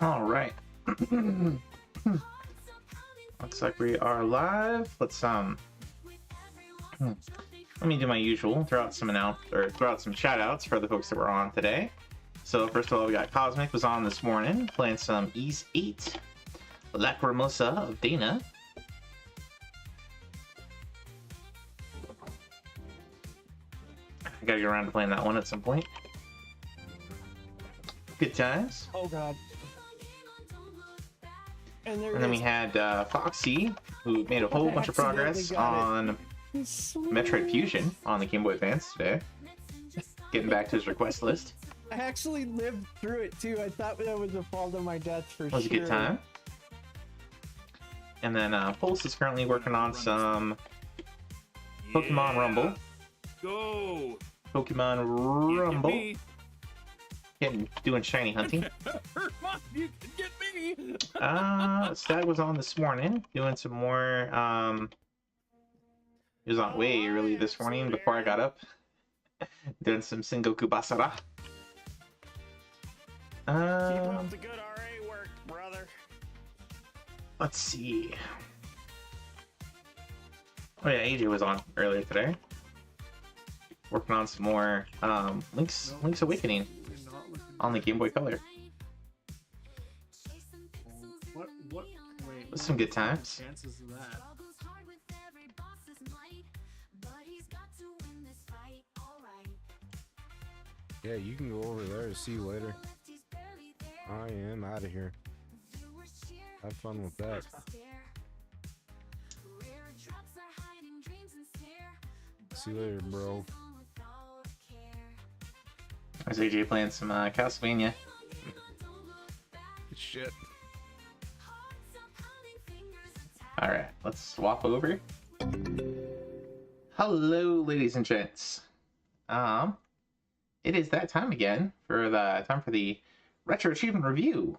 All right. Looks like we are live. Let's let me do my usual. Throw out some shout outs for the folks that were on today. So first of all, we got Cosmic was on this morning playing some Ys 8. Lacrimosa of Dana. I gotta get around to playing that one at some point. Good times. Oh god. And then we had Foxy, who made a whole bunch of progress on Metroid Fusion on the Game Boy Advance today. Getting back to his request list. I actually lived through it too. I thought that was a fault of my death for sure. Was a good time. And then Pulse is currently working on some Pokemon Rumble. Go! Pokemon Rumble. Doing shiny hunting. You can get me! Stag was on this morning doing some more. He was on way early this morning before I got up. Doing some Sengoku Basara. Keep up the good RA work, brother. Let's see. Oh yeah, AJ was on earlier today. Working on some more Link's Awakening on the Game Boy Color. What? Wait. With some good times. Chances of that? Yeah, you can go over there to see you later. I am out of here. Have fun with that. See you later, bro. There's AJ playing some Castlevania. Good shit. Alright, let's swap over. Hello, ladies and gents. It is that time again for the Retro Achievement Review.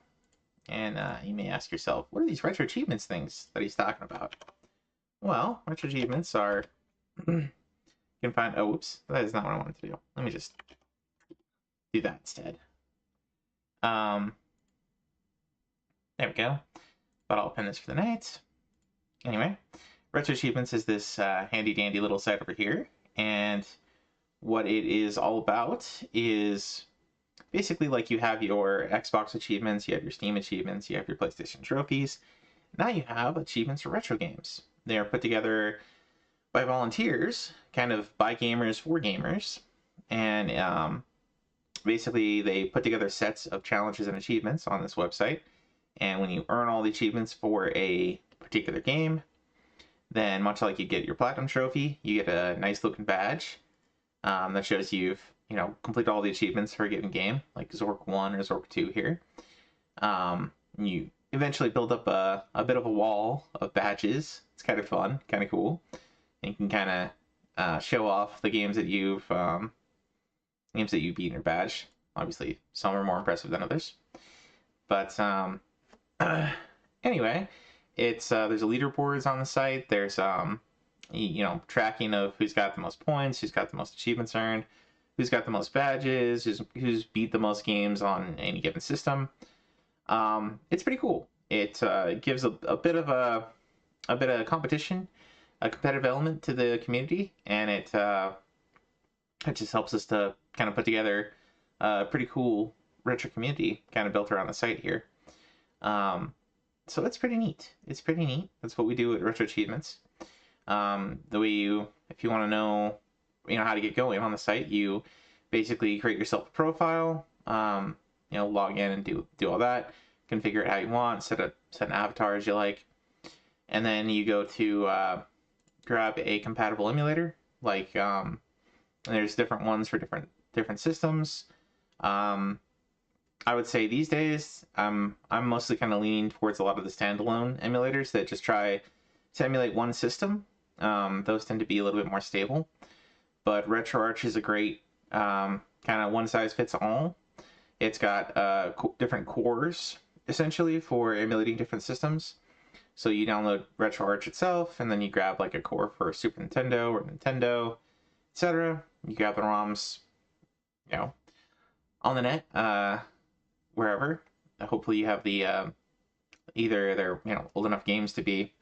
And you may ask yourself, what are these Retro Achievements things that he's talking about? Well, Retro Achievements are... you can find... Oh, whoops. That is not what I wanted to do. Let me just do that instead. There we go. But I'll pin this for the night. Anyway, Retro Achievements is this handy-dandy little site over here. And what it is all about is basically like you have your Xbox achievements, you have your Steam achievements, you have your PlayStation trophies. Now you have achievements for retro games. They are put together by volunteers, kind of by gamers for gamers. And basically they put together sets of challenges and achievements on this website. And when you earn all the achievements for a particular game, then much like you get your Platinum Trophy, you get a nice looking badge that shows you've completed all the achievements for a given game, like Zork 1 or Zork 2 here. You eventually build up a bit of a wall of badges. It's kind of fun, kind of cool. And you can kind of show off the games that you've beat in your badge. Obviously, some are more impressive than others. But anyway, it's there's a leaderboards on the site. There's tracking of who's got the most points, who's got the most achievements earned, who's got the most badges, who's beat the most games on any given system. It's pretty cool. It gives a bit of competition, a competitive element to the community, and it just helps us to kind of put together a pretty cool retro community kind of built around the site here. So it's pretty neat. It's pretty neat. That's what we do at Retro Achievements. The way if you want to know, how to get going on the site, you basically create yourself a profile, log in and do all that, configure it how you want, set an avatar as you like, and then you go to grab a compatible emulator. Like there's different ones for different systems. I would say these days I'm mostly kind of leaning towards a lot of the standalone emulators that just try to emulate one system. Those tend to be a little bit more stable, but RetroArch is a great kind of one size fits all. It's got different cores essentially for emulating different systems. So you download RetroArch itself, and then you grab like a core for Super Nintendo or Nintendo, etc. You grab the ROMs, you know, on the net, wherever. Hopefully you have the either they're old enough games to be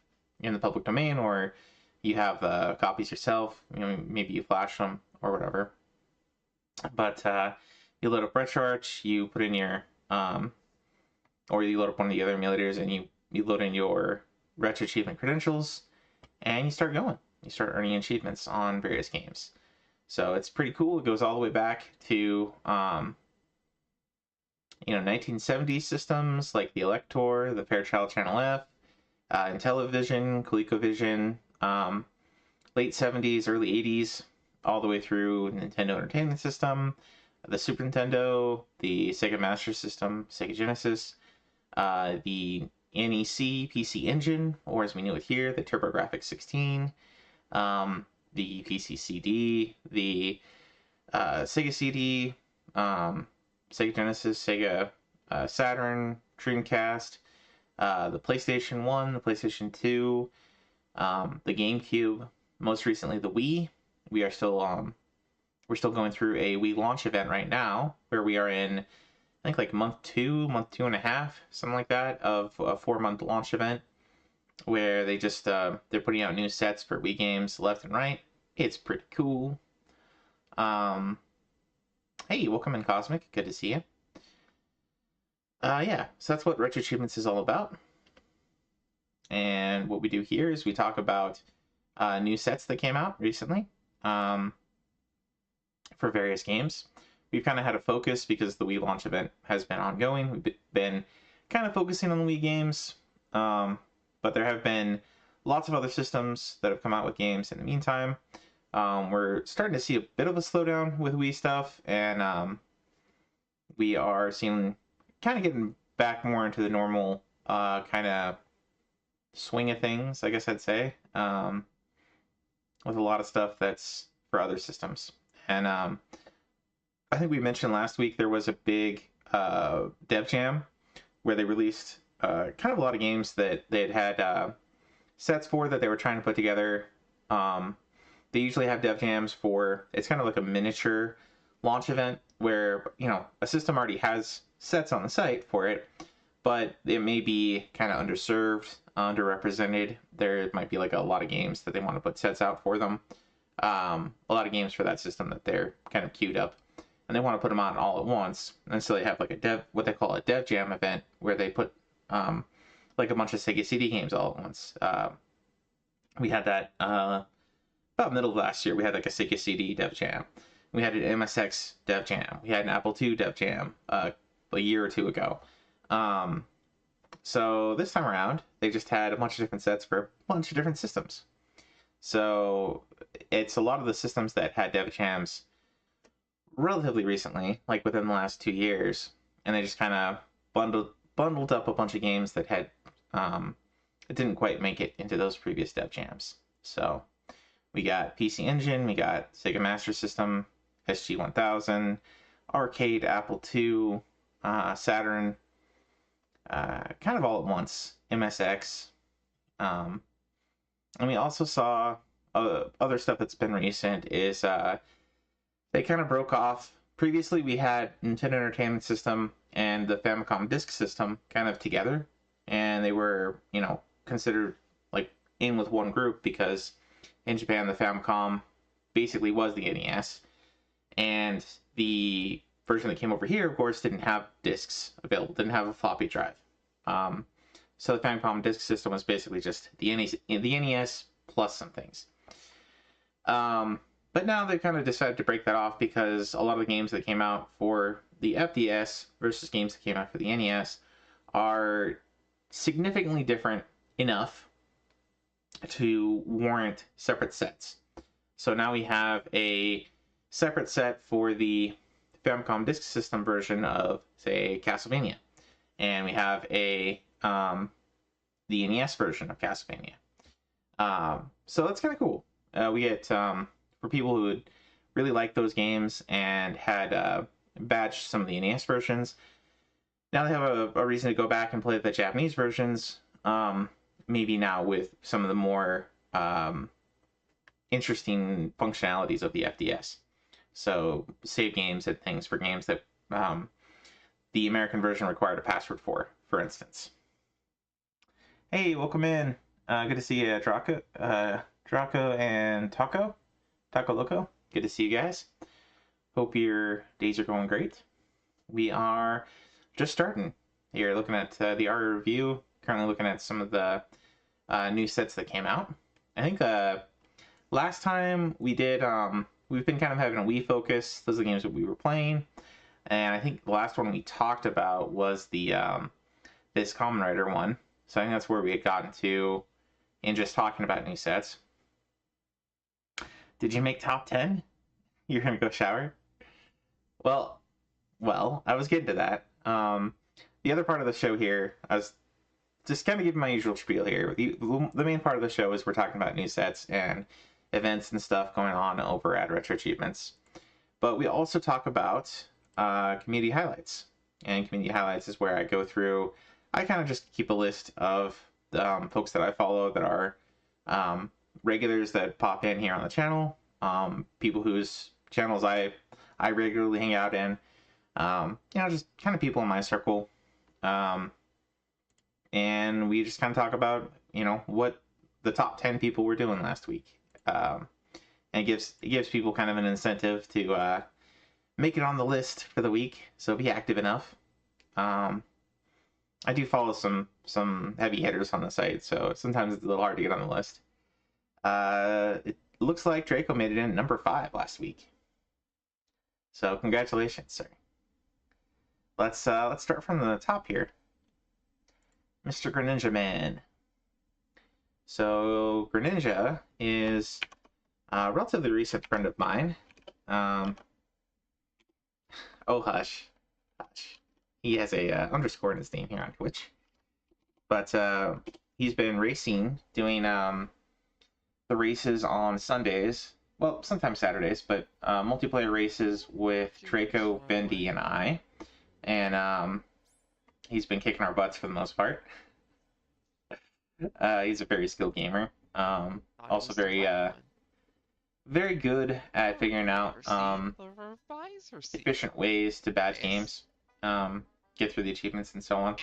in the public domain, or you have copies yourself. Maybe you flash them or whatever. But you load up RetroArch, you put in your or you load up one of the other emulators, and you load in your Retro Achievement credentials, and you start going. You start earning achievements on various games. So it's pretty cool. It goes all the way back to 1970s systems like the Elector, the Fairchild Channel F, Intellivision, ColecoVision, late 70s, early 80s, all the way through Nintendo Entertainment System, the Super Nintendo, the Sega Master System, Sega Genesis, the NEC PC Engine, or as we knew it here, the TurboGrafx 16, the PC CD, the Sega CD, Sega Genesis, Sega Saturn, Dreamcast, the PlayStation 1, the PlayStation 2, the GameCube, most recently the Wii. We are still we're still going through a Wii launch event right now, where we are in, I think, like month two and a half, something like that, of a 4-month launch event, where they just they're putting out new sets for Wii games left and right. It's pretty cool. Hey, welcome in, Cosmic. Good to see you. Yeah, so that's what Retro Achievements is all about. And what we do here is we talk about new sets that came out recently for various games. We've kind of had a focus because the Wii launch event has been ongoing. We've been kind of focusing on the Wii games, but there have been lots of other systems that have come out with games in the meantime. We're starting to see a bit of a slowdown with Wii stuff, and we are seeing kind of getting back more into the normal kind of swing of things, I guess I'd say, with a lot of stuff that's for other systems. And I think we mentioned last week there was a big dev jam where they released kind of a lot of games that they had sets for that they were trying to put together. They usually have dev jams for, it's kind of like a miniature launch event where, a system already has sets on the site for it, but it may be kind of underserved, underrepresented. There might be like a lot of games that they want to put sets out for them. A lot of games for that system that they're kind of queued up, and they want to put them on all at once. And so they have like what they call a dev jam event, where they put like a bunch of Sega CD games all at once. We had that about middle of last year. We had like a Sega CD dev jam. We had an MSX dev jam. We had an Apple II dev jam a year or two ago. So this time around, they just had a bunch of different sets for a bunch of different systems. So it's a lot of the systems that had dev jams relatively recently, like within the last 2 years, and they just kind of bundled up a bunch of games that had it didn't quite make it into those previous dev jams. So we got PC Engine, we got Sega Master System, SG-1000, Arcade, Apple II, Saturn, kind of all at once, MSX. And we also saw other stuff that's been recent is they kind of broke off. Previously, we had Nintendo Entertainment System and the Famicom Disk System kind of together, and they were, considered like in with one group because in Japan the Famicom basically was the NES, and the version that came over here, of course, didn't have discs available, didn't have a floppy drive. So the Famicom Disk System was basically just the NES plus some things. But now they kind of decided to break that off because a lot of the games that came out for the FDS versus games that came out for the NES are significantly different enough to warrant separate sets. So now we have a separate set for the Famicom Disk System version of, say, Castlevania, and we have the NES version of Castlevania. So that's kind of cool. We get for people who would really like those games and had badged some of the NES versions. Now they have a reason to go back and play the Japanese versions. maybe now with some of the more interesting functionalities of the FDS. So save games and things for games that the American version required a password for instance. Hey, welcome in. Good to see you, Draco and Taco Loco. Good to see you guys. Hope your days are going great. We are just starting here, looking at the RA review. Currently looking at some of the new sets that came out. I think last time we did, we've been kind of having a Wii focus. Those are the games that we were playing. And I think the last one we talked about was the this Kamen Rider one. So I think that's where we had gotten to in just talking about new sets. Did you make top 10? You're going to go shower? Well, I was getting to that. The other part of the show here, I was just kind of giving my usual spiel here. The main part of the show is we're talking about new sets and events and stuff going on over at Retro Achievements. But we also talk about community highlights. And community highlights is where I go through, I kind of just keep a list of the folks that I follow that are regulars that pop in here on the channel, people whose channels I regularly hang out in, just kind of people in my circle. And we just kind of talk about, what the top 10 people were doing last week. And it gives people kind of an incentive to make it on the list for the week, so be active enough. I do follow some heavy hitters on the site, so sometimes it's a little hard to get on the list. It looks like Draco made it in number 5 last week. So congratulations, sir. Let's start from the top here. Mr. Greninja Man. So Greninja is a relatively recent friend of mine. Oh hush. He has a underscore in his name here on Twitch. But he's been racing, doing the races on Sundays. Well, sometimes Saturdays, but multiplayer races with Draco, Bendy, and I. And he's been kicking our butts for the most part. He's a very skilled gamer. Also very good at figuring out efficient ways to badge games, get through the achievements and so on.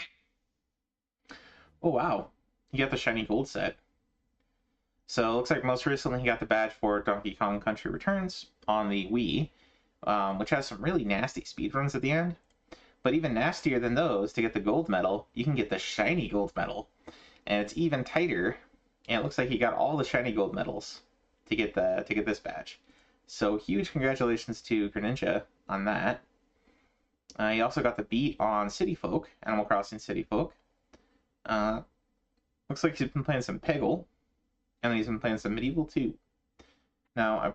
Oh wow, he got the shiny gold set. So it looks like most recently he got the badge for Donkey Kong Country Returns on the Wii, which has some really nasty speedruns at the end. But even nastier than those, to get the gold medal, you can get the shiny gold medal. And it's even tighter, and it looks like he got all the shiny gold medals to get this badge. So huge congratulations to Greninja on that. He also got the beat on City Folk, Animal Crossing City Folk. Looks like he's been playing some Peggle, and he's been playing some Medieval 2. Now, I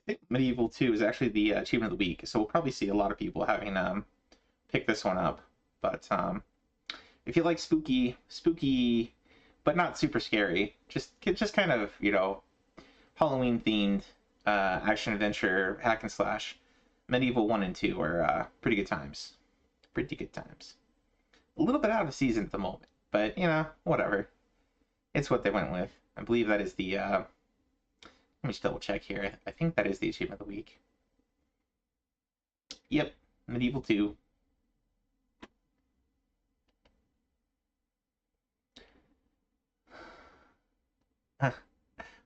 think Medieval 2 is actually the achievement of the week, so we'll probably see a lot of people having picked this one up. But if you like spooky, but not super scary, just kind of, Halloween themed action adventure hack and slash, Medieval 1 and 2 are pretty good times. Pretty good times. A little bit out of season at the moment, but whatever. It's what they went with. I believe that is the let me just double check here. I think that is the achievement of the week. Yep, Medieval 2.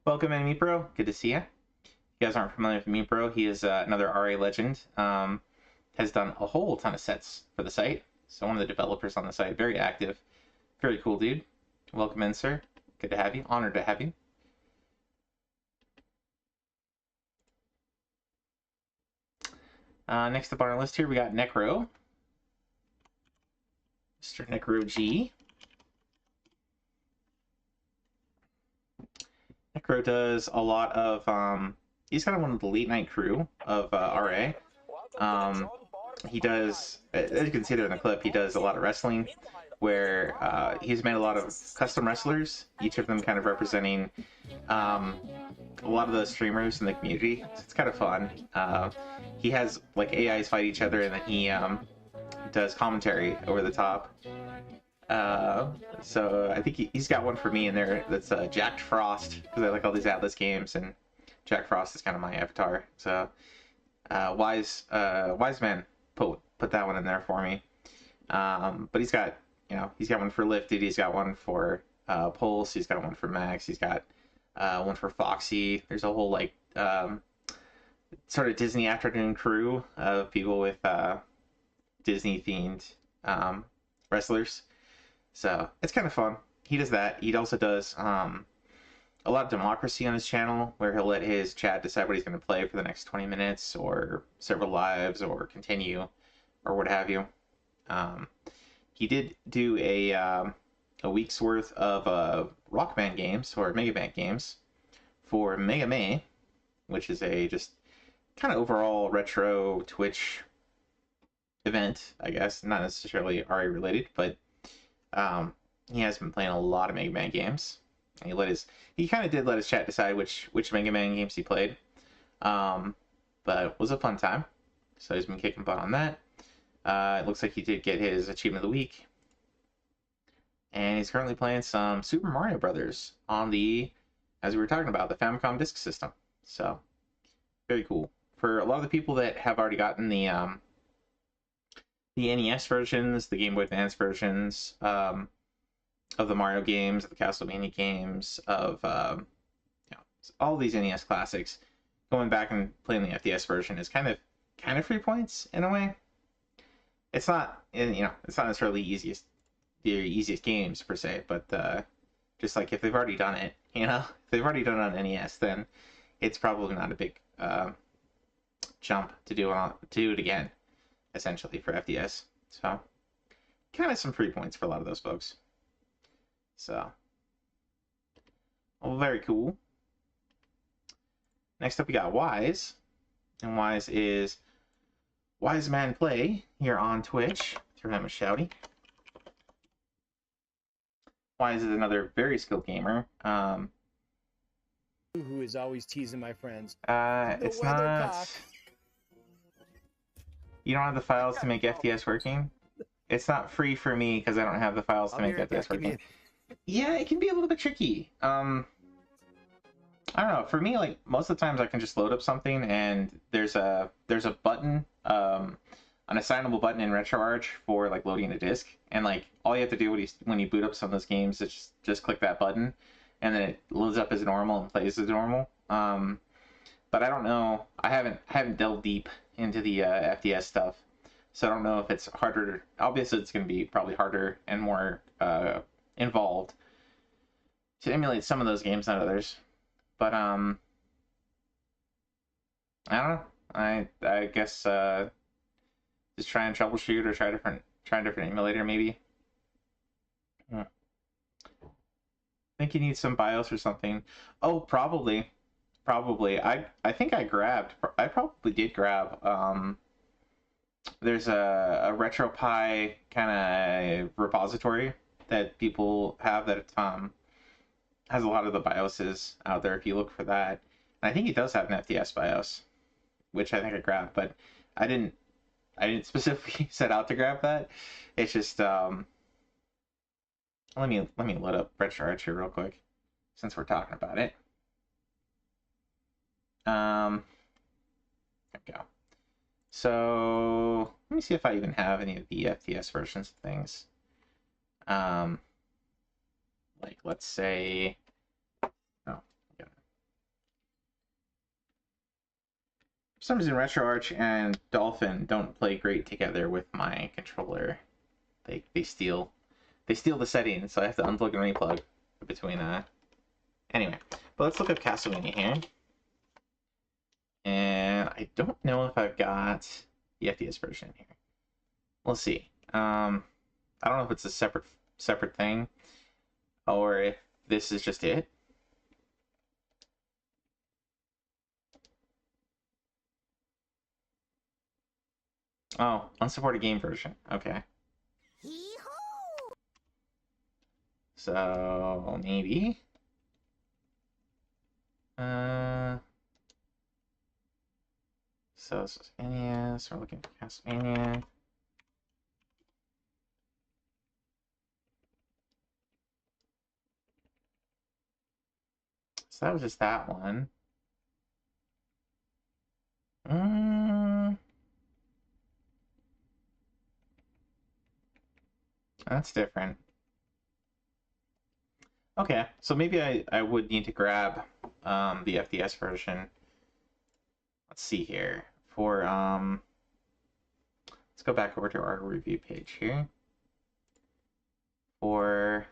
Welcome in, MePro. Good to see you. If you guys aren't familiar with MePro, he is another RA legend. Has done a whole ton of sets for the site. So one of the developers on the site, very active. Very cool dude. Welcome in, sir. Good to have you. Honored to have you. Next up on our list here, we got Necro. Mr. Necro G. Necro does a lot of, he's kind of one of the late night crew of RA. He does, as you can see there in the clip, he does a lot of wrestling, where he's made a lot of custom wrestlers, each of them kind of representing a lot of the streamers in the community. So it's kind of fun. He has like AIs fight each other, and then he does commentary over the top. So I think he's got one for me in there that's Jack Frost, because I like all these Atlas games, and Jack Frost is kind of my avatar. So wise man put that one in there for me. But he's got one for Lifted, he's got one for Pulse, he's got one for Max, he's got one for Foxy. There's a whole like sort of Disney afternoon crew of people with Disney themed wrestlers. So it's kind of fun. He does that. He also does a lot of Democracy on his channel, where he'll let his chat decide what he's going to play for the next 20 minutes or several lives or continue or what have you. He did do a week's worth of Rock Band games or Mega Band games for Mega May, which is a just kind of overall retro Twitch event, I guess. Not necessarily RA related, but he has been playing a lot of Mega Man games. And he kind of did let his chat decide which Mega Man games he played. But it was a fun time. So he's been kicking butt on that. It looks like he did get his Achievement of the Week. And he's currently playing some Super Mario Brothers on the, as we were talking about, the Famicom Disk System. So, very cool. For a lot of the people that have already gotten the NES versions, the Game Boy Advance versions of the Mario games, the Castlevania games, of all these NES classics, going back and playing the FDS version is kind of free points in a way. It's not necessarily the easiest games per se, but just like if they've already done it, if they've already done it on NES, then it's probably not a big jump to do it again, essentially, for FDS. So kind of some free points for a lot of those folks. So, well, very cool. Next up, we got Wise, and Wise is Wise Man Play here on Twitch. Throw him a shouty. Wise is another very skilled gamer. Who is always teasing my friends. It's not. You don't have the files to make FDS working. It's not free for me because I don't have the files to make FDS working. Yeah, it can be a little bit tricky. I don't know. For me, like most of the times, I can just load up something, and there's a button, an assignable button in RetroArch for like loading a disk, and like all you have to do when you boot up some of those games is just click that button, and then it loads up as normal and plays as normal. But I don't know. I haven't delved deep into the FDS stuff, so I don't know if it's harder. Obviously, it's going to be probably harder and more involved to emulate some of those games than others. But I don't know. I guess just try and troubleshoot or try a different emulator maybe. I think you need some BIOS or something. Oh, probably. I think I probably did grab there's a RetroPie kind of repository that people have that has a lot of the BIOSes out there if you look for that. And I think it does have an FDS BIOS, which I think I grabbed, but I didn't specifically set out to grab that. It's just let me load up RetroArch here real quick since we're talking about it. There we go. So let me see if I even have any of the FDS versions of things. Like let's say, for some reason RetroArch and Dolphin don't play great together with my controller. They steal the settings, so I have to unplug and replug between anyway. But let's look up Castlevania here. And I don't know if I've got the FDS version here. We'll see. I don't know if it's a separate thing or if this is just it. Oh, unsupported game version. Okay. So maybe. So this is NES. We're looking for Castlevania. So that was just that one. That's different. Okay, so maybe I would need to grab the FDS version. Let's see here. For let's go back over to our review page here. For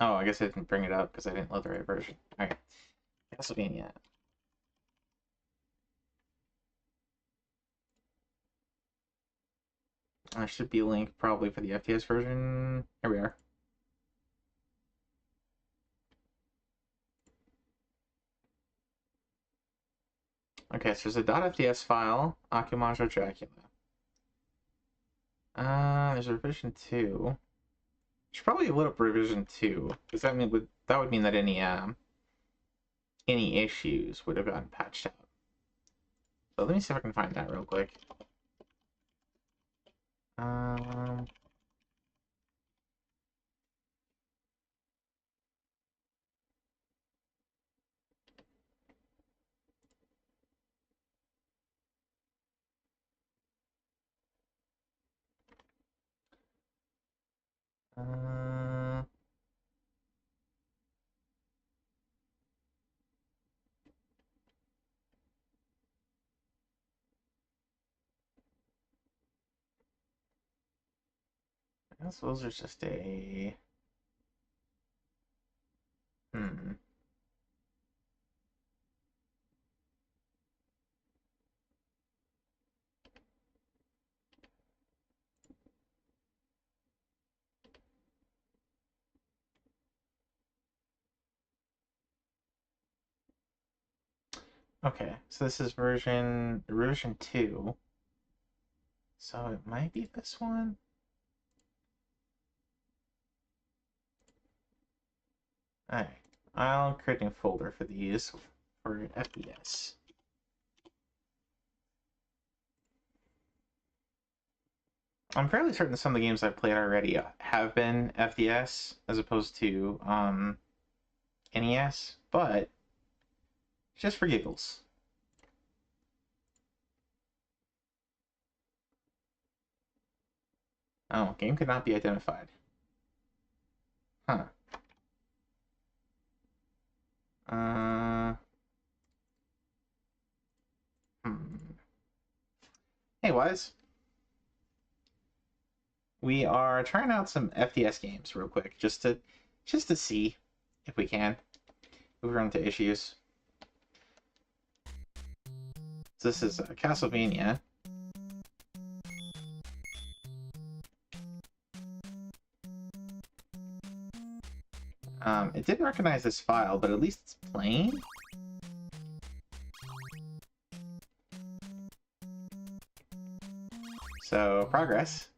oh, I guess I didn't bring it up because I didn't load the right version. Alright. Castlevania. There should be a link probably for the FTS version. Here we are. Okay, so there's a .fts file, Akumajo Dracula. There's a revision 2. There's probably a little revision 2, because that would mean that any issues would have gotten patched out. So let me see if I can find that real quick. I guess those are just a... Okay, so this is version 2. So it might be this one. Alright, I'll create a folder for these for FBS. I'm fairly certain some of the games I've played already have been FDS as opposed to NES, but just for giggles. Oh, game could not be identified. Huh. Hey, Wise. We are trying out some FDS games real quick, just to see if we can. If we run into issues. So this is Castlevania. It didn't recognize this file, but at least it's playing. So, progress.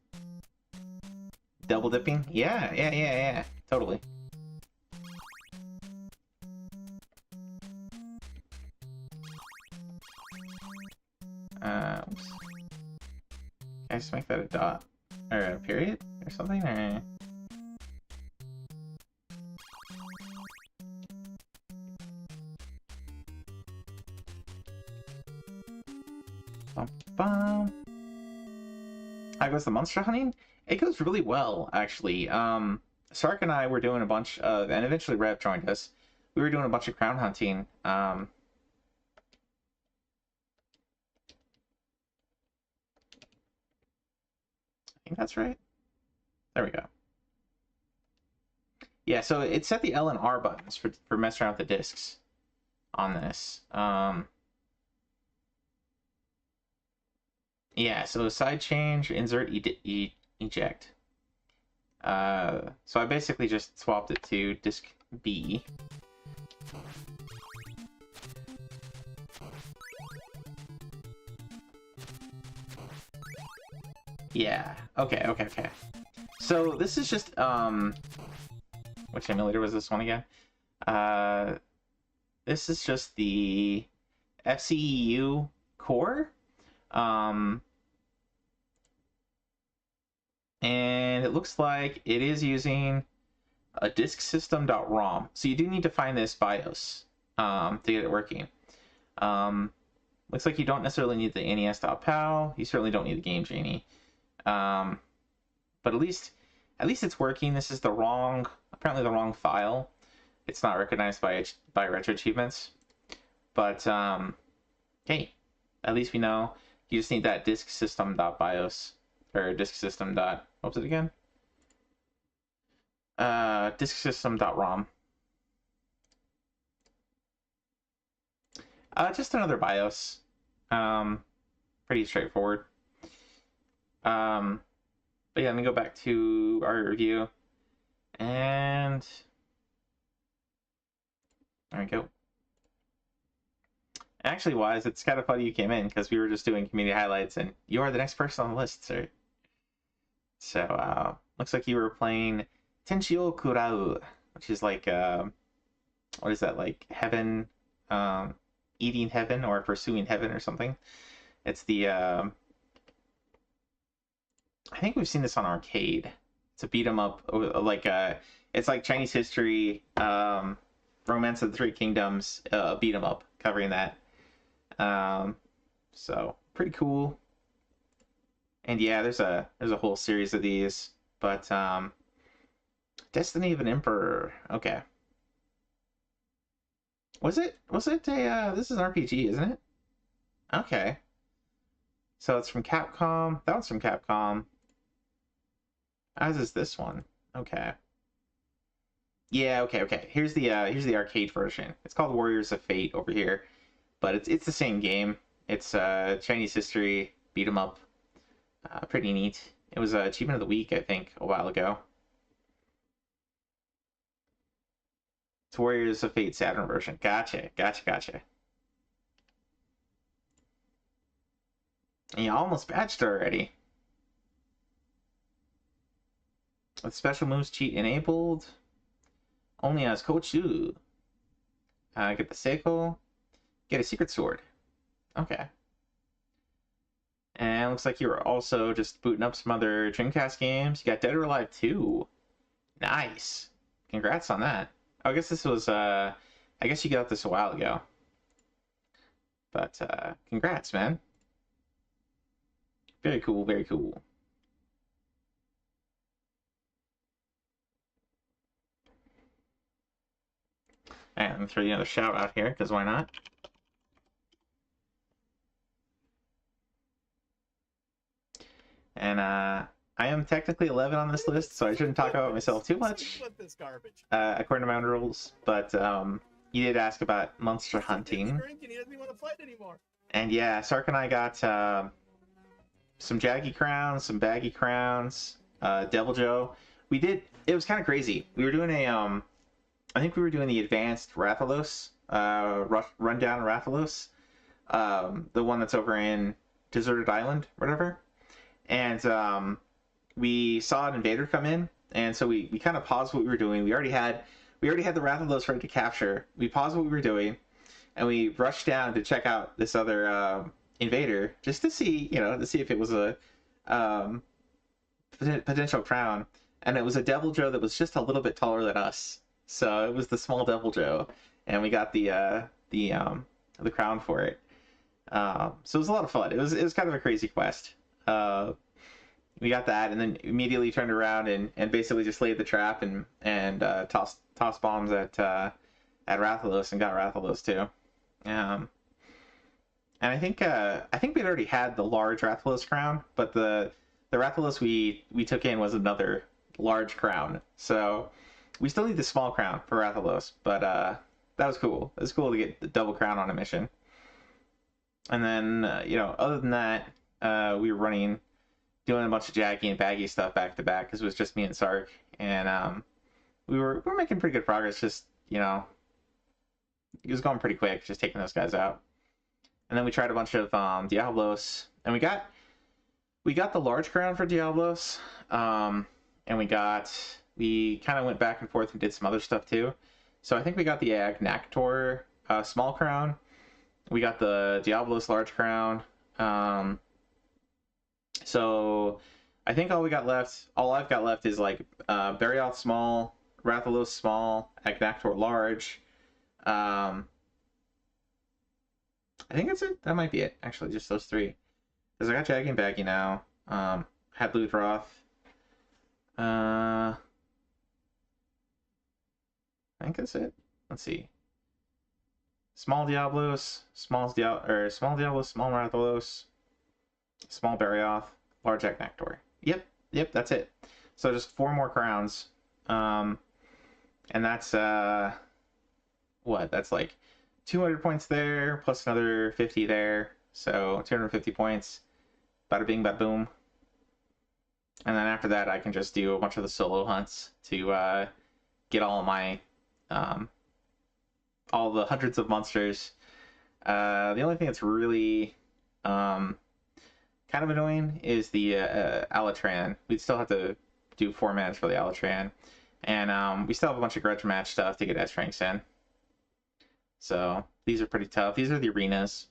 Double dipping? Yeah. Totally. Oops. Can I just make that a dot? Or a period? Or something? Or... Bum. How goes the monster hunting? It goes really well, actually. Sark and I were doing a bunch of, and eventually Rev joined us. We were doing a bunch of crown hunting. I think that's right. There we go. Yeah, so it set the L and R buttons for messing around with the discs on this. Yeah, so side change, insert, eject. So I basically just swapped it to disk B. Yeah, okay. So this is just, which emulator was this one again? This is just the FCEU core. and it looks like it is using a disksystem.rom. So you do need to find this BIOS to get it working. Looks like you don't necessarily need the NES.PAL. You certainly don't need the Game Genie. But at least it's working. This is apparently the wrong file. It's not recognized by Retro Achievements. But hey, at least we know. You just need that disksystem.bios or disksystem. What was it again? Disksystem.rom. Just another BIOS. Pretty straightforward. But yeah, let me go back to our review. And there we go. Actually, Wise, it's kind of funny you came in because we were just doing community highlights, and you are the next person on the list, sir. So, looks like you were playing Tenshio Kurau, which is like, what is that, like heaven, eating heaven or pursuing heaven or something. It's the, I think we've seen this on arcade. It's a beat 'em up, like it's like Chinese history, Romance of the Three Kingdoms, beat 'em up, covering that. So pretty cool. And yeah, there's a whole series of these, but Destiny of an Emperor. Okay. Was it a this is an RPG, isn't it? Okay. So it's from Capcom. That one's from Capcom. As is this one. Okay. Yeah, okay. Here's the arcade version. It's called Warriors of Fate over here. But it's the same game. It's Chinese history, beat 'em up. Pretty neat. It was Achievement of the Week, I think, a while ago. It's Warriors of Fate Saturn version. Gotcha. And you almost batched already. With special moves cheat enabled. Only as Kochu. Get the Seiko. Get a secret sword. Okay. And looks like you were also just booting up some other Dreamcast games. You got Dead or Alive 2. Nice. Congrats on that. Oh, I guess this was, I guess you got this a while ago. But, congrats, man. Very cool, very cool. And I'm gonna throw you another shout out here, because why not? And I am technically 11 on this list, so I shouldn't talk about myself too much, according to my own rules. But you did ask about monster hunting. And yeah, Sark and I got some Jaggy crowns, some Baggy crowns, Devil Joe. It was kind of crazy. We were doing I think we were doing the advanced Rathalos, rundown Rathalos, the one that's over in Deserted Island, whatever. And we saw an invader come in, and so we kind of paused what we were doing. We already had the Rathalos ready to capture. We paused what we were doing, and we rushed down to check out this other invader just to see, if it was a potential crown. And it was a Devil Joe that was just a little bit taller than us. So it was the small Devil Joe, and we got the crown for it. So it was a lot of fun. It was kind of a crazy quest. We got that, and then immediately turned around and basically just laid the trap and tossed bombs at Rathalos and got Rathalos too. And I think we'd already had the large Rathalos crown, but the Rathalos we took in was another large crown. So we still need the small crown for Rathalos, but that was cool. It was cool to get the double crown on a mission. And then other than that, we were doing a bunch of Jaggy and Baggy stuff back to back because it was just me and Sark, and we were making pretty good progress. Just it was going pretty quick, just taking those guys out. And then we tried a bunch of Diablos, and we got the large crown for Diablos, and we kind of went back and forth and did some other stuff too. So I think we got the Agnactor small crown. We got the Diablos large crown. So I think all I've got left is like Barioth small, Rathalos small, Agnaktor large. I think that's it. That might be it, actually, just those three. Because I got Jaggy and Baggy now. Had Luthroth. I think that's it. Let's see. Small Diablos, small Diablos, small Rathalos, small Barioth, large Agnaktor. Yep, that's it. So just 4 more crowns. And that's what? That's like 200 points there, plus another 50 there. So 250 points. Bada bing, bada boom. And then after that, I can just do a bunch of the solo hunts to get all of my all the hundreds of monsters. The only thing that's really kind of annoying is the Alatran. We'd still have to do 4 mans for the Alatran. And we still have a bunch of grudge match stuff to get S ranks in. So these are pretty tough. These are the arenas.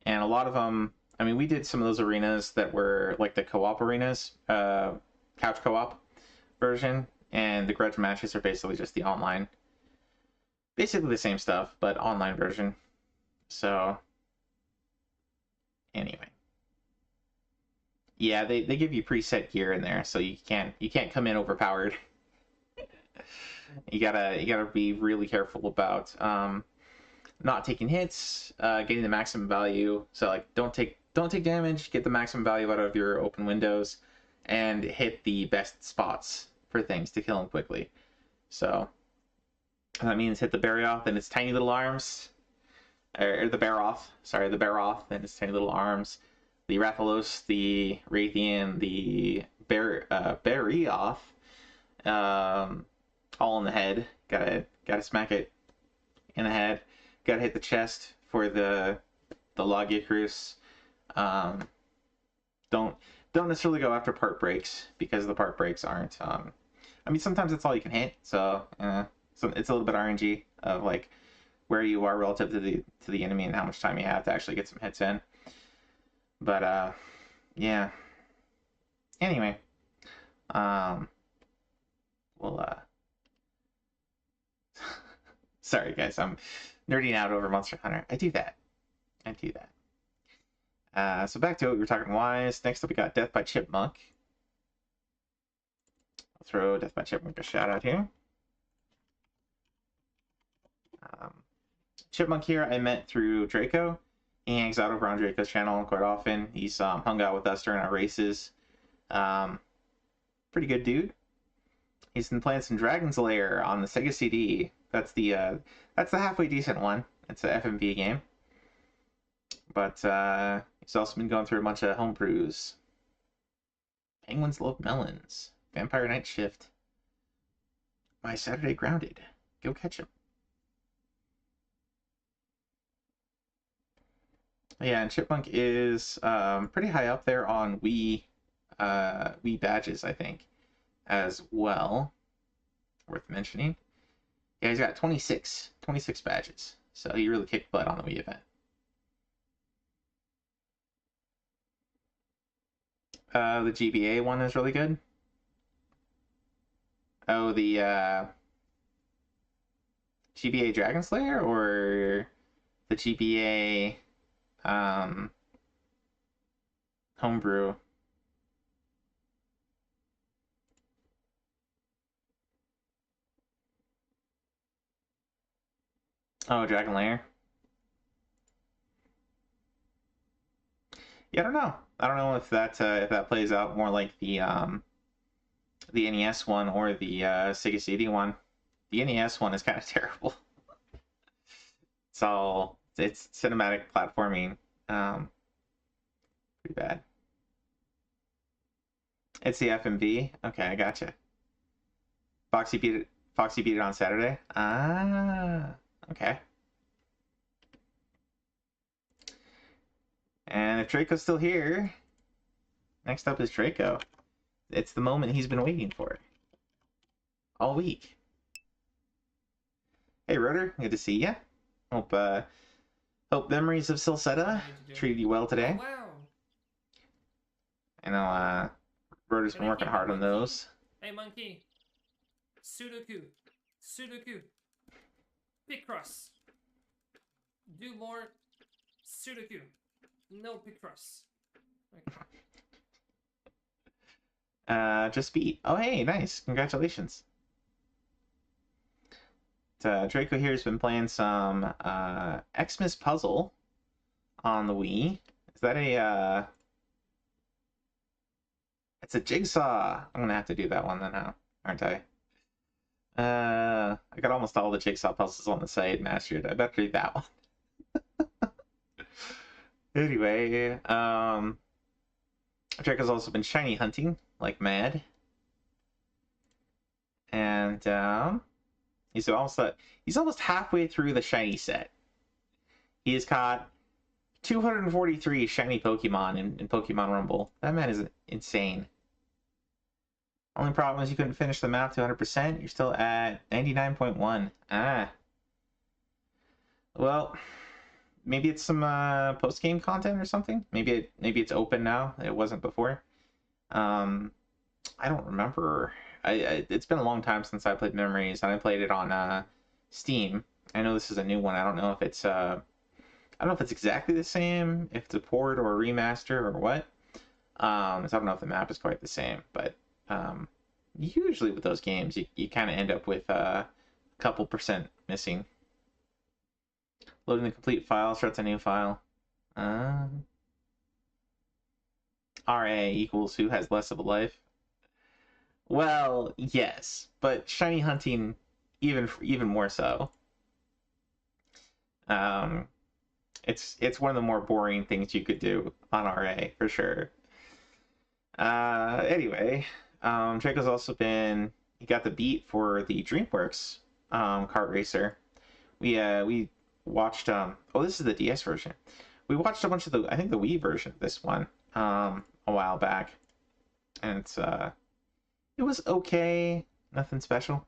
And a lot of them, I mean, we did some of those arenas that were like the co-op arenas, couch co-op version. And the grudge matches are basically just the online. Basically the same stuff, but online version. So anyway. Yeah, they give you preset gear in there, so you can't come in overpowered. You gotta be really careful about not taking hits, getting the maximum value. So like don't take damage, get the maximum value out of your open windows, and hit the best spots for things to kill them quickly. So that means hit the Barioth and its tiny little arms, or the Barioth and its tiny little arms, the Rathalos, the Raytheon, the Barioth, all in the head. Gotta smack it in the head. Gotta hit the chest for the Lagiacrus. Don't necessarily go after part breaks, because the part breaks aren't. I mean, sometimes that's all you can hit. So it's a little bit RNG of like where you are relative to the enemy and how much time you have to actually get some hits in. But yeah. Anyway, we'll sorry guys, I'm nerding out over Monster Hunter. I do that. So back to what we were talking wise. Next up we got Death by Chipmunk. I'll throw Death by Chipmunk a shout out here. Chipmunk here I met through Draco. He hangs out over on Draco's channel quite often. He's hung out with us during our races. Pretty good dude. He's been playing some Dragon's Lair on the Sega CD. That's the halfway decent one. It's a FMV game. But he's also been going through a bunch of homebrews. Penguins Love Melons. Vampire Night Shift. My Saturday Grounded. Go catch him. Yeah, and Chipmunk is pretty high up there on Wii badges, I think, as well. Worth mentioning. Yeah, he's got 26 badges. So he really kicked butt on the Wii event. The GBA one is really good. Oh, the GBA Dragon Slayer or the GBA homebrew? Oh, Dragon Lair. Yeah, I don't know. I don't know if that plays out more like the NES one or the Sega CD one. The NES one is kind of terrible. It's cinematic platforming. Pretty bad. It's the FMV. Okay, I gotcha. Foxy beat it on Saturday. Ah, okay. And if Draco's still here, next up is Draco. It's the moment he's been waiting for all week. Hey Rotor, good to see ya. Hope memories of Silsetta treated you well today. Wow. I know Rotor's been Can I working keep a hard on monkey? those. Hey, monkey. Sudoku. Sudoku. Picross. Do more Sudoku. No Picross. Okay. Just beat. Oh, hey, nice. Congratulations. Draco here has been playing some Xmas Puzzle on the Wii. Is that a it's a jigsaw. I'm gonna have to do that one then, huh? Aren't I? I got almost all the jigsaw puzzles on the site, mastered. I better do that one. Anyway, Draco's also been shiny hunting like mad, and he's almost halfway through the shiny set. He has caught 243 shiny Pokemon in Pokemon Rumble. That man is insane. Only problem is you couldn't finish the map to 100%. You're still at 99.1. Ah. Well, maybe it's some post-game content or something. Maybe it's open now. It wasn't before. I don't remember. It's been a long time since I played Memories, and I played it on Steam. I know this is a new one. I don't know if it's exactly the same, if it's a port or a remaster or what. So I don't know if the map is quite the same, but usually with those games, you kind of end up with a couple percent missing. Loading the complete file, starts a new file. RA equals who has less of a life. Well, yes, but shiny hunting even more so. It's one of the more boring things you could do on RA for sure. Anyway, Draco's also he got the beat for the DreamWorks kart racer. We watched this is the DS version. We watched a bunch of I think the Wii version of this one a while back, and it was okay, nothing special.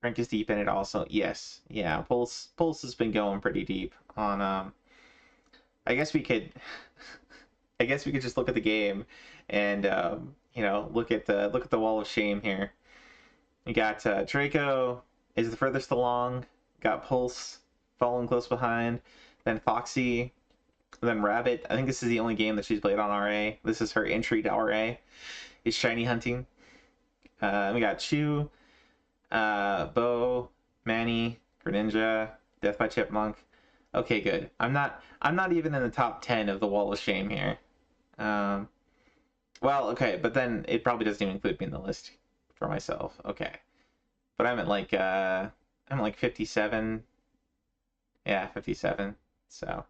Frank is deep in it also. Yes, yeah, Pulse has been going pretty deep on I guess we could just look at the game and look at the wall of shame here. We got Draco is the furthest along, got Pulse following close behind, then Foxy, then Rabbit. I think this is the only game that she's played on RA. This is her entry to RA, is shiny hunting. We got Chew, Bo, Manny, Greninja, Death by Chipmunk. Okay, good. I'm not even in the top 10 of the wall of shame here. Well, okay, but then it probably doesn't even include me in the list for myself. Okay, but I'm at like 57. Yeah, 57. So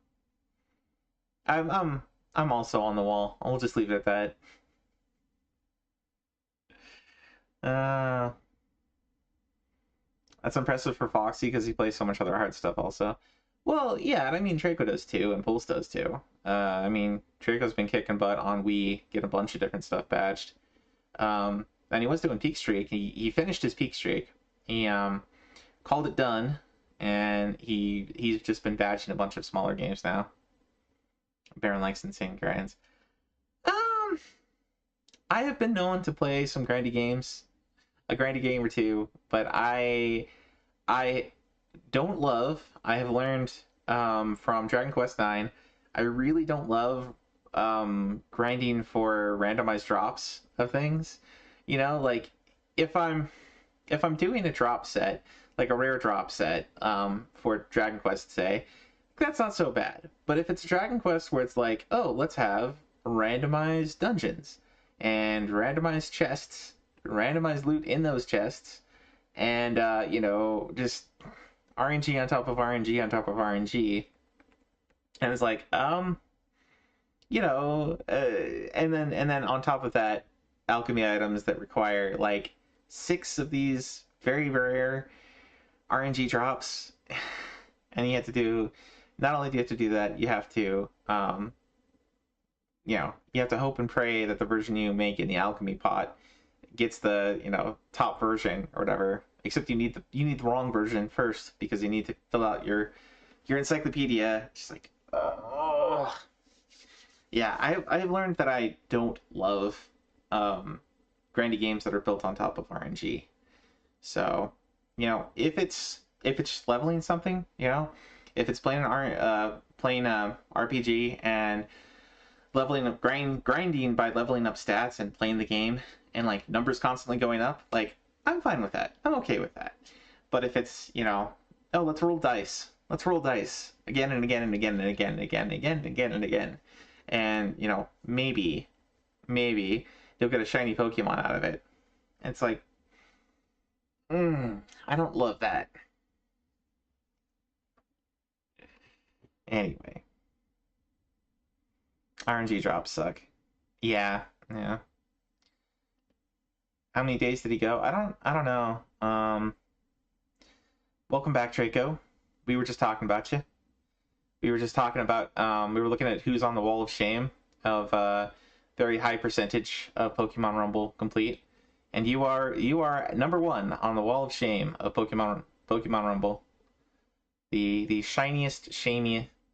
I'm also on the wall. I'll just leave it at that. That's impressive for Foxy because he plays so much other hard stuff also. Well, yeah, I mean, Draco does too, and Pulse does too. I mean, Draco's been kicking butt on Wii, getting a bunch of different stuff badged. And he was doing Peak Streak. He finished his Peak Streak. He called it done, and he's just been badging a bunch of smaller games now. Baron likes insane grinds. I have been known to play some grindy games, a grindy game or two, but I don't love. I have learned from Dragon Quest IX. I really don't love grinding for randomized drops of things. You know, like if I'm doing a drop set, like a rare drop set for Dragon Quest, say, that's not so bad. But if it's a Dragon Quest where it's like, oh, let's have randomized dungeons and randomized chests, randomized loot in those chests, and just RNG on top of RNG on top of RNG, and it's like and then on top of that, alchemy items that require like 6 of these very rare RNG drops, and you have to do. Not only do you have to do that, you have to you have to hope and pray that the version you make in the alchemy pot gets the top version or whatever. Except you need the wrong version first because you need to fill out your encyclopedia. Just like, yeah, I've learned that I don't love grindy games that are built on top of RNG. So, you know, if it's leveling something, you know, if it's playing RPG and leveling up, grinding by leveling up stats and playing the game and like numbers constantly going up, like I'm fine with that. I'm okay with that. But if it's, you know, oh, let's roll dice again and again and again and again and again and again and again and again, and you know, maybe you'll get a shiny Pokemon out of it. And it's like, I don't love that. Anyway, RNG drops suck. Yeah. How many days did he go? I don't know. Welcome back, Draco. We were just talking about you. We were just talking about we were looking at who's on the wall of shame of very high percentage of Pokemon Rumble complete. And you are number 1 on the wall of shame of Pokemon Rumble. The shiniest,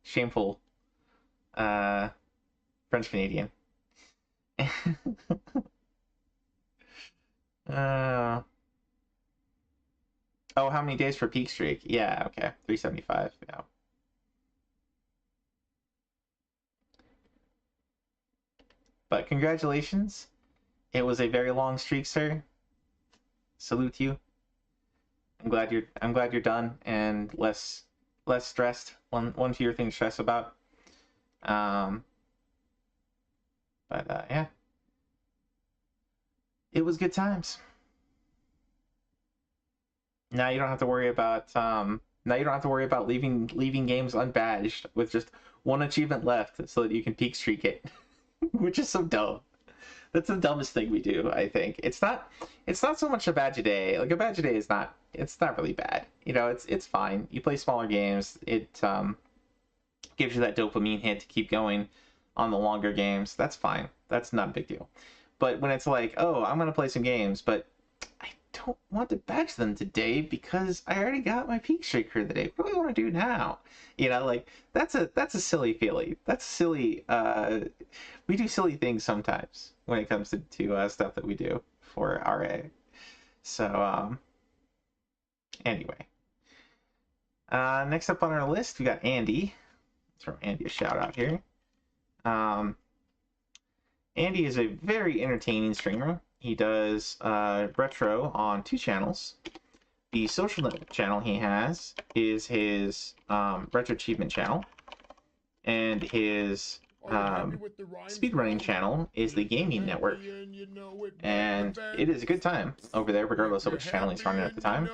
shameful French Canadian. Oh, how many days for peak streak? Yeah, okay. 375. Yeah. But congratulations. It was a very long streak, sir. Salute you. I'm glad you're done and less stressed. One fewer thing to stress about. Yeah. It was good times. Now you don't have to worry about leaving games unbadged with just one achievement left so that you can peak streak it. Which is so dumb. That's the dumbest thing we do, I think. It's not so much a badge a day. Like a badge a day is not really bad. You know, it's fine. You play smaller games, it gives you that dopamine hit to keep going on the longer games. That's fine. That's not a big deal. But when it's like, oh, I'm gonna play some games, but I don't want to badge them today because I already got my peak streak for the day. What do I want to do now? You know, like that's a silly feeling. That's silly. We do silly things sometimes when it comes to stuff that we do for RA. So anyway, next up on our list we got Andy. Let's throw Andy a shout out here. Andy is a very entertaining streamer. He does retro on 2 channels. The social channel he has is his retro achievement channel, and his speedrunning channel is the gaming network. And it is a good time over there, regardless of which channel he's running at the time.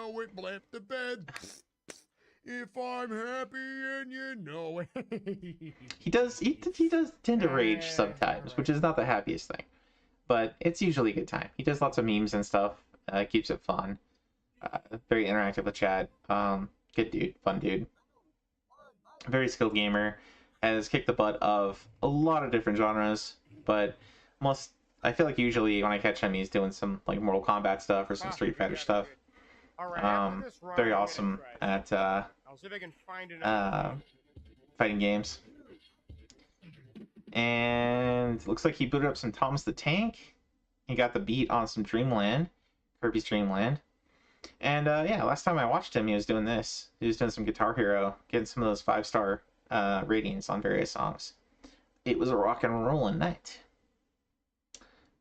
If I'm happy and you know it. He does tend to rage sometimes, which is not the happiest thing. But it's usually a good time. He does lots of memes and stuff. Keeps it fun. Very interactive with chat. Good dude. Fun dude. Very skilled gamer. Has kicked the butt of a lot of different genres. But I feel like usually when I catch him, he's doing some like Mortal Kombat stuff or some Street Fighter stuff. Very awesome at fighting games. And looks like he booted up some Thomas the Tank. He got the beat on some Dreamland, Kirby's Dreamland. And yeah, last time I watched him, he was doing this. He was doing some Guitar Hero, getting some of those 5-star ratings on various songs. It was a rock and rollin' night.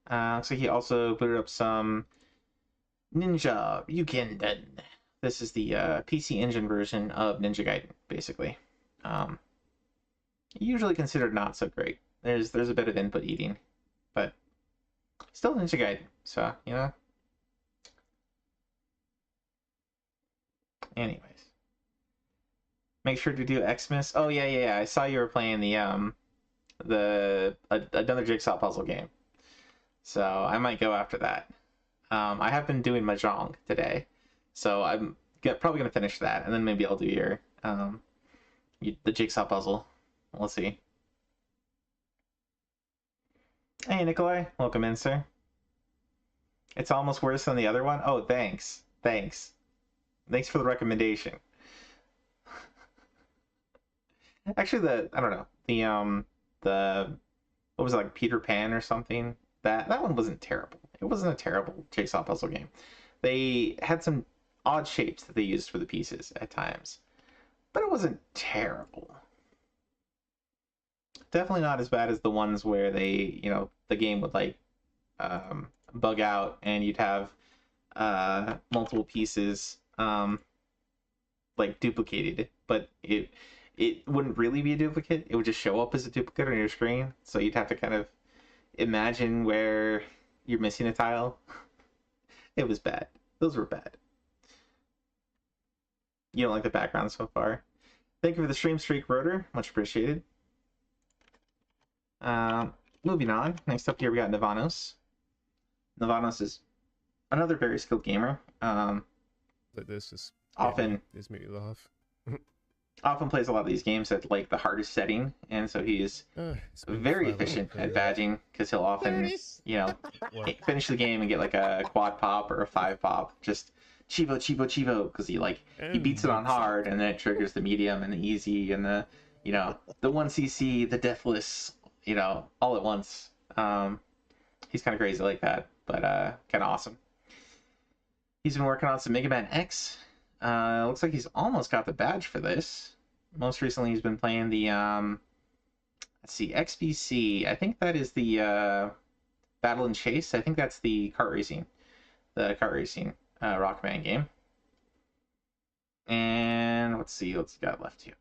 Looks like he also booted up some Ninja Ryukenden. This is the PC Engine version of Ninja Gaiden, basically. Usually considered not so great. There's a bit of input eating, but still Ninja Gaiden, so, you know. Anyways. Make sure to do Xmas. Oh, yeah. I saw you were playing the another Jigsaw puzzle game. So I might go after that. I have been doing Mahjong today, so I'm probably going to finish that, and then maybe I'll do your the Jigsaw puzzle. We'll see. Hey, Nikolai. Welcome in, sir. It's almost worse than the other one? Oh, thanks. Thanks for the recommendation. Actually, I don't know. The what was it, like Peter Pan or something? that one wasn't terrible. It wasn't a terrible jigsaw puzzle game. They had some odd shapes that they used for the pieces at times, but it wasn't terrible. Definitely not as bad as the ones where they, the game would like bug out and you'd have multiple pieces like duplicated, but it wouldn't really be a duplicate. It would just show up as a duplicate on your screen, so you'd have to kind of imagine where you're missing a tile. It was bad. Those were bad. You don't like the background so far. Thank you for the stream streak, Rotor. Much appreciated. Moving on. Next up here we got Navanos. Navanos is another very skilled gamer. Like this is Often this made me laugh. often plays a lot of these games at like the hardest setting, and so he's It's been very fun. efficient at badging because he'll often, What? finish the game and get like a quad pop or a 5 pop. Just Chivo, Chivo, Chivo, because he beats it on hard, and then it triggers the medium and the easy and the 1cc, the deathless, all at once. He's kind of crazy like that, but kind of awesome. He's been working on some Mega Man X. Looks like he's almost got the badge for this. Most recently, he's been playing the XBC. I think that is the Battle and Chase. I think that's the kart racing Rockman game. And let's see what's he got left here.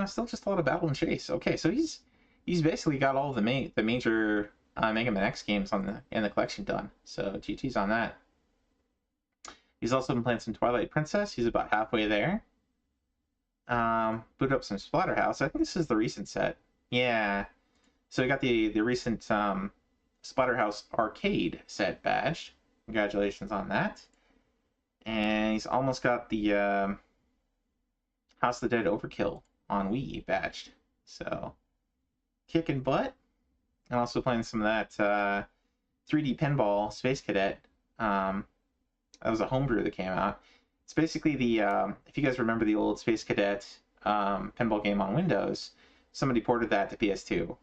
Still just a lot of Battle and Chase. Okay, so he's basically got all the major Mega Man X games in the collection done. So GG's on that. He's also been playing some Twilight Princess. He's about halfway there. Booted up some Splatterhouse. I think this is the recent set. Yeah. So we got the recent Splatterhouse arcade set badged. Congratulations on that. And he's almost got the House of the Dead Overkill on Wii badged. So kicking butt. And also playing some of that 3D Pinball Space Cadet. That was a homebrew that came out. It's basically the, if you guys remember the old Space Cadet pinball game on Windows, somebody ported that to PS2.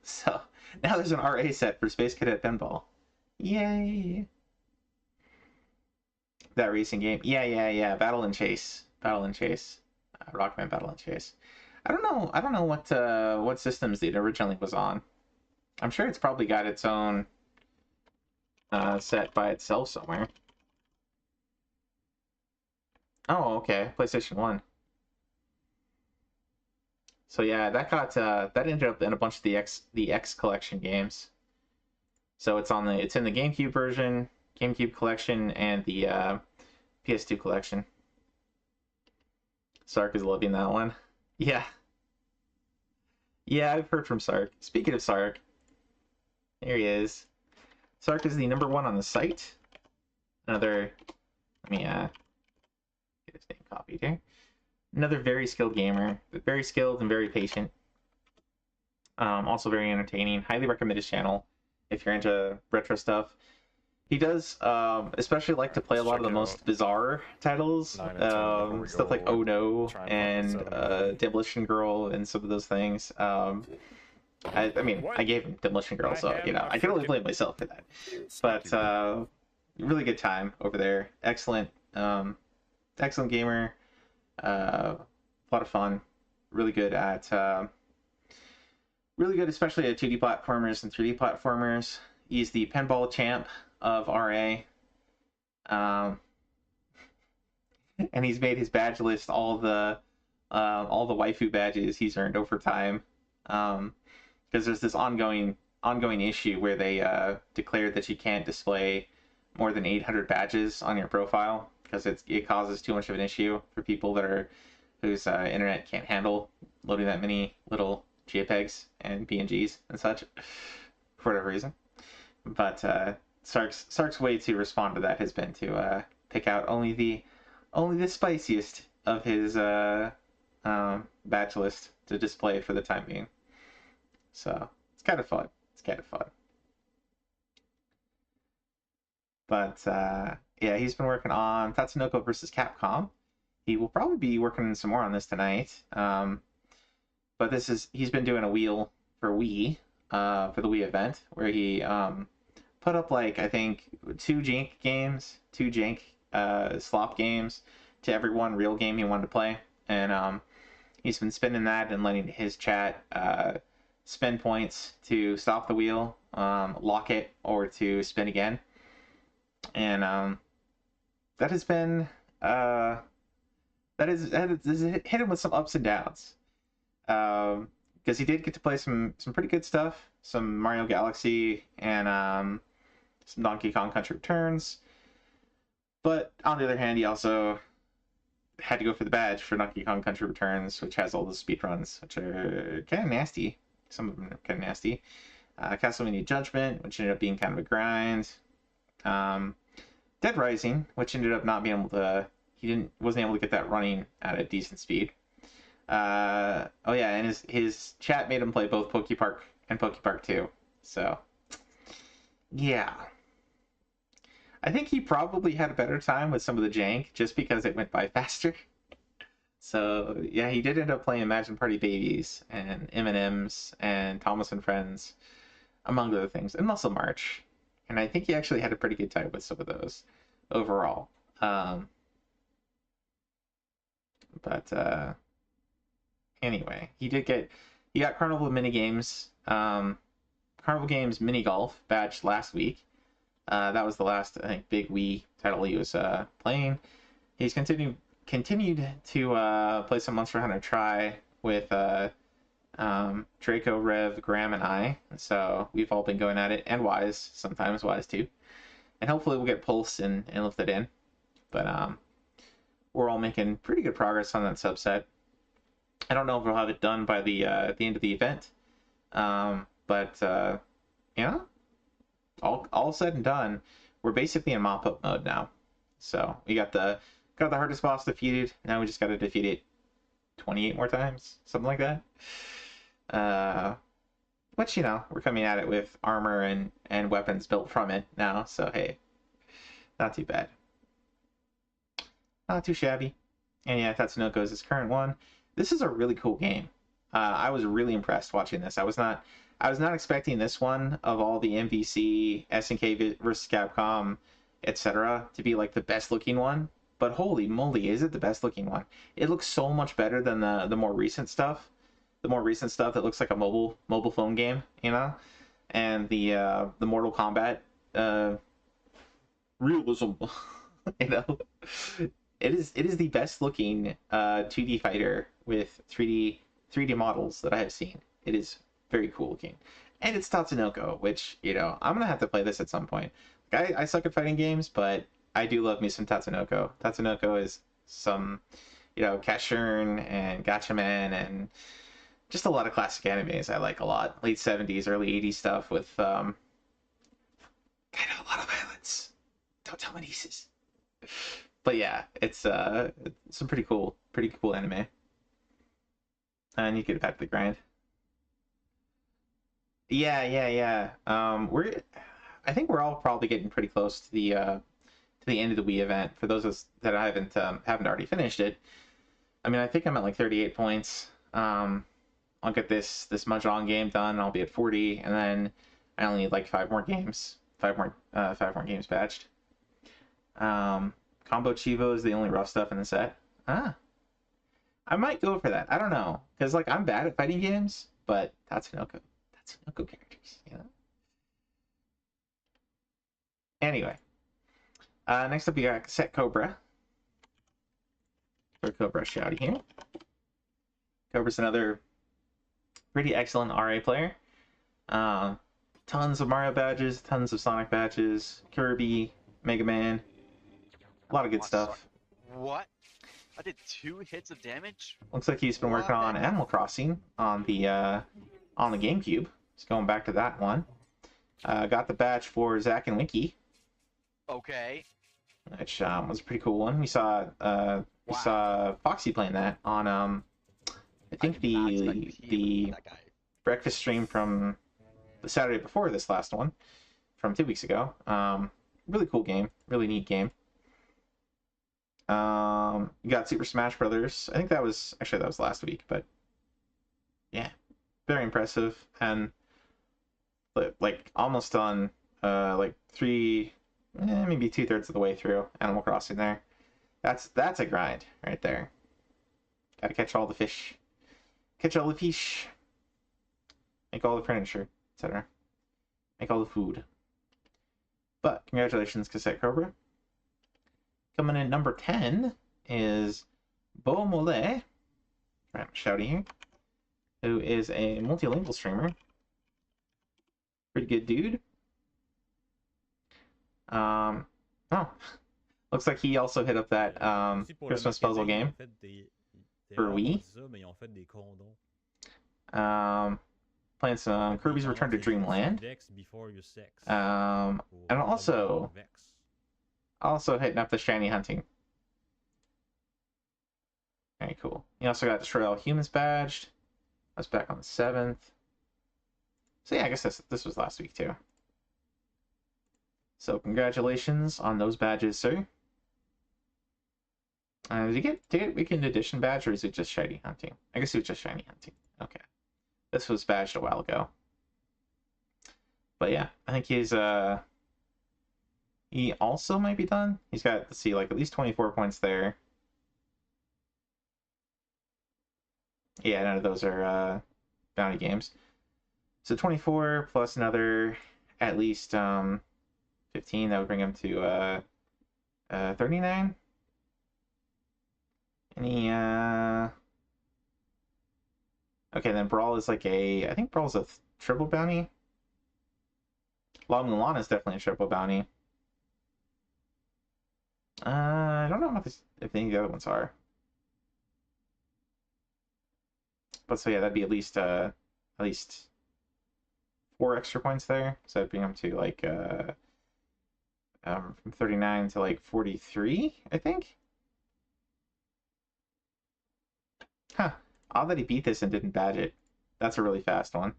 So now there's an RA set for Space Cadet Pinball. Yay! That racing game. Yeah. Battle and Chase. Rockman Battle and Chase. I don't know what systems it originally was on. I'm sure it's probably got its own set by itself somewhere. Oh, okay. PlayStation 1. So yeah, that ended up in a bunch of the X collection games. So it's in the GameCube version, GameCube collection, and the PS2 collection. Sark is loving that one. Yeah. Yeah, I've heard from Sark. Speaking of Sark, here he is. Sark is the #1 on the site. Let me get his name copied here. Another very skilled gamer, but very skilled and very patient. Also very entertaining. Highly recommend his channel if you're into retro stuff. He does especially like to play a lot of the most bizarre titles, stuff like Oh No and Demolition Girl and some of those things. I mean, I gave him Demolition Girl, so I can only blame myself for that. But really good time over there. Excellent gamer. A lot of fun. Really good, especially at 2D platformers and 3D platformers. He's the pinball champ of RA. And he's made his badge list all the waifu badges he's earned over time. Because there's this ongoing issue where they declared that you can't display more than 800 badges on your profile because it causes too much of an issue for people whose internet can't handle loading that many little JPEGs and PNGs and such for whatever reason. But Sark's way to respond to that has been to pick out only the spiciest of his batch list to display for the time being. So it's kind of fun. But yeah, he's been working on Tatsunoko vs. Capcom. He will probably be working on some more on this tonight. But he's been doing a wheel for Wii for the Wii event, where he put up like I think two jank slop games to every one real game he wanted to play, and he's been spinning that and letting his chat spend points to stop the wheel, lock it, or to spin again, and that has been that has hit him with some ups and downs, because he did get to play some pretty good stuff, some Mario Galaxy and some Donkey Kong Country Returns. But on the other hand, he also had to go for the badge for Donkey Kong Country Returns, which has all the speedruns, which are kind of nasty. Some of them are kind of nasty. Castlevania Judgment, which ended up being kind of a grind. Dead Rising, which ended up not being able to... wasn't able to get that running at a decent speed. Oh yeah, and his chat made him play both PokePark and PokePark 2. So, yeah. I think he probably had a better time with some of the jank just because it went by faster. So, yeah, he did end up playing Imagine Party Babies and M&M's and Thomas and Friends, among other things, and Muscle March. And I think he actually had a pretty good time with some of those overall. Anyway, he got Carnival Mini Games, Carnival Games Mini Golf badge last week. That was the last, I think, big Wii title he was playing. He's continued to play some Monster Hunter Tri with Draco, Rev, Graham, and I. So we've all been going at it, and Wise, sometimes Wise too. And hopefully we'll get Pulse and Lifted in. But we're all making pretty good progress on that subset. I don't know if we'll have it done by the end of the event. But yeah, all said and done, we're basically in mop-up mode now. So we got the hardest boss defeated. Now we just got to defeat it 28 more times, something like that. Which, you know, we're coming at it with armor and weapons built from it now. So hey, not too bad, not too shabby. And yeah, Tatsunoko is his current one. This is a really cool game. I was really impressed watching this. I was not expecting this one, of all the MVC, SNK versus Capcom, etc., to be like the best looking one. But holy moly, is it the best looking one? It looks so much better than the more recent stuff. The more recent stuff that looks like a mobile phone game, you know? And the Mortal Kombat realism, you know? It is the best looking 2D fighter with 3D models that I have seen. It is very cool looking. And it's Tatsunoko, which, you know, I'm gonna have to play this at some point. Like, I suck at fighting games, but I do love me some Tatsunoko. Tatsunoko is some, you know, Casshern and Gatchaman and just a lot of classic animes I like a lot. Late 70s, early 80s stuff with kind of a lot of violence. Don't tell my nieces. But yeah, it's some pretty cool anime. And you get back to the grind. Yeah. I think we're all probably getting pretty close to the end of the Wii event. For those of us that haven't already finished it, I mean, I think I'm at like 38 points. I'll get this Mahjong game done, and I'll be at 40, and then I only need like 5 more games patched. Combo Chivo is the only rough stuff in the set. I might go for that. I don't know, because like I'm bad at fighting games, but Tatsunoko characters, you know. Anyway, next up we got Cassette Cobra. Throw Cobra shouty here. Cobra's another pretty excellent RA player. Tons of Mario badges, tons of Sonic badges, Kirby, Mega Man. A lot of good stuff. What? I did 2 hits of damage? Looks like he's been working on Animal Crossing on the GameCube. He's going back to that one. Got the badge for Zack and Winky. Okay. Which was a pretty cool one. We saw Foxy playing that on I think the breakfast stream from the Saturday before this last one, from 2 weeks ago. Really cool game, really neat game. You got Super Smash Brothers. I think that was last week, but yeah, very impressive. And like almost done, like maybe 2/3 of the way through Animal Crossing there. That's a grind right there. Gotta catch all the fish. Catch all the fish. Make all the furniture, etc. Make all the food. But congratulations, Cassette Cobra. Coming in number 10 is Beau Mollet. I'm shouting here. Who is a multilingual streamer. Pretty good dude. Oh. Looks like he also hit up that Christmas puzzle game for Wii. Playing some Kirby's Return to Dreamland. And also hitting up the shiny hunting. Very cool. He also got Destroy All Humans badged. That's back on the 7th. So yeah, I guess this was last week too. So congratulations on those badges, sir. Did you get Weekend Edition badge, or is it just shiny hunting? I guess it was just shiny hunting. Okay. This was badged a while ago. But yeah, I think he also might be done. He's got, let's see, like at least 24 points there. Yeah, none of those are bounty games. So 24 plus another at least 15, that would bring him to 39. Any okay, then Brawl is like I think Brawl's a triple bounty. La Mulan is definitely a triple bounty. I don't know if any of the other ones are. But so yeah, that'd be at least 4 extra points there. So that'd bring them to like from 39 to like 43, I think. Huh. Odd that he beat this and didn't badge it. That's a really fast one.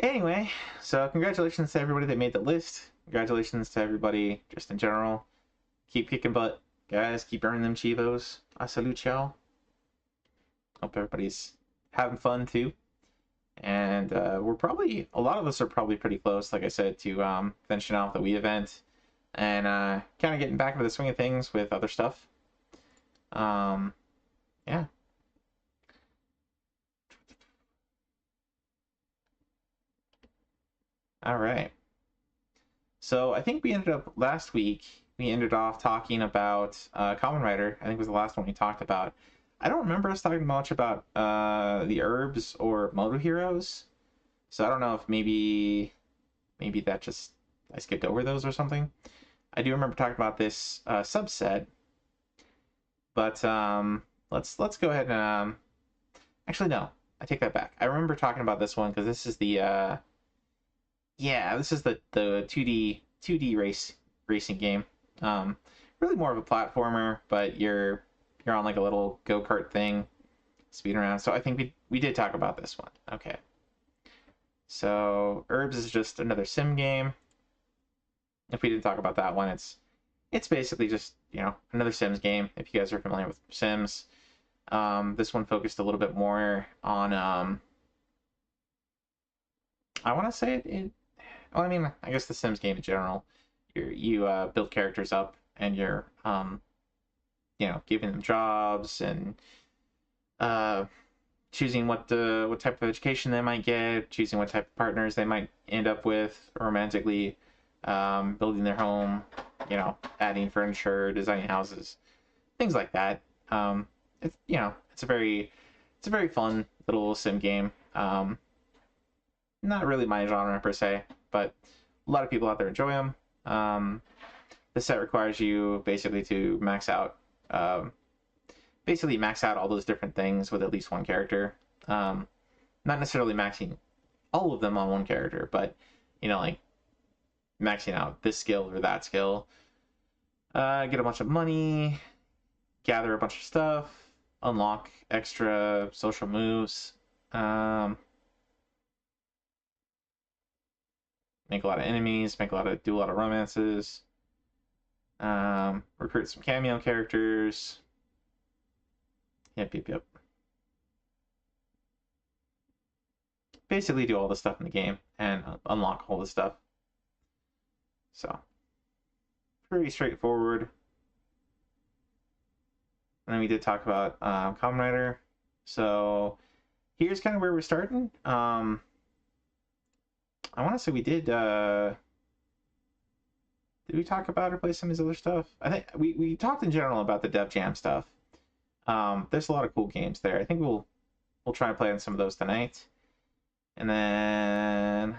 Anyway, so congratulations to everybody that made the list. Congratulations to everybody just in general. Keep kicking butt, guys. Keep earning them Chivos. I salute y'all. Hope everybody's having fun too. And a lot of us are probably pretty close, like I said, to finishing off the Wii event. And kind of getting back into the swing of things with other stuff. Yeah. All right. So I think we ended up last week. We ended off talking about Kamen Rider. I think was the last one we talked about. I don't remember us talking much about the Herbs or Moto Heroes. So I don't know if maybe that just I skipped over those or something. I do remember talking about this subset, but let's go ahead and actually no, I take that back. I remember talking about this one because this is the this is the 2D racing game. Really more of a platformer, but you're on like a little go-kart thing, speeding around. So I think we did talk about this one. Okay. So Herbs is just another sim game. If we didn't talk about that one, it's basically just, another Sims game, if you guys are familiar with Sims. This one focused a little bit more on, I want to say well, I mean, I guess the Sims game in general. You build characters up, and you're, giving them jobs and choosing what type of education they might get, choosing what type of partners they might end up with romantically. Building their home, adding furniture, designing houses, things like that. It's a very fun little sim game. Not really my genre per se, but a lot of people out there enjoy them. The set requires you basically to max out all those different things with at least one character. Not necessarily maxing all of them on one character, but like maxing out this skill or that skill, get a bunch of money, gather a bunch of stuff, unlock extra social moves, make a lot of enemies, do a lot of romances, recruit some cameo characters. Yep. basically do all the stuff in the game and unlock all the stuff. So, pretty straightforward. And then we did talk about Kamen Rider. So, here's kind of where we're starting. I want to say we did we talk about or play some of his other stuff? I think we talked in general about the Def Jam stuff. There's a lot of cool games there. I think we'll try and play on some of those tonight. And then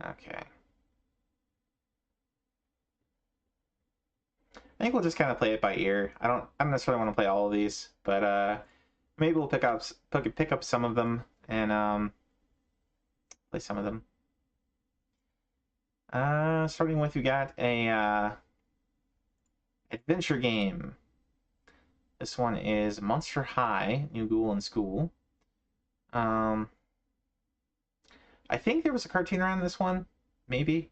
okay. I think we'll just kind of play it by ear. I don't necessarily want to play all of these, but maybe we'll pick up some of them and play some of them. Starting with, we got a adventure game. This one is Monster High, New Ghoul in School. I think there was a cartoon around this one, maybe.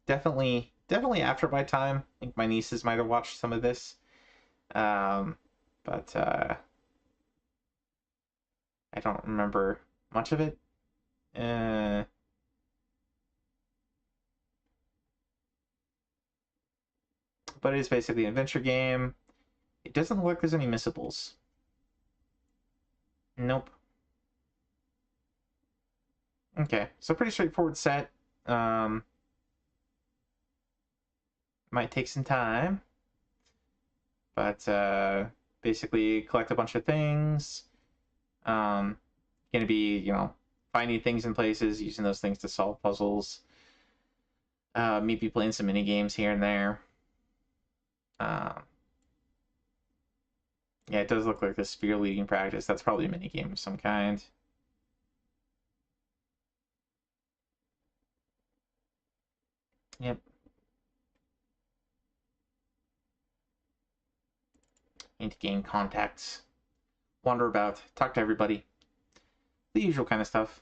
Definitely after my time. I think my nieces might have watched some of this. But I don't remember much of it. But it is basically an adventure game. It doesn't look like there's any missables. Nope. Okay, so pretty straightforward set. Might take some time, but basically collect a bunch of things. Gonna be, you know, finding things in places, using those things to solve puzzles. Maybe playing some mini games here and there. Yeah, it does look like a spear leading practice. That's probably a mini game of some kind. Yep. Need to gain contacts, wander about, talk to everybody. The usual kind of stuff.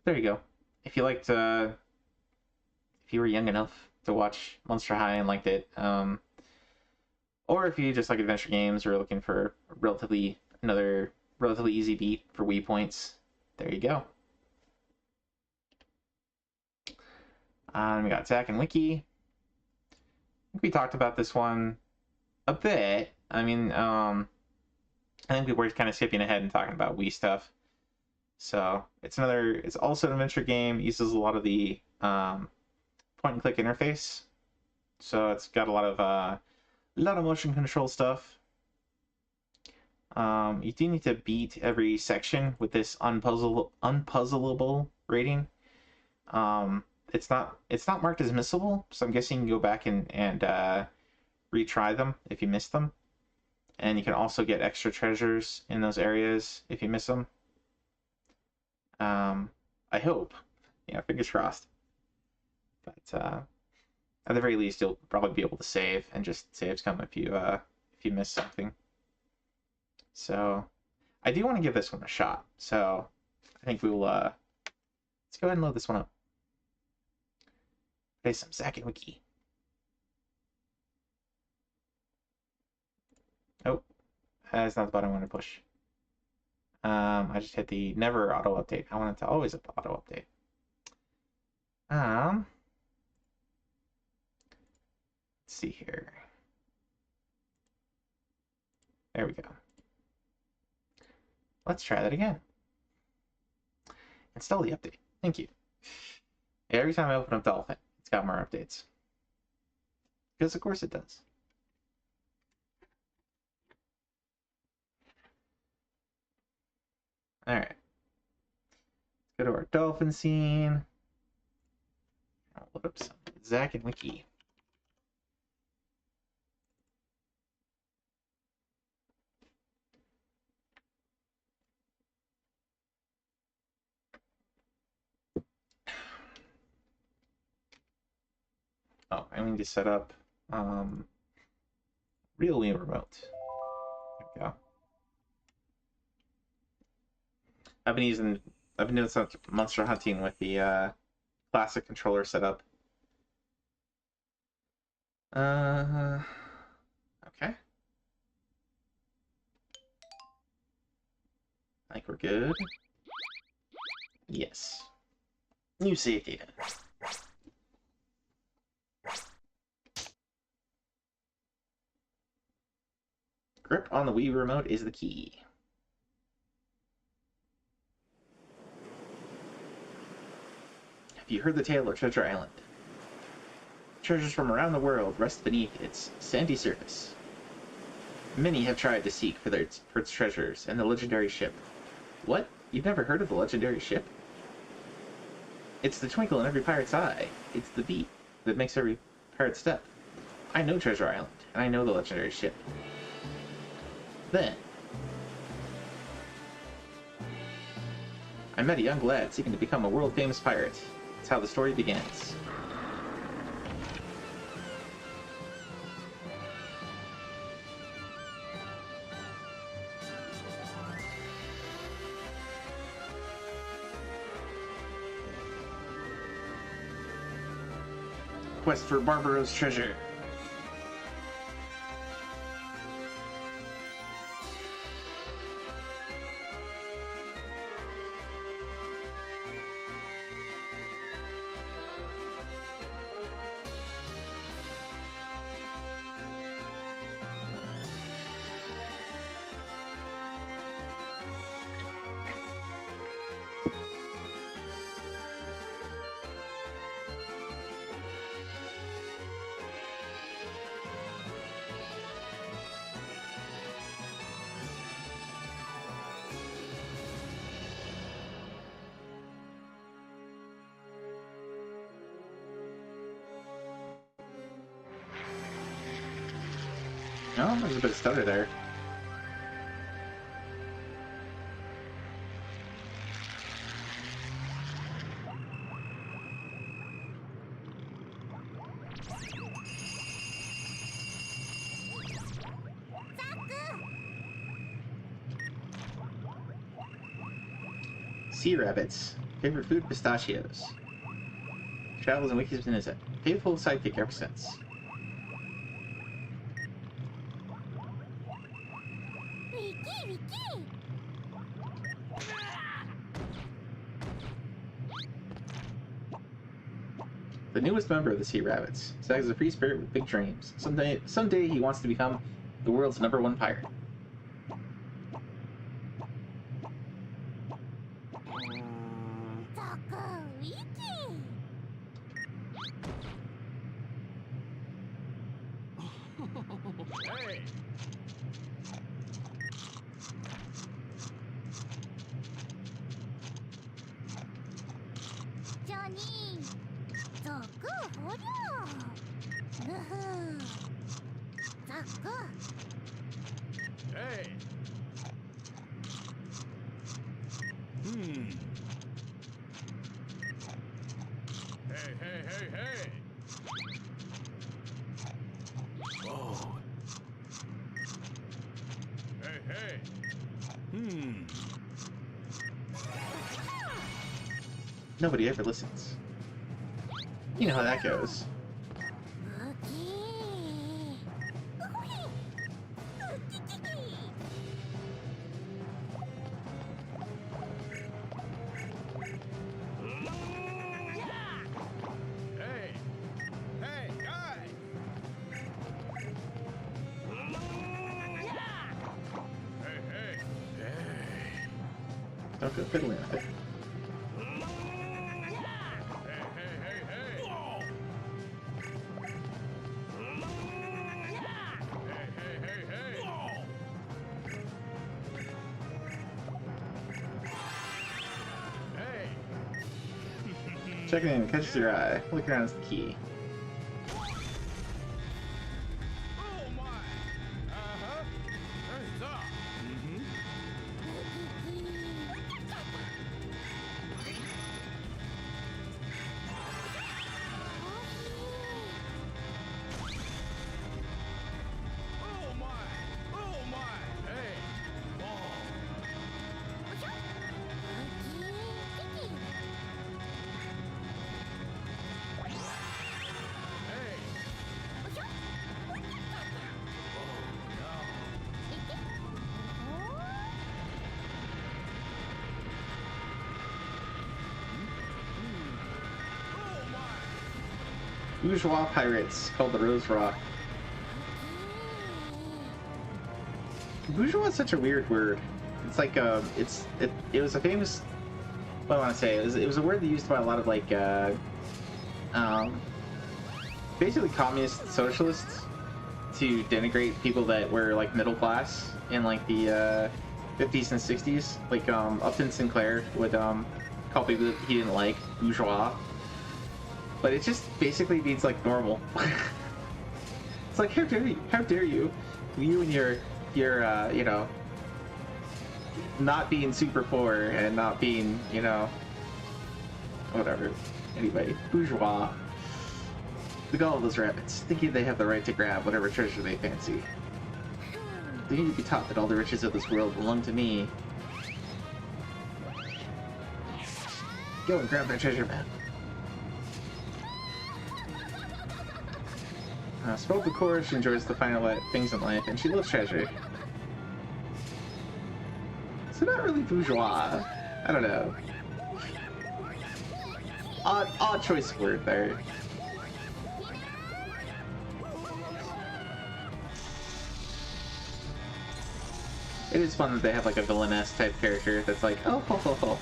There you go. If you liked, if you were young enough to watch Monster High and liked it, or if you just like adventure games or are looking for another relatively easy beat for Wii points, there you go. We got Zack and Wiki. I think we talked about this one a bit. I mean, I think we were kind of skipping ahead and talking about Wii stuff. So it's also an adventure game. It uses a lot of the point and click interface. So it's got a lot of motion control stuff. You do need to beat every section with this unpuzzleable rating. It's not marked as missable, so I'm guessing you can go back and retry them if you miss them. And you can also get extra treasures in those areas if you miss them. I hope. Yeah, fingers crossed. But at the very least, you'll probably be able to save, and just saves come if you miss something. So I do want to give this one a shot. So I think we will let's go ahead and load this one up. Play some Zack and Wiki. Oh, that's not the button I want to push. I just hit the never auto update. I want it to always auto update. Let's see here. There we go. Let's try that again. Install the update. Thank you. Every time I open up Dolphin, it's got more updates. Because of course it does. Alright. Let's go to our dolphin scene. I'll load up some Zack and Wiki. Oh, I need to set up Real Wii Remote. There we go. I've been doing some monster hunting with the classic controller setup. Okay. I think we're good. Yes. New save data. Grip on the Wii remote is the key. Have you heard the tale of Treasure Island? Treasures from around the world rest beneath its sandy surface. Many have tried to seek for its treasures and the legendary ship. What? You've never heard of the legendary ship? It's the twinkle in every pirate's eye. It's the beat that makes every pirate step. I know Treasure Island, and I know the legendary ship. Then, I met a young lad seeking to become a world-famous pirate. That's how the story begins. Quest for Barbaro's treasure. Oh, there's a bit of stutter there. Sea rabbits. Favorite food, pistachios. Travels and wikis been his faithful sidekick ever since. The newest member of the Sea Rabbits. Zag is a free spirit with big dreams. Someday he wants to become the world's #1 pirate. Hey! Johnny! ザクほりゃぬふザク Hey! Hey, hey, hey, hey! Oh. Hey, hey! Nobody ever listens. You know how that goes. ウキーほいウキキキ Hey! Hey, guy! Hey, hey! Hey! Don't go fiddling with it. Hey, hey, hey, hey! Hey, hey, hey, hey! Hey! Checking in catches your eye. Look around is the key. Oh my! Uh-huh. There's up. Oh my! Oh my! Hey! Oh. bourgeois pirates called the Rose Rock. Bourgeois is such a weird word. It's like it was a famous. What do I want to say? It was a word they used by a lot of like basically communist socialists to denigrate people that were like middle class in like the 50s and 60s. Like Upton Sinclair would call people that he didn't like bourgeois, but it just basically means like normal. It's like how dare you and your you know, not being super poor and not being, you know, whatever. Anyway, bourgeois. Look at all those rabbits, thinking they have the right to grab whatever treasure they fancy. They need to be taught that all the riches of this world belong to me. Go and grab that treasure map. Spoke the core, she enjoys the finer things in life, and she loves treasure. So not really bourgeois. I don't know. Odd choice of word there. It is fun that they have like a villainess type character that's like, oh, ho, ho, ho.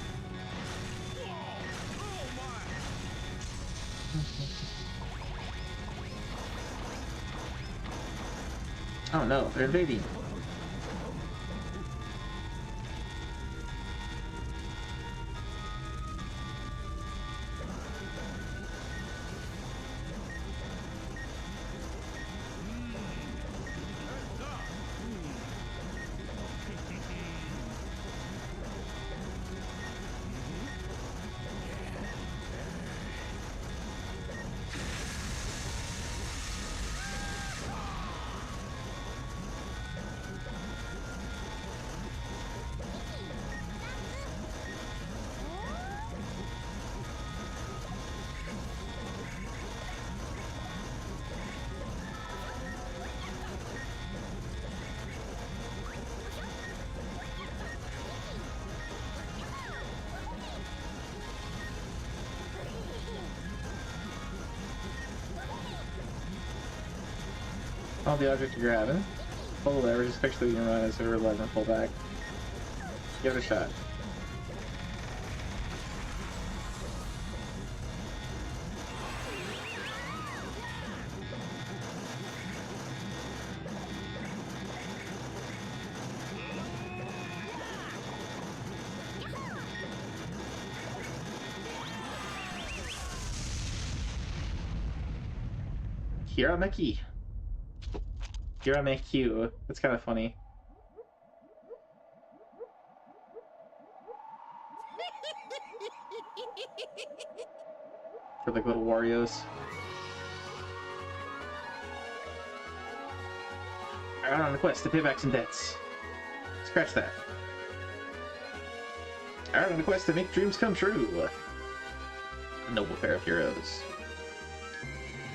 Oh no, they're invading. All the object you're grabbing. Pull the leverage, especially when you run as over 11, pull back. Give it a shot. Hirameki. Hirameki. That's kind of funny. For like little Warriors. I'm on a quest to pay back some debts. Scratch that. I'm on a quest to make dreams come true. A noble pair of heroes.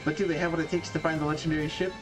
But do they have what it takes to find the legendary ship?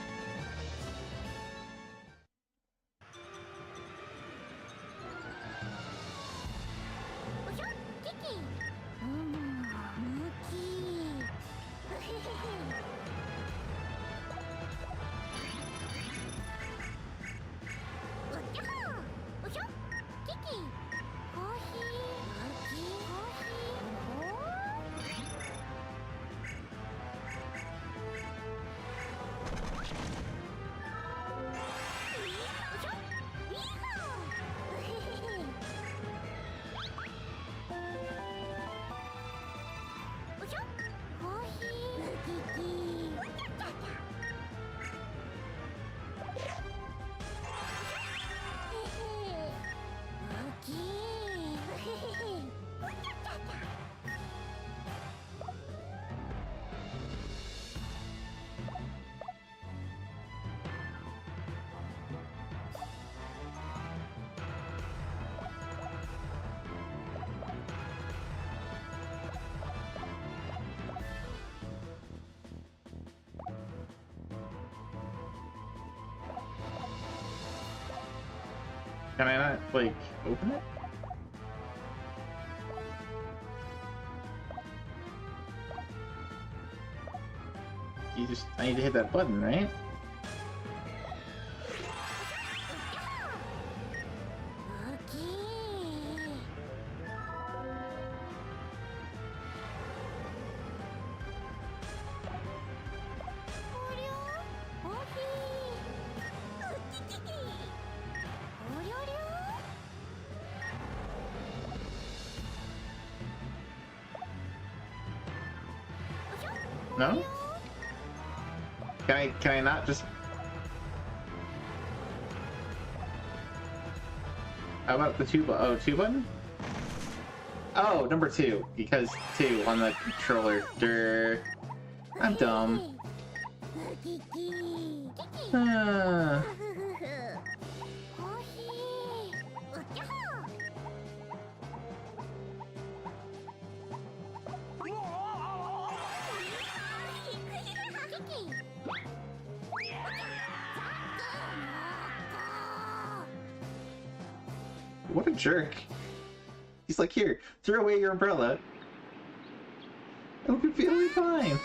Can I not, like, open it? I need to hit that button, right? No? Can I not just... How about the two button? Oh, number 2, because 2 on the controller. Durr. I'm dumb. Ah. What a jerk. He's like, here, throw away your umbrella. It'll be completely fine.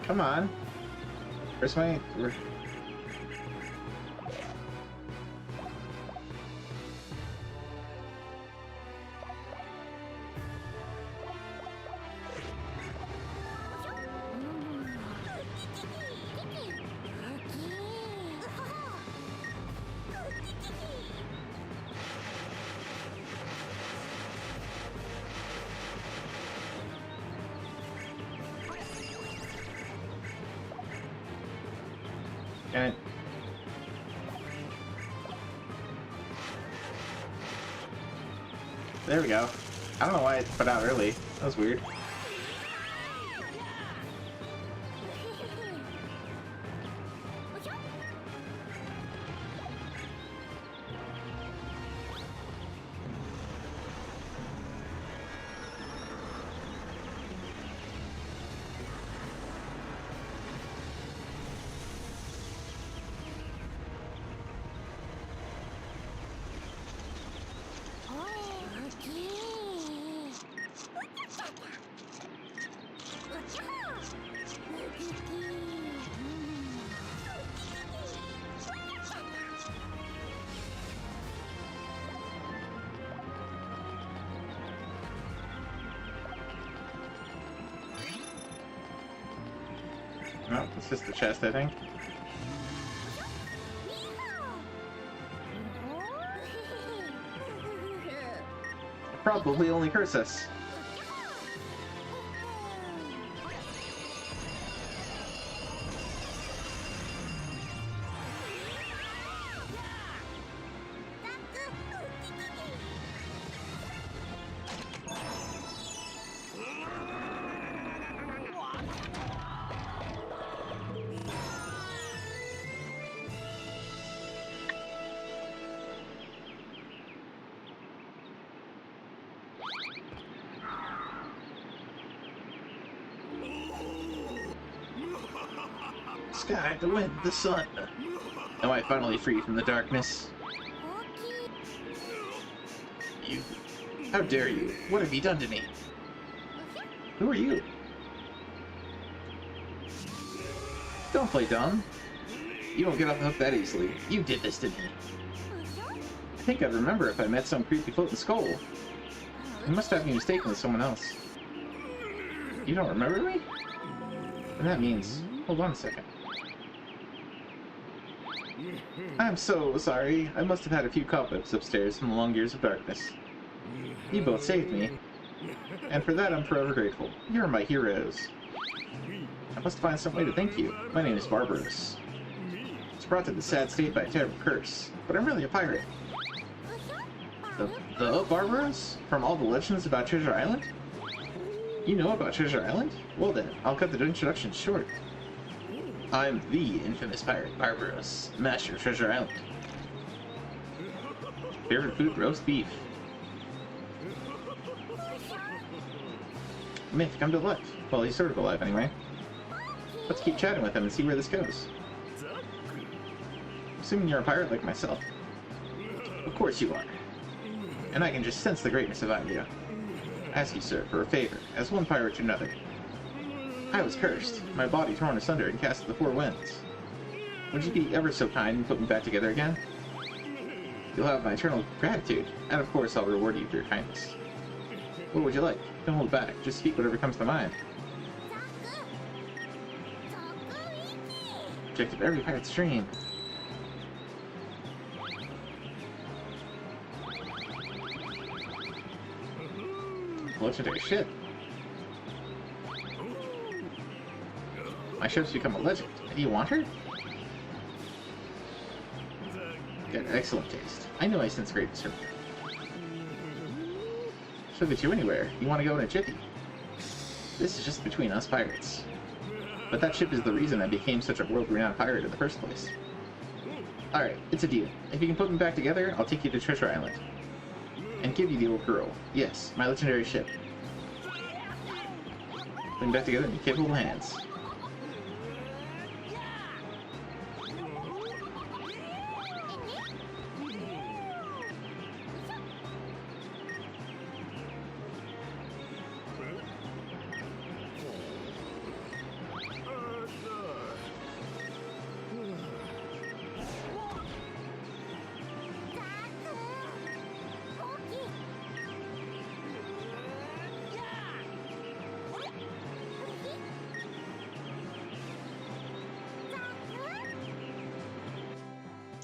Come on. Where's my... Can I... There we go. I don't know why it put out early. That was weird. No, it's just the chest, I think. Probably only curse us. sky, the wind, the sun. Am I finally free from the darkness? You... How dare you? What have you done to me? Who are you? Don't play dumb. You don't get off the hook that easily. You did this to me. I think I'd remember if I met some creepy floating skull. You must have me mistaken with someone else. You don't remember me? And that means... Hold on a second. I'm so sorry. I must have had a few cobwebs upstairs from the long years of darkness. You both saved me. And for that I'm forever grateful. You're my heroes. I must find some way to thank you. My name is Barbaros. I was brought to this sad state by a terrible curse, but I'm really a pirate. The Barbaros? From all the legends about Treasure Island? You know about Treasure Island? Well then, I'll cut the introduction short. I'm the infamous pirate Barbaros, master of Treasure Island. Favorite food? Roast beef. Myth, come to life. Well, he's sort of alive anyway. Let's keep chatting with him and see where this goes. Assuming you're a pirate like myself. Of course you are. And I can just sense the greatness of Idea. Ask you, sir, for a favor, as one pirate to another. I was cursed, my body torn asunder and cast to the four winds. Would you be ever so kind and put me back together again? You'll have my eternal gratitude, and of course I'll reward you for your kindness. What would you like? Don't hold back, just speak whatever comes to mind. Objective every pirate's dream. Legendary ship. My ship's become a legend. Do you want her? Got excellent taste. I know I sense greatness from you. She'll get you anywhere. You want to go in a jiffy. This is just between us pirates. But that ship is the reason I became such a world-renowned pirate in the first place. Alright, it's a deal. If you can put me back together, I'll take you to Treasure Island. And give you the old girl. Yes, my legendary ship. Put me back together in your capable hands.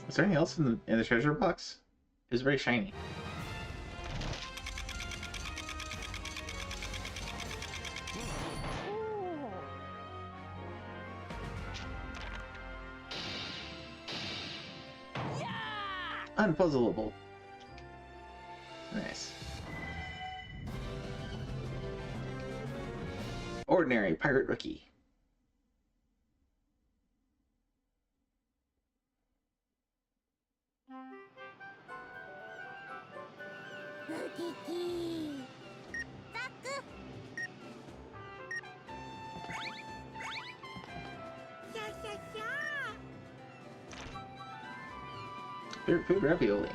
Is there anything else in the treasure box? It was very shiny. Unpuzzleable. Nice. Ordinary pirate rookie. Favorite food, ravioli.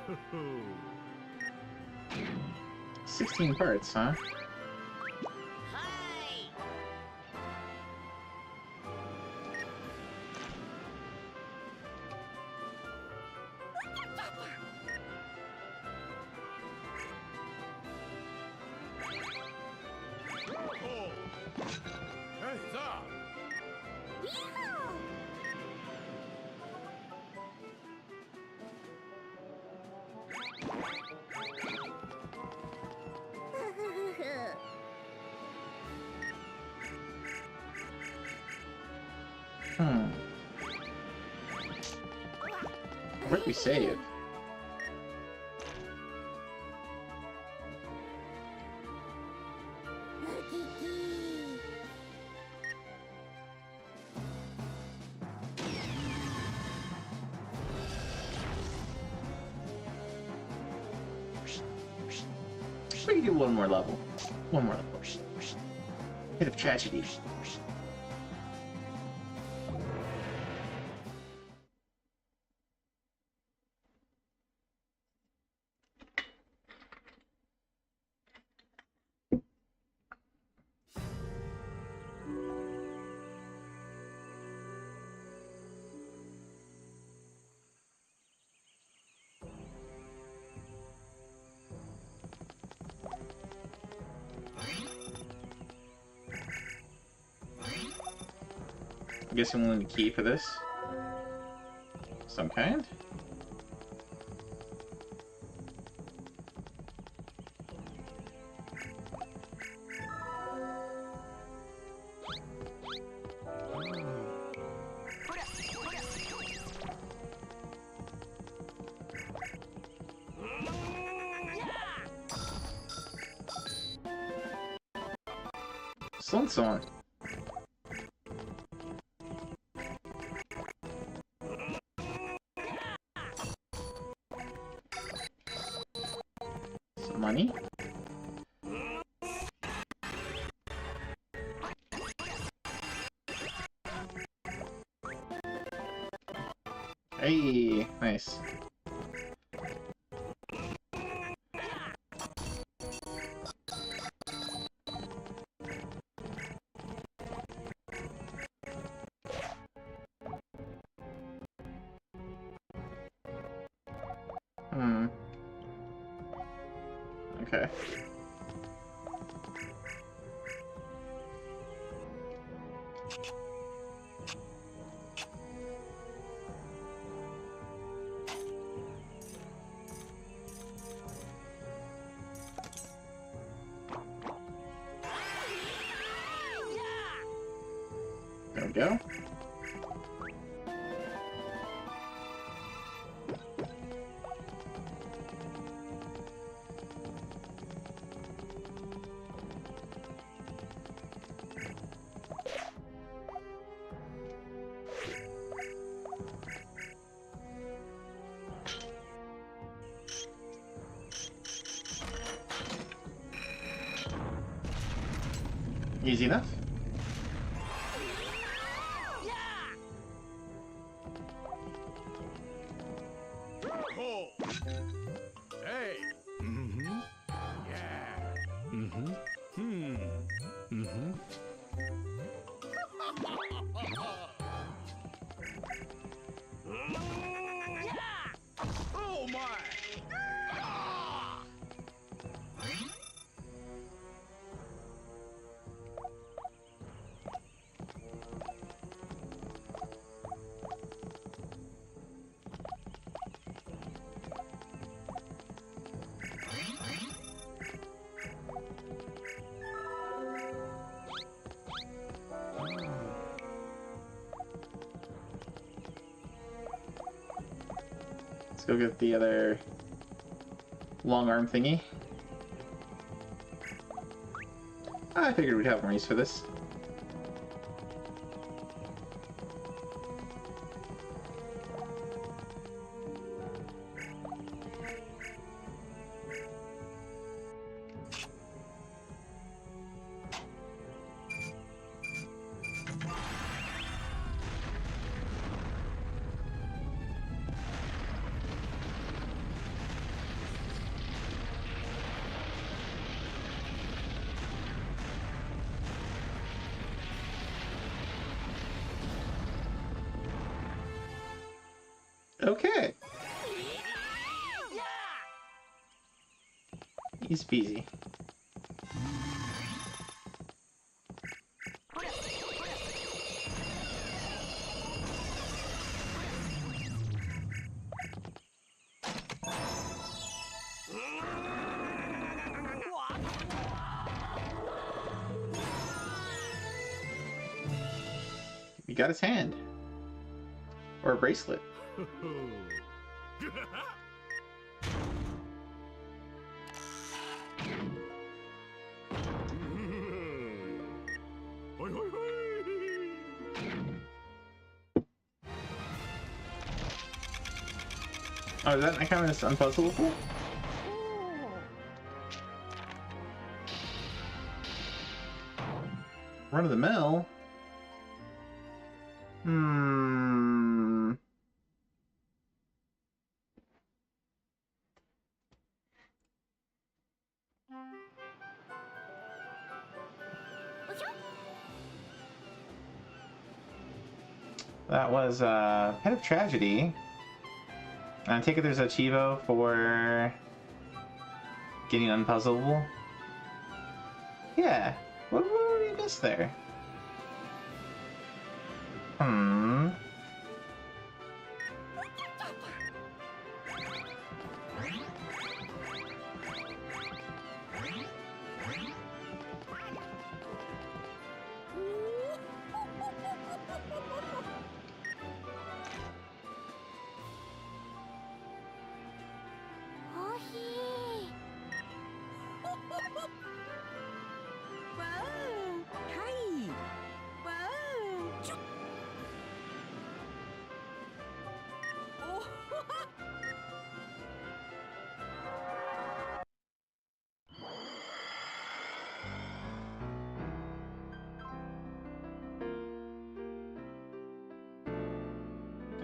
Ho-ho. 16 parts, huh? Hands up! Where'd we save? we can do one more level. One more level. Bit of tragedy. I'm guessing we'll need a key for this. Some kind. Slunson. Some money. Hey, nice. Okay. There we go. Easy enough. Oh. Hey. Mm-hmm. Yeah. Mm-hmm. Mm-hmm. Oh my. Let's go get the other long arm thingy. I figured we'd have more use for this. Okay. Easy peasy. We got his hand. Or a bracelet. Hoi, hoi, hoi. Oh, is that kind of unpuzzleable? Run of the mill? Hmm. That was Pet of Tragedy. I take it there's a Chivo for getting unpuzzleable. Yeah. What did we miss there? Hmm.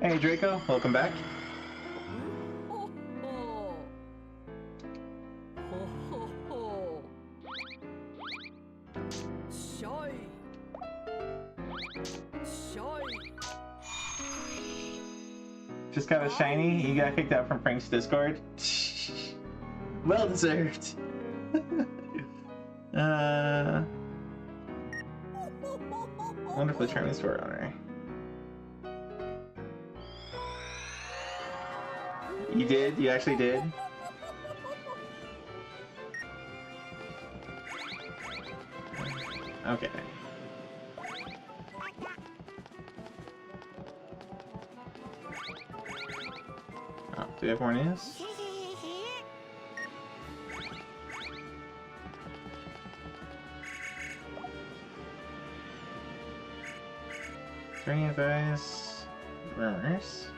Hey Draco, welcome back. Just got a shiny, you got kicked out from Frank's Discord. Well deserved. Wonderfully charming store owner. You did? You actually did? Okay. Oh, do we have more news? Is there any advice? Rumors?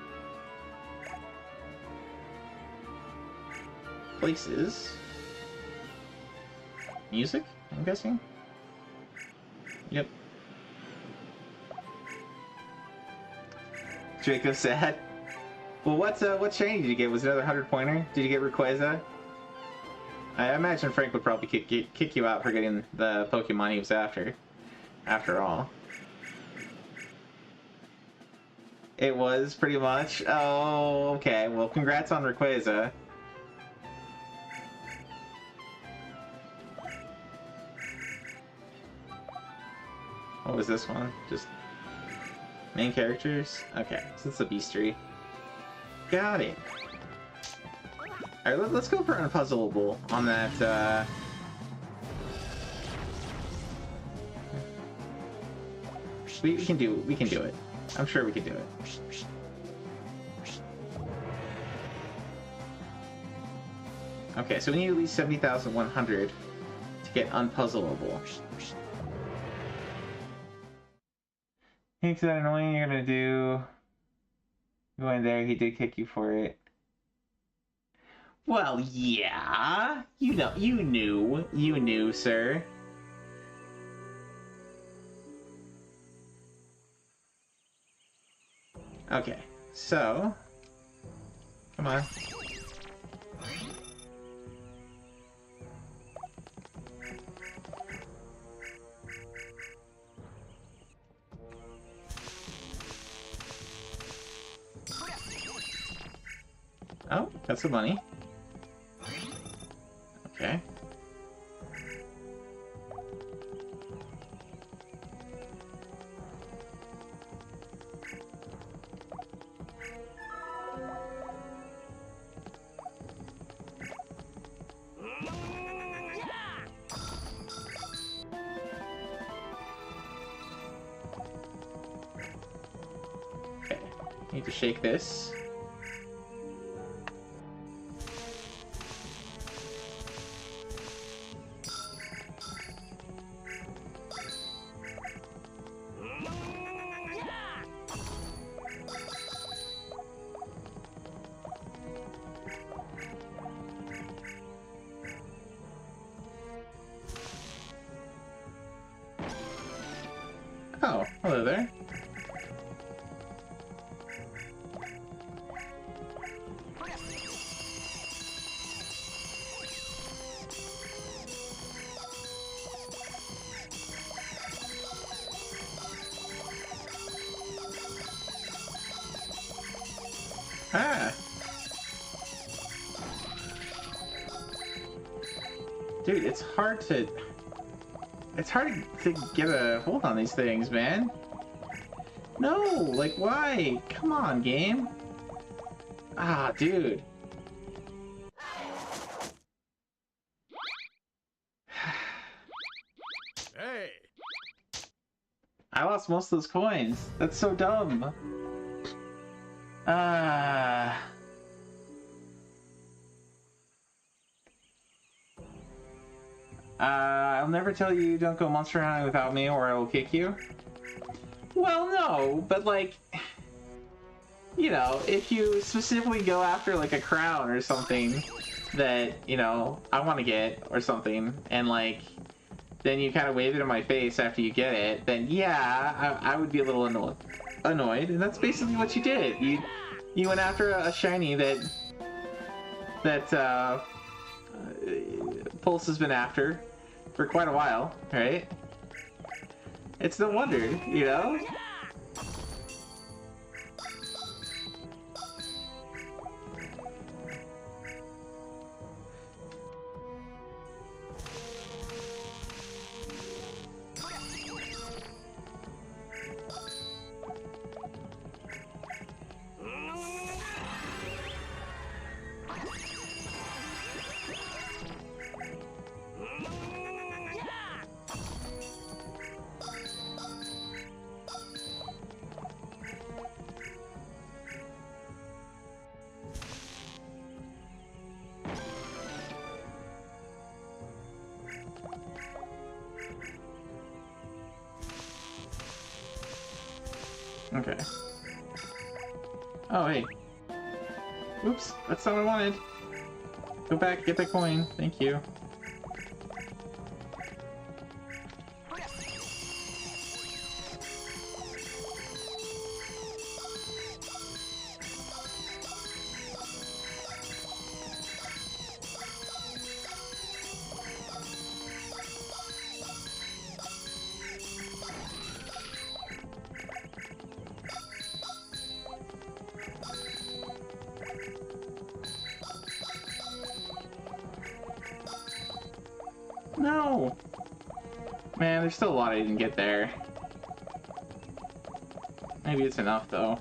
Places. Music, I'm guessing? Yep. Draco sad. Well, what shiny did you get? Was it another 100-pointer? Did you get Rayquaza? I imagine Frank would probably kick you out for getting the Pokemon he was after all. It was, pretty much. Oh, okay. Well, congrats on Rayquaza. What was this one? Just main characters? Okay, so it's a Beastery. Got it. Alright, let's go for Unpuzzleable on that, We can do it. I'm sure we can do it. Okay, so we need at least 70,100 to get Unpuzzleable. It's that annoying you're gonna do. Go in there, he did kick you for it. Well, yeah. You knew, sir. Okay, so come on. Oh, that's the money. Okay. Okay, need to shake this. Hello there. Ah. Dude, it's hard to get a hold on these things, man. No, like why? Come on, game. Ah, dude. Hey. I lost most of those coins. That's so dumb. Ah. I'll never tell you don't go monster hunting without me or I will kick you. Well, no, but like, you know, if you specifically go after like a crown or something that, you know, I want to get or something, and like, then you kind of wave it in my face after you get it, then yeah, I would be a little annoyed, and that's basically what you did. You went after a shiny that Pulse has been after for quite a while, right? It's no wonder, you know? Okay. Oh, hey. Oops, that's not what I wanted. Go back, get that coin. Thank you. No! Man, there's still a lot I didn't get there. Maybe it's enough, though.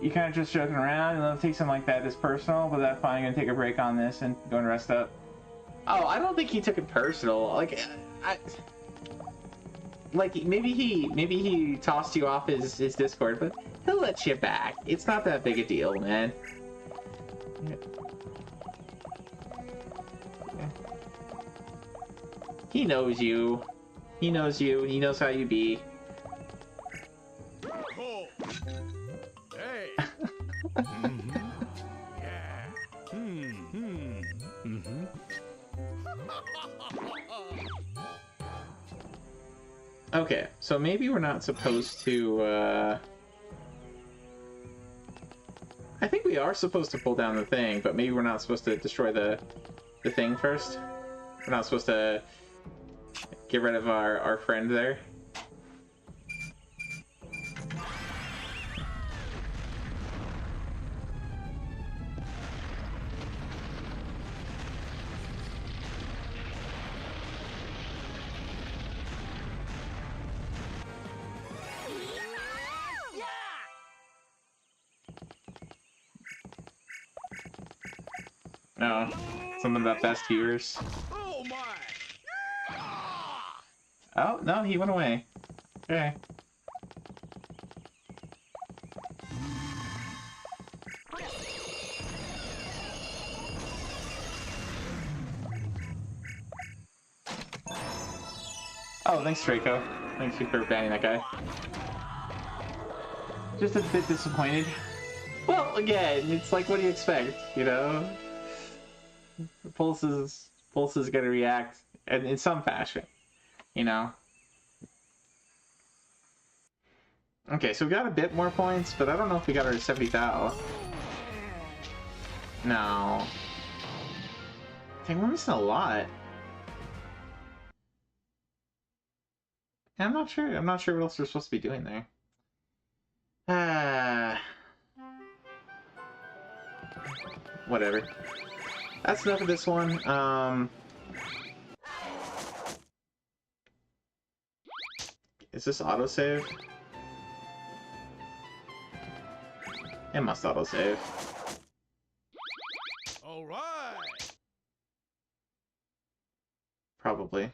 You kind of just joking around, and they'll take something like that as personal, but that's fine. I'm gonna take a break on this and go and rest up. Oh, I don't think he took it personal. Like, maybe he tossed you off his Discord, but he'll let you back. It's not that big a deal, man. He knows you. He knows you. He knows how you be. Cool. Hey. Mm-hmm. Yeah. Mm-hmm. Okay, so maybe we're not supposed to, I think we are supposed to pull down the thing, but maybe we're not supposed to destroy the thing first. We're not supposed to get rid of our friend there. No, something about best viewers. Oh my! Oh, no, he went away. Okay. Oh, thanks, Draco. Thanks you for banning that guy. Just a bit disappointed. Well, again, it's like, what do you expect, you know? Pulse is gonna react in some fashion, you know? Okay, so we got a bit more points, but I don't know if we got our 70,000. No. Dang, we're missing a lot. I'm not sure. I'm not sure what else we're supposed to be doing there. Whatever. That's enough of this one. Is this autosave? It must autosave. All right. Probably.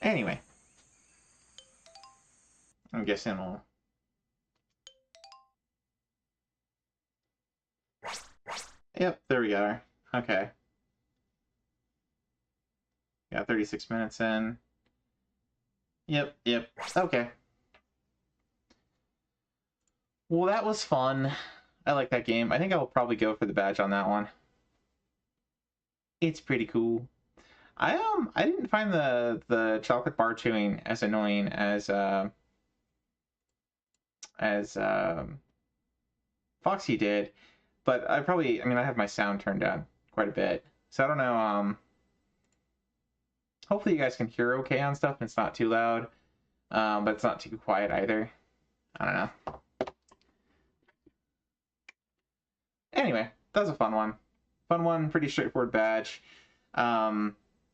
Anyway. I'm guessing we'll... Yep, there we are. Okay. Got 36 minutes in. Yep. Okay. Well, that was fun. I like that game. I think I will probably go for the badge on that one. It's pretty cool. I didn't find the chocolate bar chewing as annoying as Foxy did, but I mean, I have my sound turned down quite a bit, so I don't know. Hopefully you guys can hear okay on stuff and it's not too loud, but it's not too quiet either. I don't know. Anyway, that was a fun one. Pretty straightforward badge.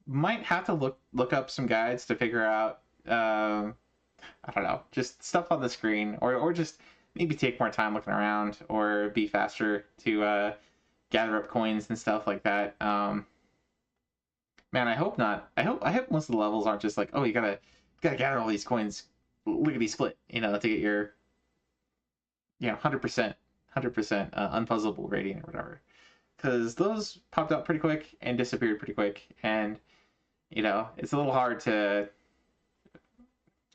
Might have to look up some guides to figure out, I don't know, just stuff on the screen, or just maybe take more time looking around, or be faster to gather up coins and stuff like that. Man, I hope not. I hope most of the levels aren't just like, oh, you gotta gather all these coins, lickety split, you know, to get your, 100% unpuzzleable rating or whatever. Because those popped up pretty quick and disappeared pretty quick, and it's a little hard to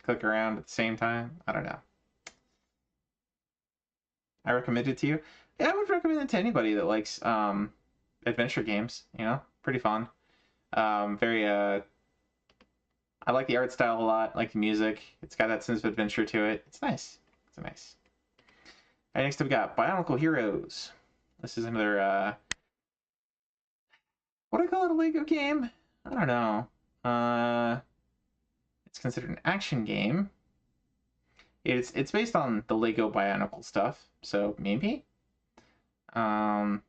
click around at the same time. I don't know. I recommend it to you. Yeah, I would recommend it to anybody that likes adventure games. Pretty fun. I like the art style a lot. I like the music. It's got that sense of adventure to it. It's nice. It's nice. All right, next up we got Bionicle Heroes. This is another what do I call it? A Lego game? I don't know. It's considered an action game. It's based on the Lego Bionicle stuff, so maybe. Complete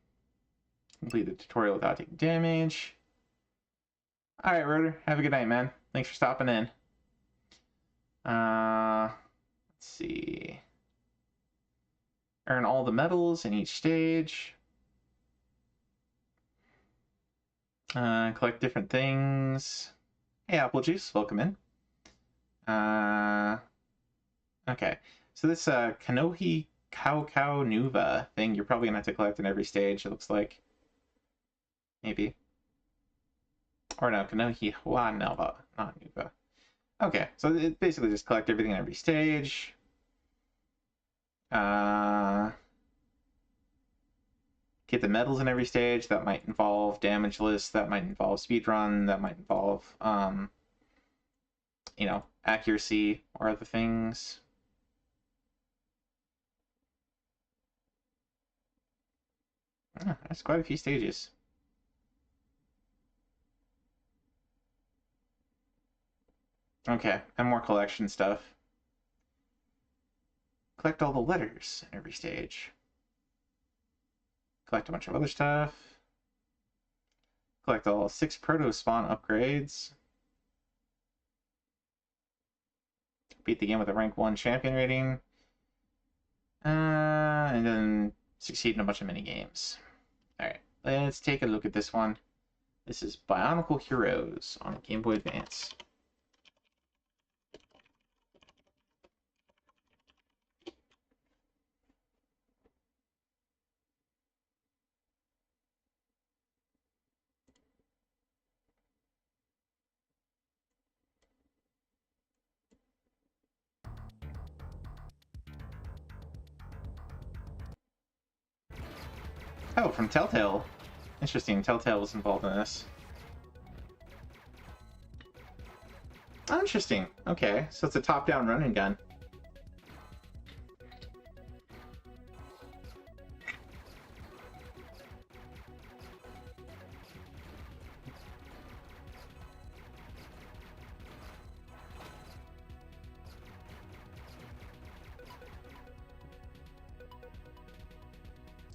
the tutorial without taking damage. All right, Rotor. Have a good night, man. Thanks for stopping in. Let's see. Earn all the medals in each stage. Collect different things. Hey, Apple Juice, welcome in. Okay, so this Kanohi Cow Nuva thing, you're probably gonna have to collect in every stage, it looks like. Maybe. Or no, Kanohi Hua Nova, not Nuva. Okay, so it basically just collect everything in every stage. Get the medals in every stage. That might involve damage lists. That might involve speedrun. That might involve, accuracy or other things. That's quite a few stages. Okay, and more collection stuff. Collect all the letters in every stage. Collect a bunch of other stuff. Collect all 6 proto spawn upgrades. Beat the game with a rank 1 champion rating. And then succeed in a bunch of mini games. Alright, let's take a look at this one. This is Bionicle Heroes on Game Boy Advance. Oh, from Telltale. Interesting, Telltale was involved in this. Oh, interesting. Okay, so it's a top-down run and gun.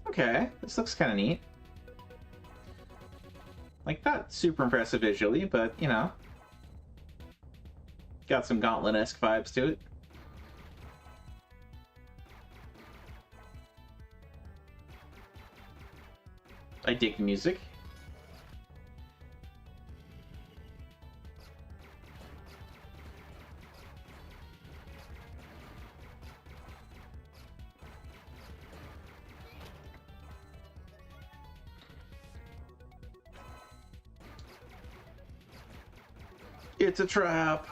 Okay, this looks kind of neat. Like, not super impressive visually, but, you know. Got some Gauntlet-esque vibes to it. I dig the music. It's a trap.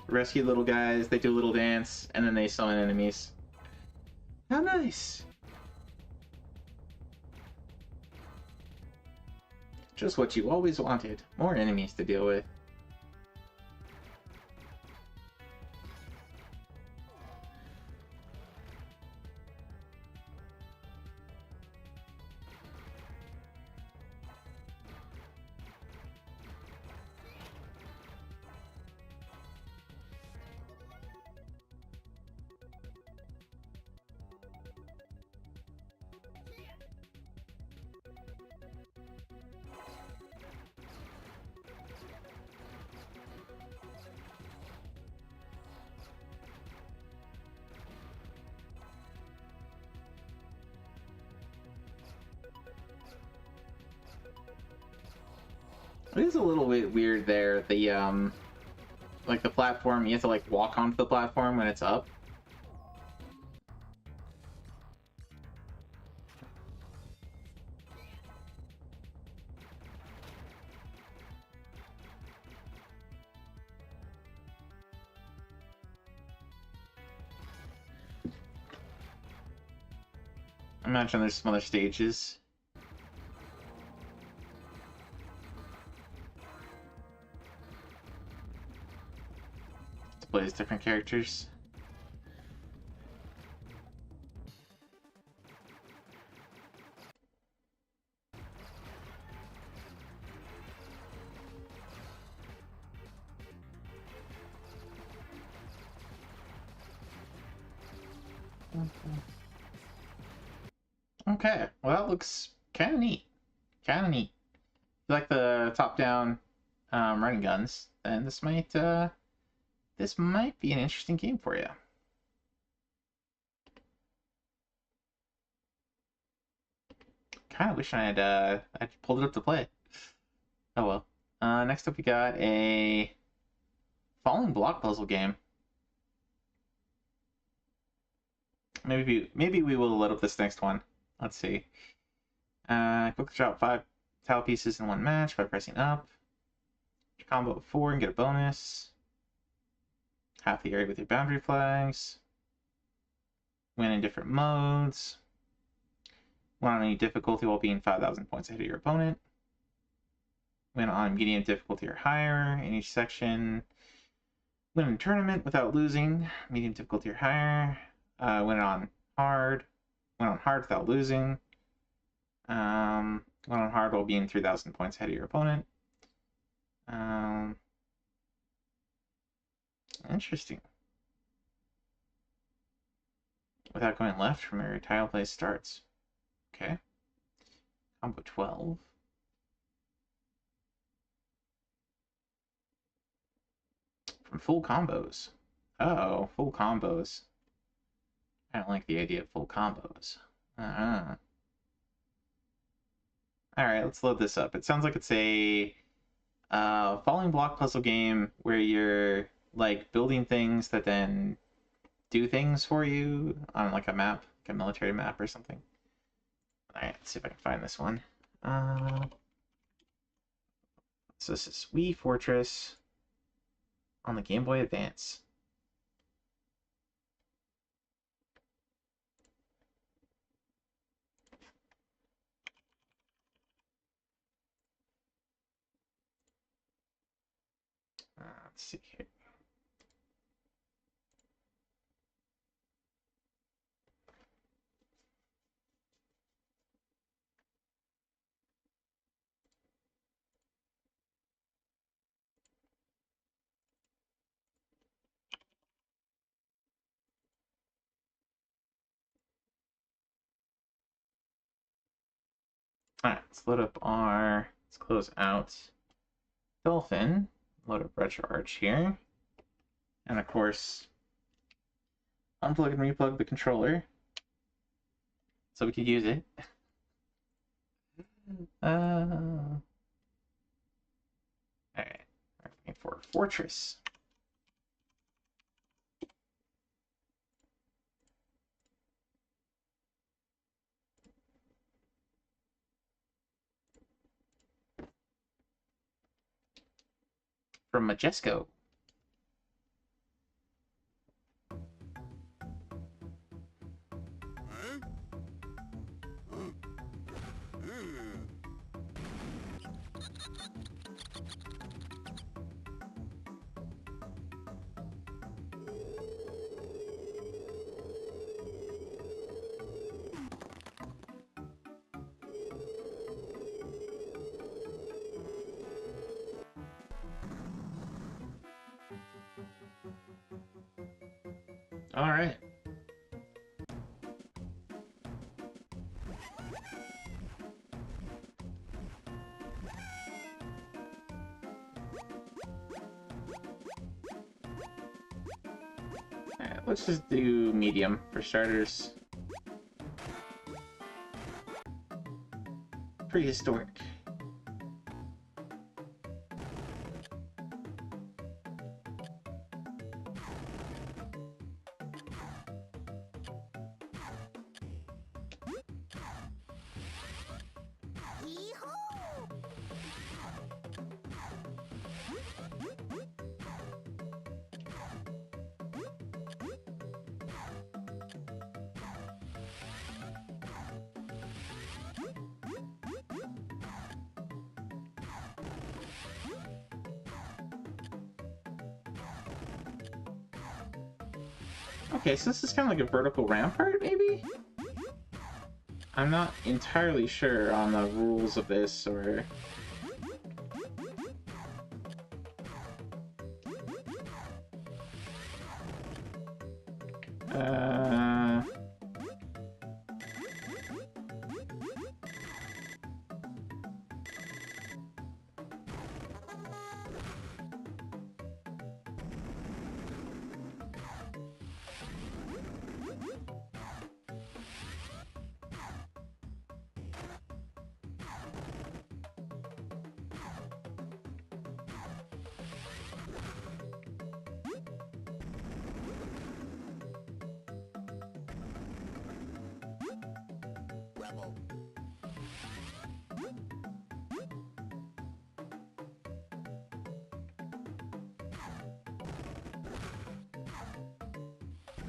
Rescue little guys, they do a little dance, and then they summon enemies. How nice! Just what you always wanted. More enemies to deal with. It is a little bit weird there. The like the platform, you have to like walk onto the platform when it's up. I imagine there's some other stages. Plays different characters. Okay, well that looks kind of neat. Kind of neat. If you like the top-down running guns, then this might be an interesting game for you. Kind of wish I'd pulled it up to play. Oh well. Next up we got a falling block puzzle game. Maybe we will load up this next one. Let's see. Quick drop 5 tile pieces in one match by pressing up. Combo of 4 and get a bonus. Half the area with your boundary flags. Win in different modes. Win on any difficulty while being 5,000 points ahead of your opponent. Win on medium difficulty or higher in each section. Win in a tournament without losing. Medium difficulty or higher. Win on hard. Win on hard without losing. Going on hard while being 3,000 points ahead of your opponent. Interesting. Without going left from where your tile play starts. Okay. Combo 12. From full combos. Uh-oh, full combos. I don't like the idea of full combos. Alright, let's load this up. It sounds like it's a falling block puzzle game where you're like building things that then do things for you on like a map, like a military map or something. Alright, let's see if I can find this one. So this is Wii Fortress on the Game Boy Advance. Let's see here. Alright, let's load up let's close out Dolphin, load up Retro Arch here, and of course, unplug and replug the controller so we could use it. Alright, we're looking for Fortress. From Majesco. All right. Alright, let's just do medium for starters. Prehistoric. Okay, so this is kind of like a vertical rampart, maybe? I'm not entirely sure on the rules of this, or...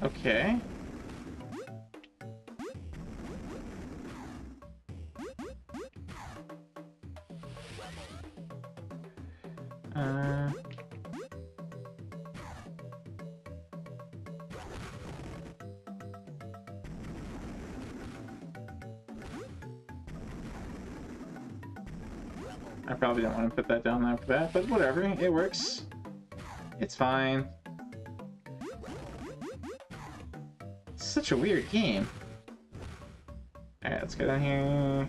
Okay. I probably don't want to put that down after that, but whatever, it works. It's fine. It's such a weird game. Alright, let's go down here.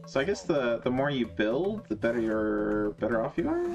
So I guess the more you build, the better off you are.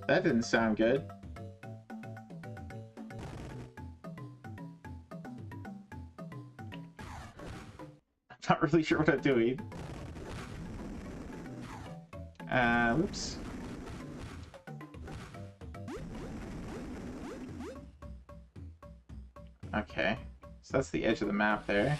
That didn't sound good. I'm not really sure what I'm doing. Oops. Okay, so that's the edge of the map there.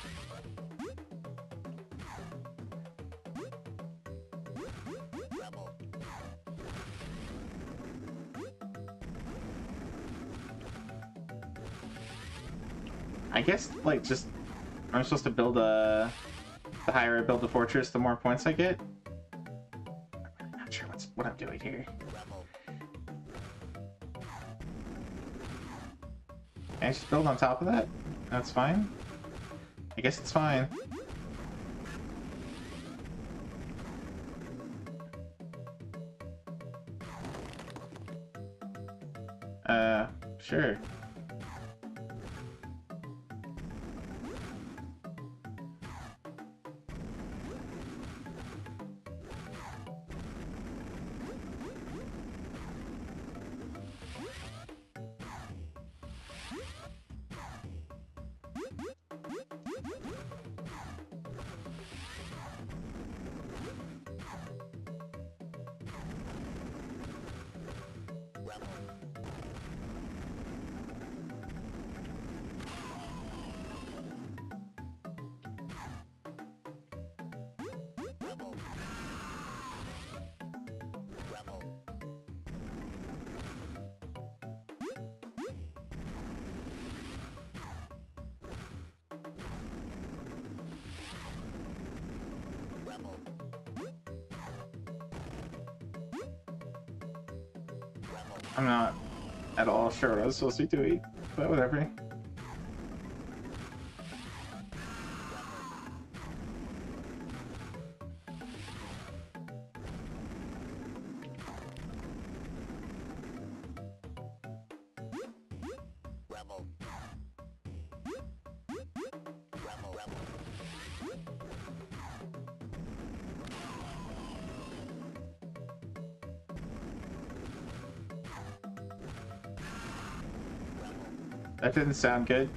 I guess, like, just... I'm supposed to build a... The higher I build the fortress, the more points I get? I'm really not sure what I'm doing here. Can I just build on top of that? That's fine? I guess it's fine. Sure. I'm not at all sure what I was supposed to be doing, but whatever. That didn't sound good.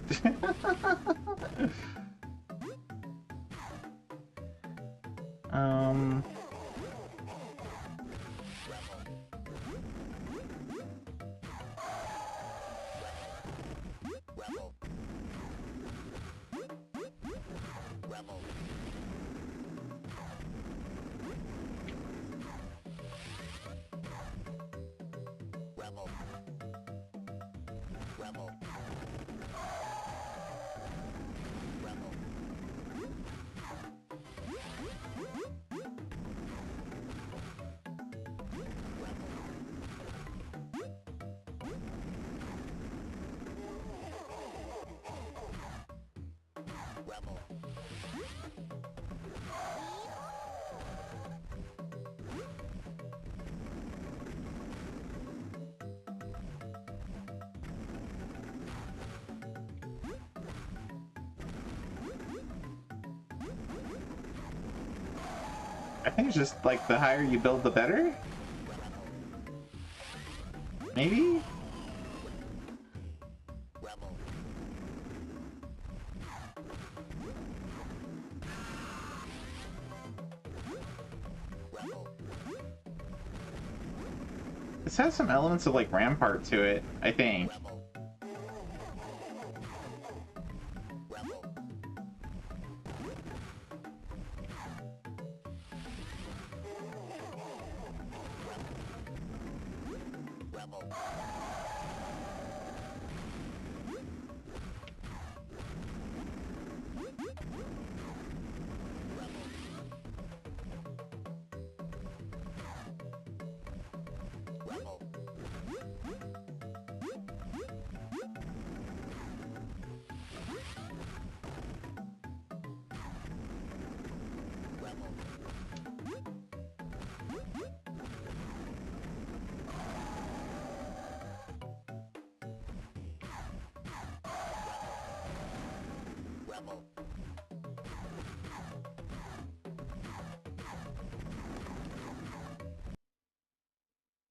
I think it's just like the higher you build, the better? Maybe? This has some elements of like Rampart to it, I think.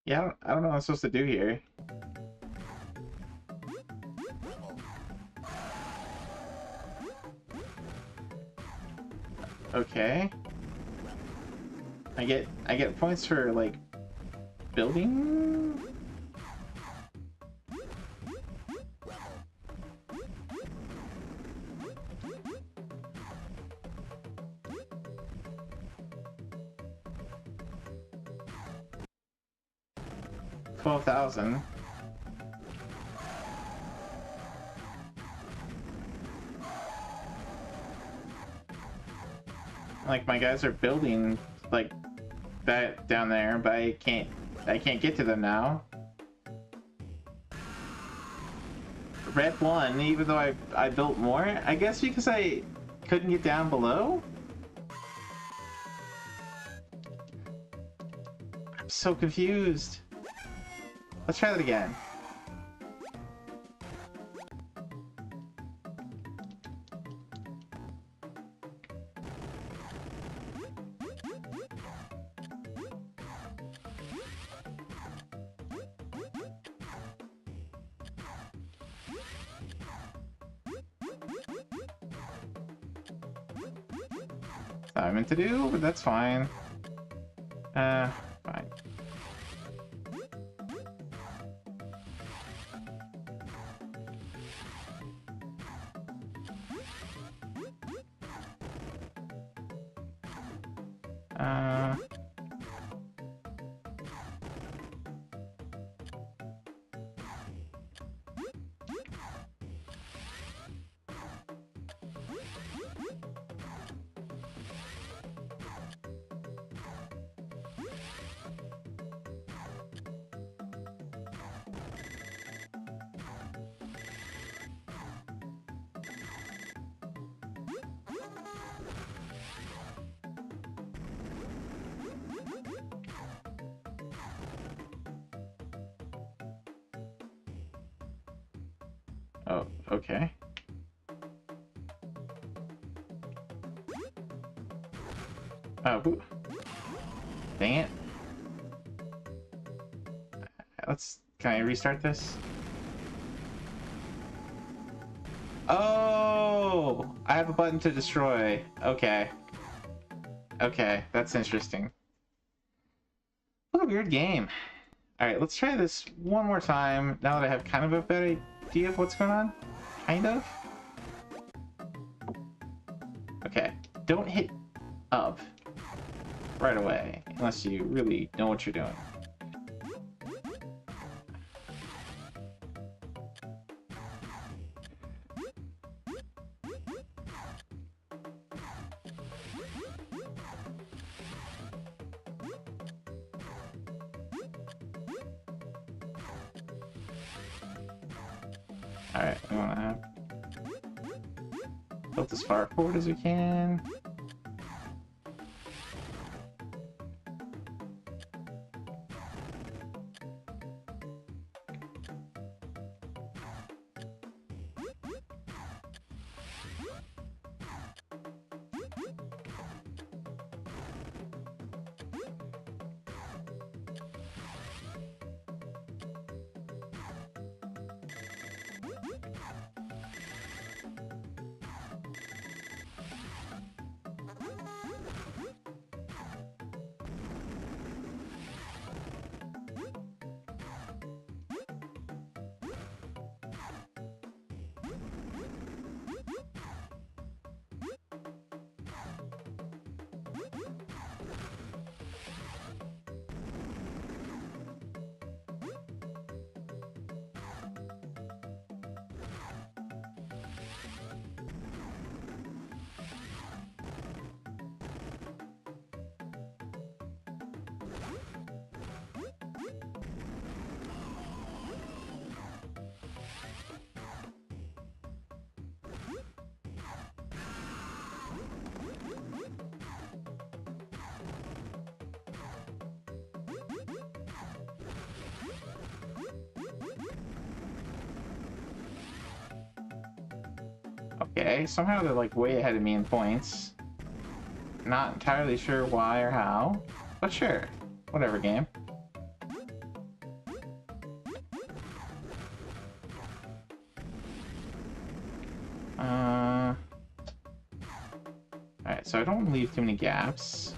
Yeah, I don't know what I'm supposed to do here. Okay. I get points for like building. $12,000. Like my guys are building like that down there, but I can't get to them now. Red won, even though I built more. I guess because I couldn't get down below. I'm so confused. Let's try that again. That's what I meant to do, but that's fine. Fine. Oh, okay. Oh, dang it. Can I restart this? Oh, I have a button to destroy. Okay. Okay, that's interesting. What a weird game. Alright, let's try this one more time now that I have kind of a better idea of what's going on. Kind of. Okay, don't hit up right away unless you really know what you're doing. Alright, we want to tilt as far forward as we can. Okay, somehow they're like way ahead of me in points. Not entirely sure why or how, but sure. Whatever, game. Alright, so I don't want to leave too many gaps.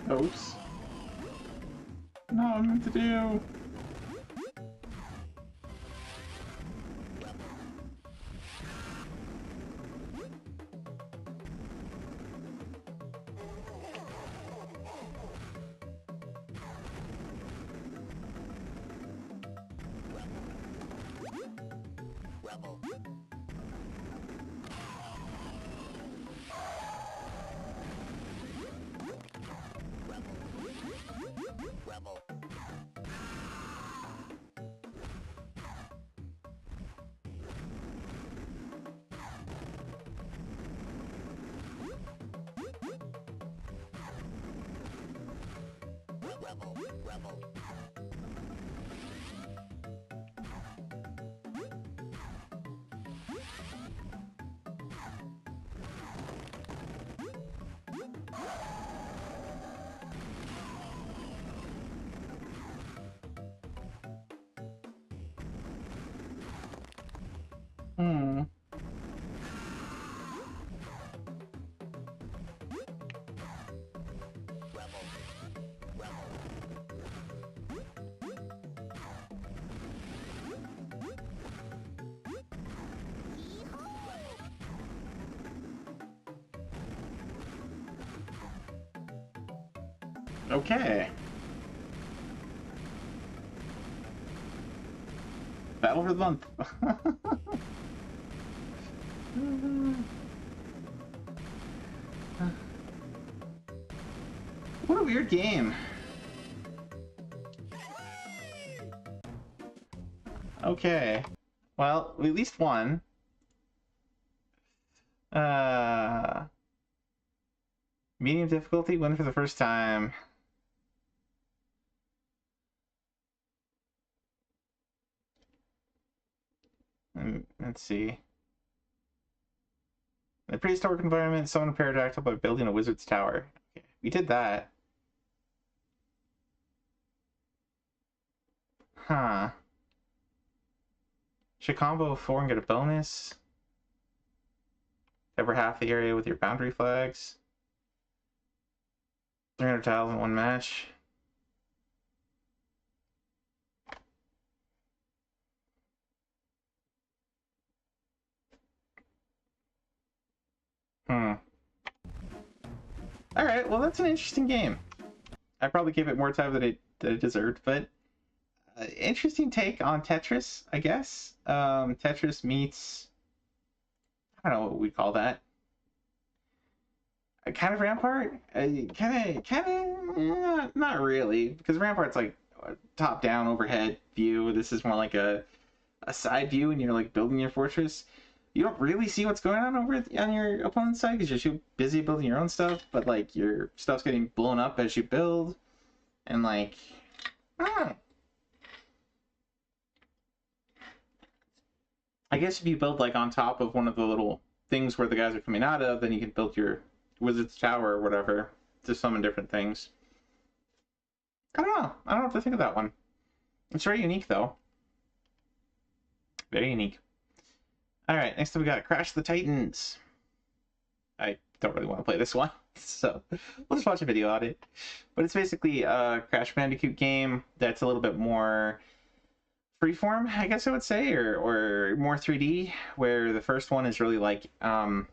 Oops. Not what I meant to do. Okay. Battle for the month. What a weird game. Okay. Well, at least one. Medium difficulty, win for the first time. Let's see. In the prehistoric environment, summon a pterodactyl by building a wizard's tower. Okay, we did that. Huh. Should combo 4 and get a bonus. Cover half the area with your boundary flags. 300 tiles in one match. Alright, well that's an interesting game. I probably gave it more time than it deserved, but interesting take on Tetris, I guess. Tetris meets, I don't know what we call that. Kind of Rampart? Not really, because Rampart's like a top-down overhead view. This is more like a side view, and you're like building your fortress. You don't really see what's going on over on your opponent's side because you're too busy building your own stuff, but like your stuff's getting blown up as you build, and like, I guess if you build like on top of one of the little things where the guys are coming out of, then you can build your wizard's tower or whatever to summon different things. I don't know. I don't know what to think of that one. It's very unique though. Very unique. Alright, next up we got Crash the Titans. I don't really want to play this one, so we'll just watch a video on it. But it's basically a Crash Bandicoot game that's a little bit more freeform, I guess I would say, or more 3D, where the first one is really like kind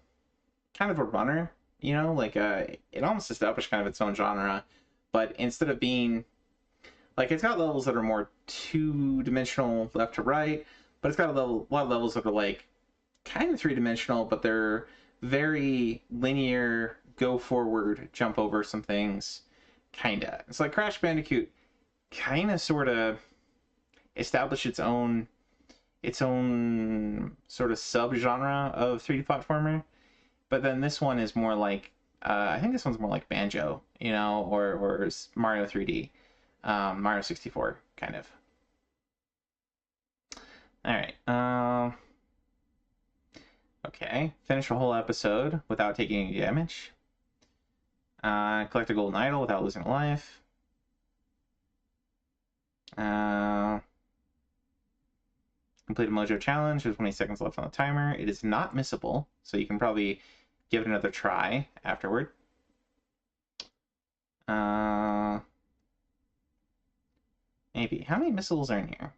of a runner, you know, like it almost established kind of its own genre, but instead of being like, it's got levels that are more two-dimensional left to right, but it's got a lot of levels that are like kind of three-dimensional, but they're very linear, go forward, jump over some things, kinda. It's like Crash Bandicoot kind of sort of established its own sort of sub-genre of 3D platformer, but then this one is more like I think this one's more like Banjo, you know, or Mario 3D, Mario 64 kind of. All right. Okay. Finish a whole episode without taking any damage. Collect a golden idol without losing a life. Complete a Mojo challenge. There's 20 seconds left on the timer. It is not missable, so you can probably give it another try afterward. Maybe. How many missiles are in here?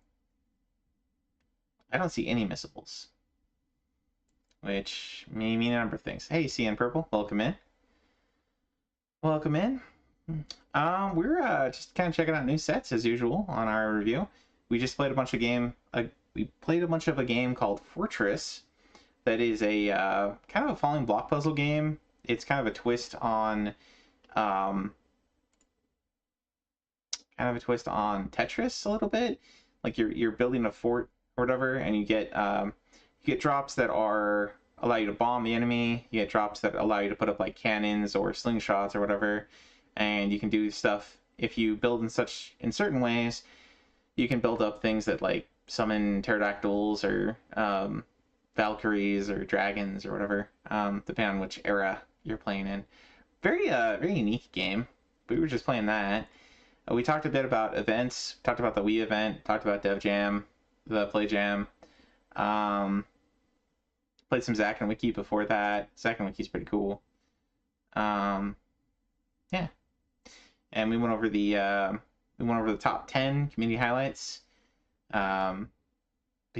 I don't see any missables, which may mean a number of things. Hey, CN Purple, welcome in. Welcome in. We're just kind of checking out new sets as usual on our review. We just played a bunch of a game called Fortress. That is a kind of a falling block puzzle game. It's kind of a twist on Tetris a little bit. Like you're building a fort or whatever, and you get drops that allow you to bomb the enemy. You get drops that allow you to put up like cannons or slingshots or whatever, and you can do stuff. If you build in certain ways, you can build up things that like summon pterodactyls or Valkyries or dragons or whatever, depending on which era you're playing in. Very unique game. We were just playing that. We talked a bit about events. Talked about the Wii event. Talked about Dev Jam, the Play Jam. Played some Zack and Wiki before that. Zack and Wiki's pretty cool. Yeah. And we went over the top 10 community highlights. We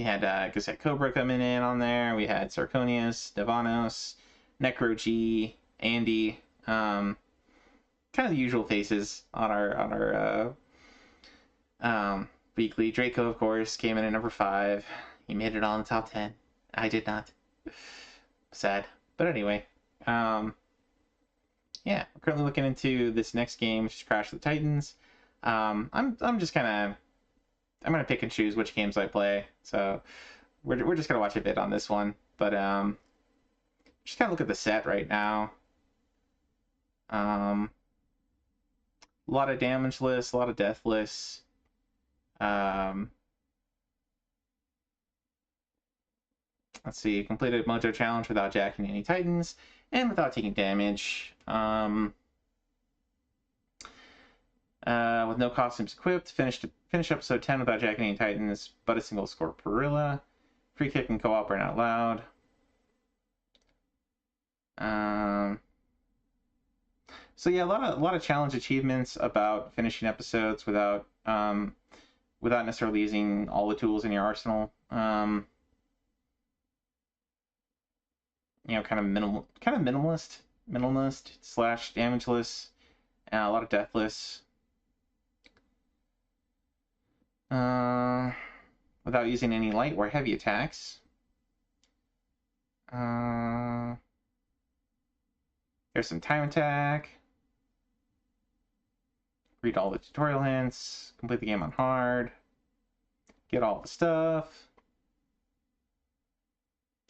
had Gazette Cobra coming in on there. We had Sarconius, Devanos, Necro G, Andy. Kind of the usual faces on our weekly. Draco, of course, came in at number 5. He made it on the top 10. I did not. Sad. But anyway, yeah, we're currently looking into this next game, which is Crash the Titans. I'm just kind of, I'm gonna pick and choose which games I play. So we're just gonna watch a bit on this one, but just kind of look at the set right now. A lot of damage lists, a lot of death lists. Let's see, completed Mojo Challenge without jacking any Titans and without taking damage. With no costumes equipped, finish episode 10 without jacking any Titans, but a single score Perilla. Free kick and co-op are not allowed. So yeah, a lot of challenge achievements about finishing episodes without necessarily using all the tools in your arsenal. You know, kind of minimalist / damageless. A lot of deathless. Without using any light or heavy attacks. There's some time attack. Read all the tutorial hints. Complete the game on hard. Get all the stuff.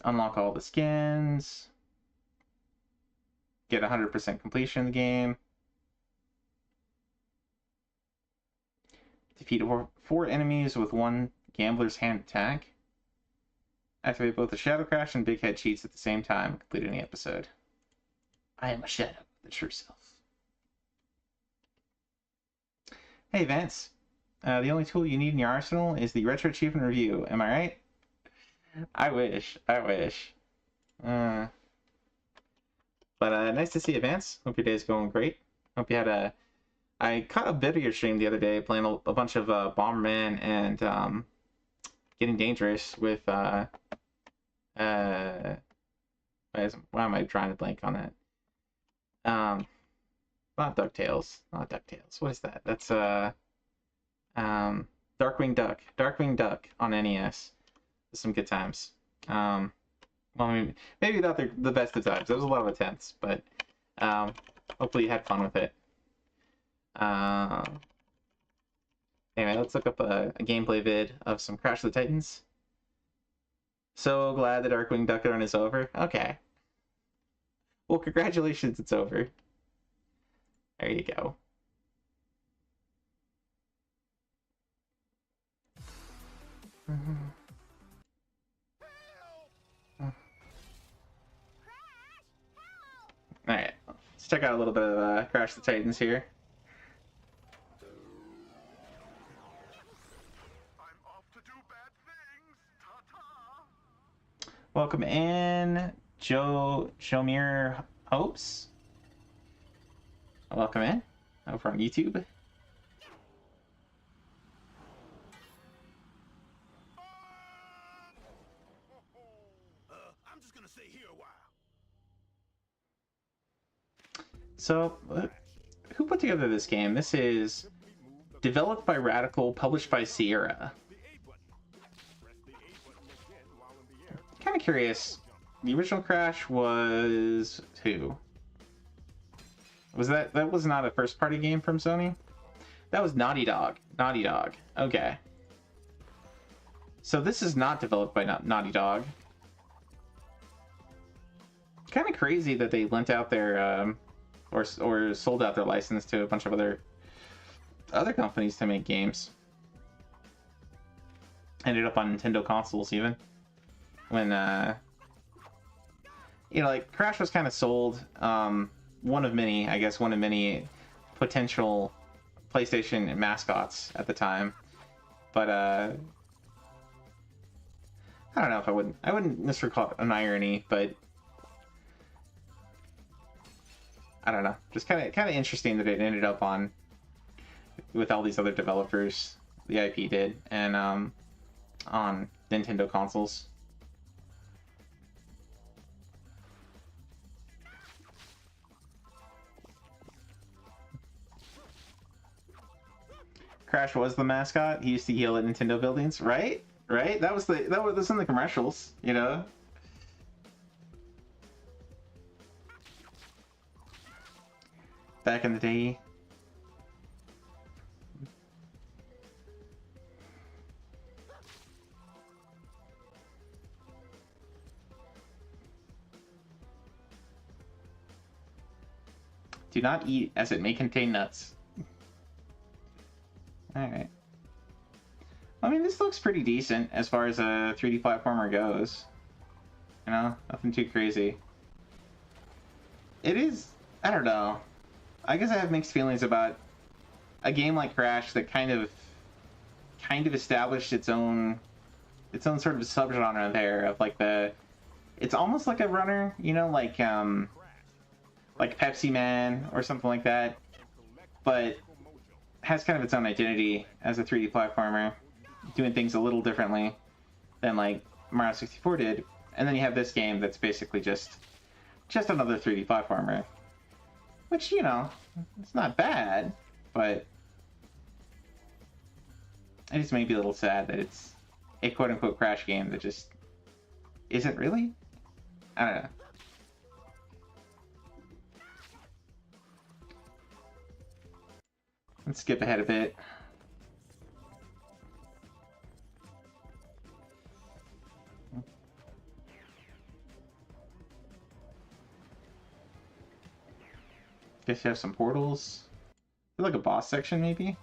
Unlock all the skins. Get 100% completion in the game. Defeat 4 enemies with 1 gambler's hand attack. Activate both the Shadow Crash and Big Head cheats at the same time. Complete any episode. I am a shadow, the true self. Hey Vance, the only tool you need in your arsenal is the Retro Achievement Review. Am I right? I wish. But nice to see you, Vance. Hope your day's going great. Hope you had I caught a bit of your stream the other day playing a bunch of Bomberman and Getting Dangerous with why am I drawing a blank on that? Not DuckTales. What is that? That's Darkwing Duck on NES. Some good times. Well, I mean, maybe not the best of times. There was a lot of attempts, but hopefully you had fun with it. Anyway, let's look up a gameplay vid of some Crash of the Titans. So glad the Darkwing Duck run is over. Okay. Well, congratulations, it's over. There you go. Alright, let's check out a little bit of Crash the Titans here. Welcome in, Jomir Hopes. Welcome in, over on YouTube. I'm just gonna stay here a while. So, who put together this game? This is developed by Radical, published by Sierra. Kind of curious. The original Crash was who? Was that was not a first party game from Sony? That was Naughty Dog. Naughty Dog. Okay. So this is not developed by Naughty Dog. Kind of crazy that they lent out their or sold out their license to a bunch of other companies to make games. Ended up on Nintendo consoles even. When you know, like Crash was kind of sold, one of many potential PlayStation mascots at the time, but I don't know if I wouldn't necessarily call it an irony, but I don't know, just kind of interesting that it ended up on with all these other developers, the IP did, and on Nintendo consoles. Crash was the mascot. He used to yell at Nintendo buildings, right? Right? That was in the commercials, you know. Back in the day. Do not eat, as it may contain nuts. Alright. I mean, this looks pretty decent as far as a 3D platformer goes. You know, nothing too crazy. It is, I don't know. I guess I have mixed feelings about a game like Crash that kind of established its own sort of subgenre there of like it's almost like a runner, you know, like Pepsi Man or something like that, but has kind of its own identity as a 3D platformer, doing things a little differently than like Mario 64 did. And then you have this game that's basically just another 3D platformer, which, you know, it's not bad, but it just made me a little sad that it's a quote-unquote Crash game that just isn't really. I don't know. Let's skip ahead a bit. Guess you have some portals. Like a boss section, maybe?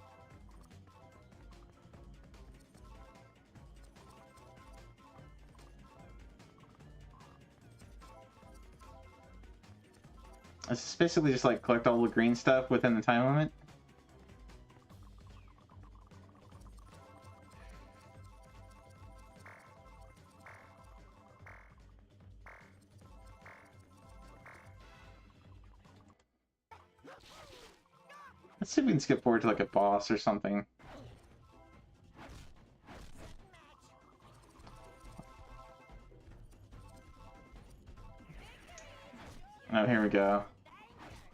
It's basically just like collect all the green stuff within the time limit. Let's see if we can skip forward to like a boss or something. Oh, here we go.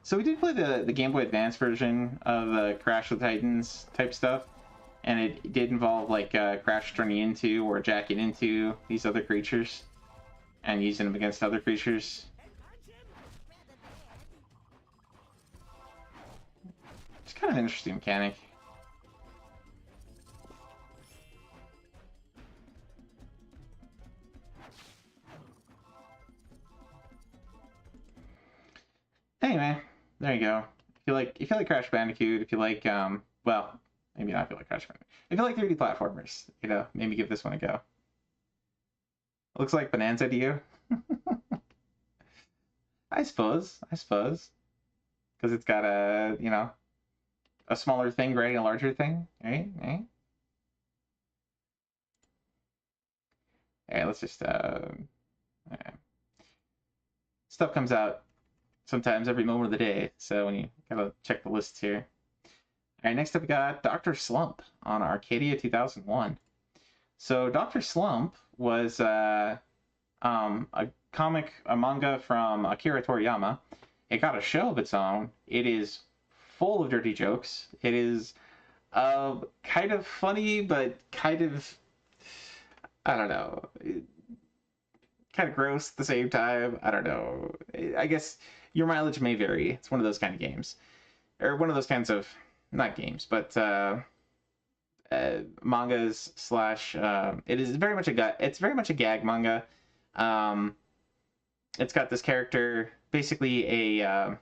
So we did play the Game Boy Advance version of the Crash with Titans type stuff, and it did involve like Crash turning into or jacking into these other creatures and using them against other creatures. It's kind of an interesting mechanic. Anyway, there you go. If you like Crash Bandicoot, if you like well, maybe not if you like Crash Bandicoot. If you like 3D platformers, you know, maybe give this one a go. It looks like Bonanza to you. I suppose. Because it's got a, you know, a smaller thing riding a larger thing, right? Right? Alright, let's just stuff comes out sometimes every moment of the day, so when you gotta check the lists here. Alright, next up we got Dr. Slump on Arcadia 2001. So Dr. Slump was a manga from Akira Toriyama. It got a show of its own. It is full of dirty jokes. It is kind of funny, but kind of, I don't know, kind of gross at the same time. I don't know. I guess your mileage may vary. It's one of those kind of games. Or one of those kinds of, not games, but mangas slash, it is very much it's very much a gag manga. It's got this character, basically a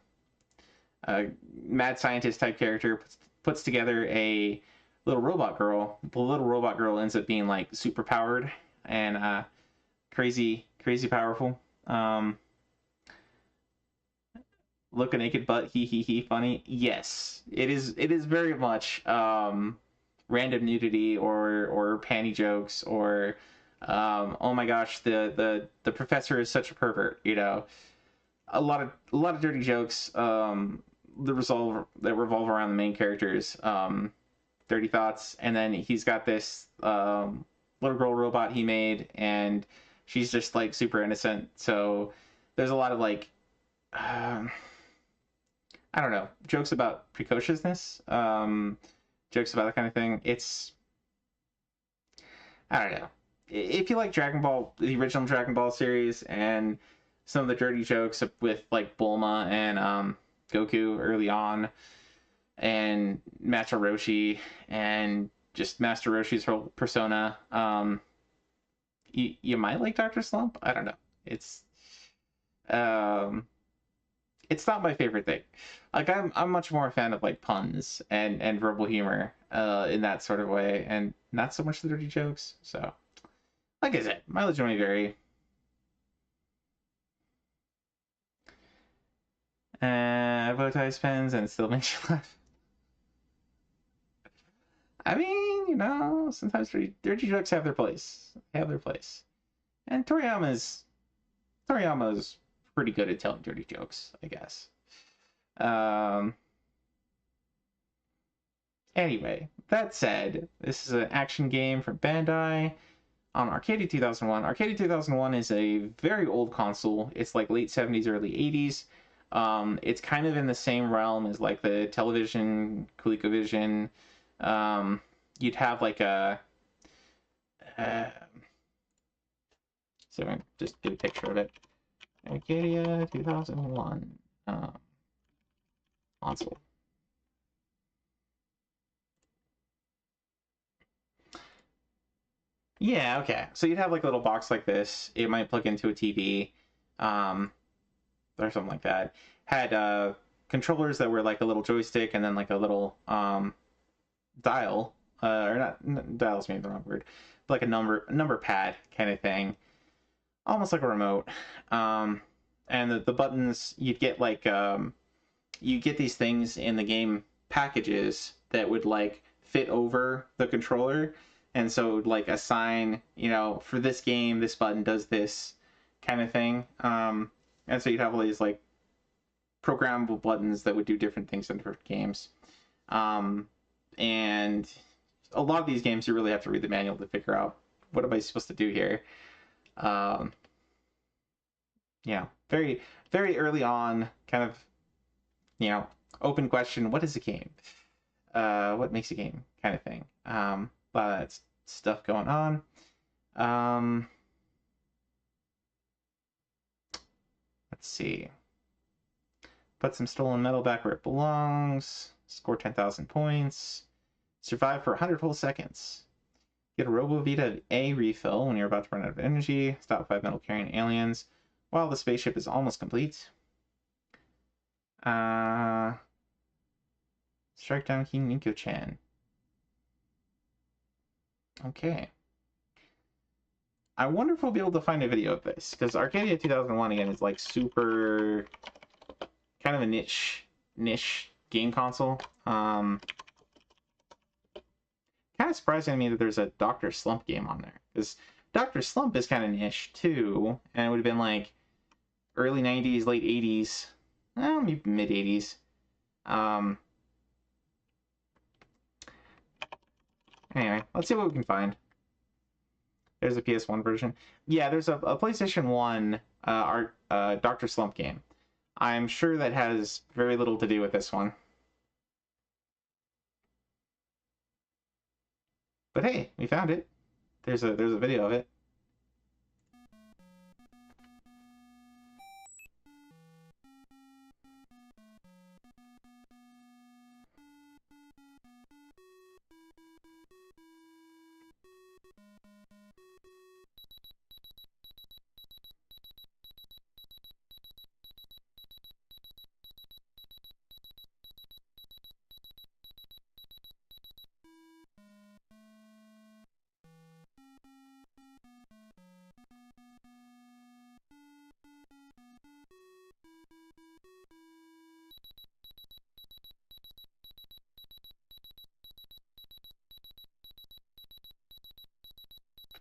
mad scientist type character, puts together a little robot girl. The little robot girl ends up being like super powered and crazy powerful. Look a naked butt, he funny. Yes, it is very much random nudity or panty jokes or oh my gosh, the professor is such a pervert, you know. A lot of dirty jokes that revolve around the main character's dirty thoughts, and then he's got this little girl robot he made, and she's just like super innocent. So there's a lot of like I don't know, jokes about precociousness, jokes about that kind of thing. It's, I don't know. If you like Dragon Ball, the original Dragon Ball series, and some of the dirty jokes with like Bulma and Goku early on, and Master Roshi, and just Master Roshi's whole persona, you might like Dr. Slump. I don't know. It's it's not my favorite thing. Like I'm much more a fan of like puns and verbal humor in that sort of way, and not so much the dirty jokes. So, like I said, mileage may vary. Bow tie spins and it still makes you laugh. I mean, you know, sometimes dirty jokes have their place. They have their place. And Toriyama's pretty good at telling dirty jokes, I guess. Anyway, that said, this is an action game from Bandai on Arcadia 2001. Arcadia 2001 is a very old console. It's like late 70s, early 80s. It's kind of in the same realm as like the Television, ColecoVision. You'd have like a so I'm just get a picture of it. Arcadia 2001 console. Yeah, okay. So you'd have like a little box like this. It might plug into a TV, or something like that. Had controllers that were like a little joystick and then like a little dial, or not dial's maybe the wrong word, but like a number pad kind of thing, almost like a remote. And the buttons, you'd get like you get these things in the game packages that would like fit over the controller, and so it would like assign, you know, for this game this button does this kind of thing. And so you'd have all these like programmable buttons that would do different things in different games. And a lot of these games you really have to read the manual to figure out what am I supposed to do here. Yeah, very, very early on, kind of, you know, open question, what is a game? What makes a game kind of thing. A lot of stuff going on. Let's see. Put some stolen metal back where it belongs. Score 10,000 points. Survive for 100 whole seconds. Get a RoboVita A refill when you're about to run out of energy. Stop 5 metal carrying aliens while the spaceship is almost complete. Strike down King Ninko-chan. Okay. I wonder if we'll be able to find a video of this, because Arcadia 2001 again is like super kind of a niche game console. Kind of surprising to me that there's a Dr. Slump game on there, because Dr. Slump is kind of niche too, and it would have been like early 90s, late 80s, well, maybe mid 80s. Anyway, let's see what we can find. There's a PS1 version. Yeah, there's a PlayStation 1 Dr. Slump game. I'm sure that has very little to do with this one. But hey, we found it. There's a video of it.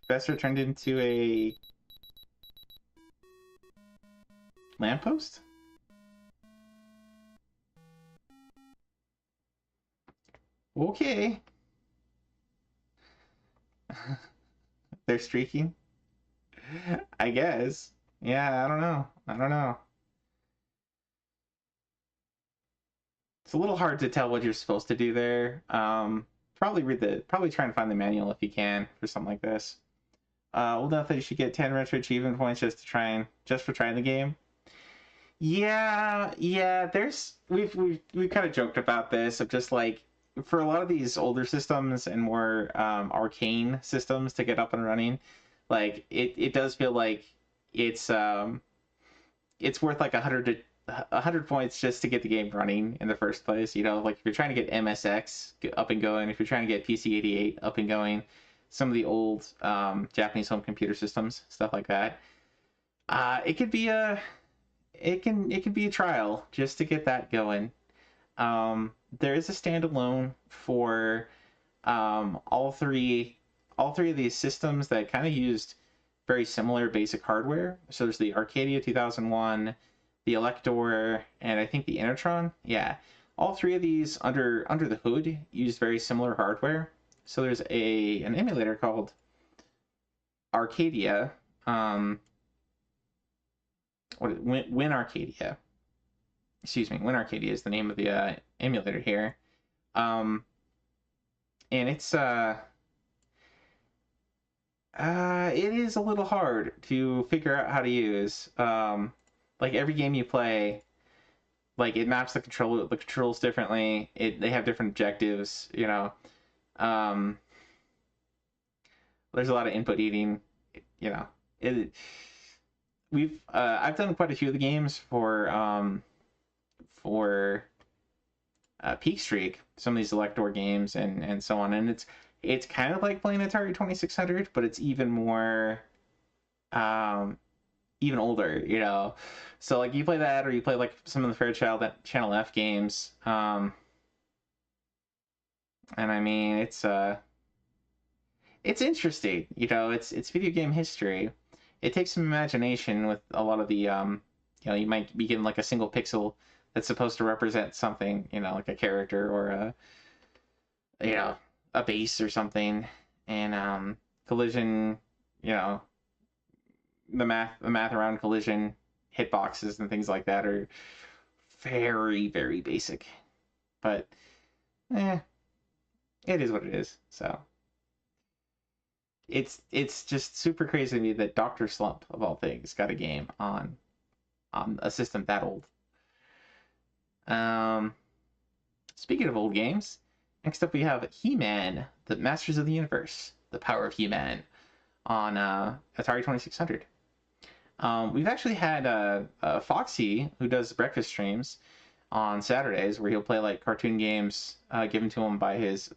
Professor turned into a lamppost? Okay. They're streaking? I guess. Yeah, I don't know. It's a little hard to tell what you're supposed to do there. Probably try and find the manual if you can for something like this. Old enough that you should get 10 retro achievement points just for trying the game. Yeah. We've kind of joked about this of just like, for a lot of these older systems and more arcane systems to get up and running, like it does feel like it's worth like 100 100 points just to get the game running in the first place. You know, like if you're trying to get MSX up and going, if you're trying to get PC-88 up and going, some of the old Japanese home computer systems, stuff like that. It could be a trial just to get that going. There is a standalone for all three of these systems that kind of used very similar basic hardware. So there's the Arcadia 2001, the Elector, and I think the Innertron. Yeah, all three of these under the hood used very similar hardware. So there's an emulator called Arcadia. Win Arcadia. Excuse me, Win Arcadia is the name of the emulator here. And it's it is a little hard to figure out how to use. Like every game you play, like it maps the controls differently. They have different objectives, you know. There's a lot of input eating, you know. I've done quite a few of the games for Peak Streak, some of these Elector games and so on, and it's kind of like playing Atari 2600, but it's even more even older, you know. So like you play that, or you play like some of the Fairchild Channel F games, and I mean it's interesting, you know. It's video game history. It takes some imagination with a lot of the you know, you might be given like a single pixel that's supposed to represent something, you know, like a character or a base or something, and collision, you know, the math around collision hitboxes and things like that are very, very basic, but it is what it is. So it's just super crazy to me that Dr. Slump of all things got a game on a system that old. Speaking of old games, next up we have He-Man, the Masters of the Universe, the Power of He-Man on Atari 2600. We've actually had Foxy, who does breakfast streams on Saturdays, where he'll play like cartoon games given to him by his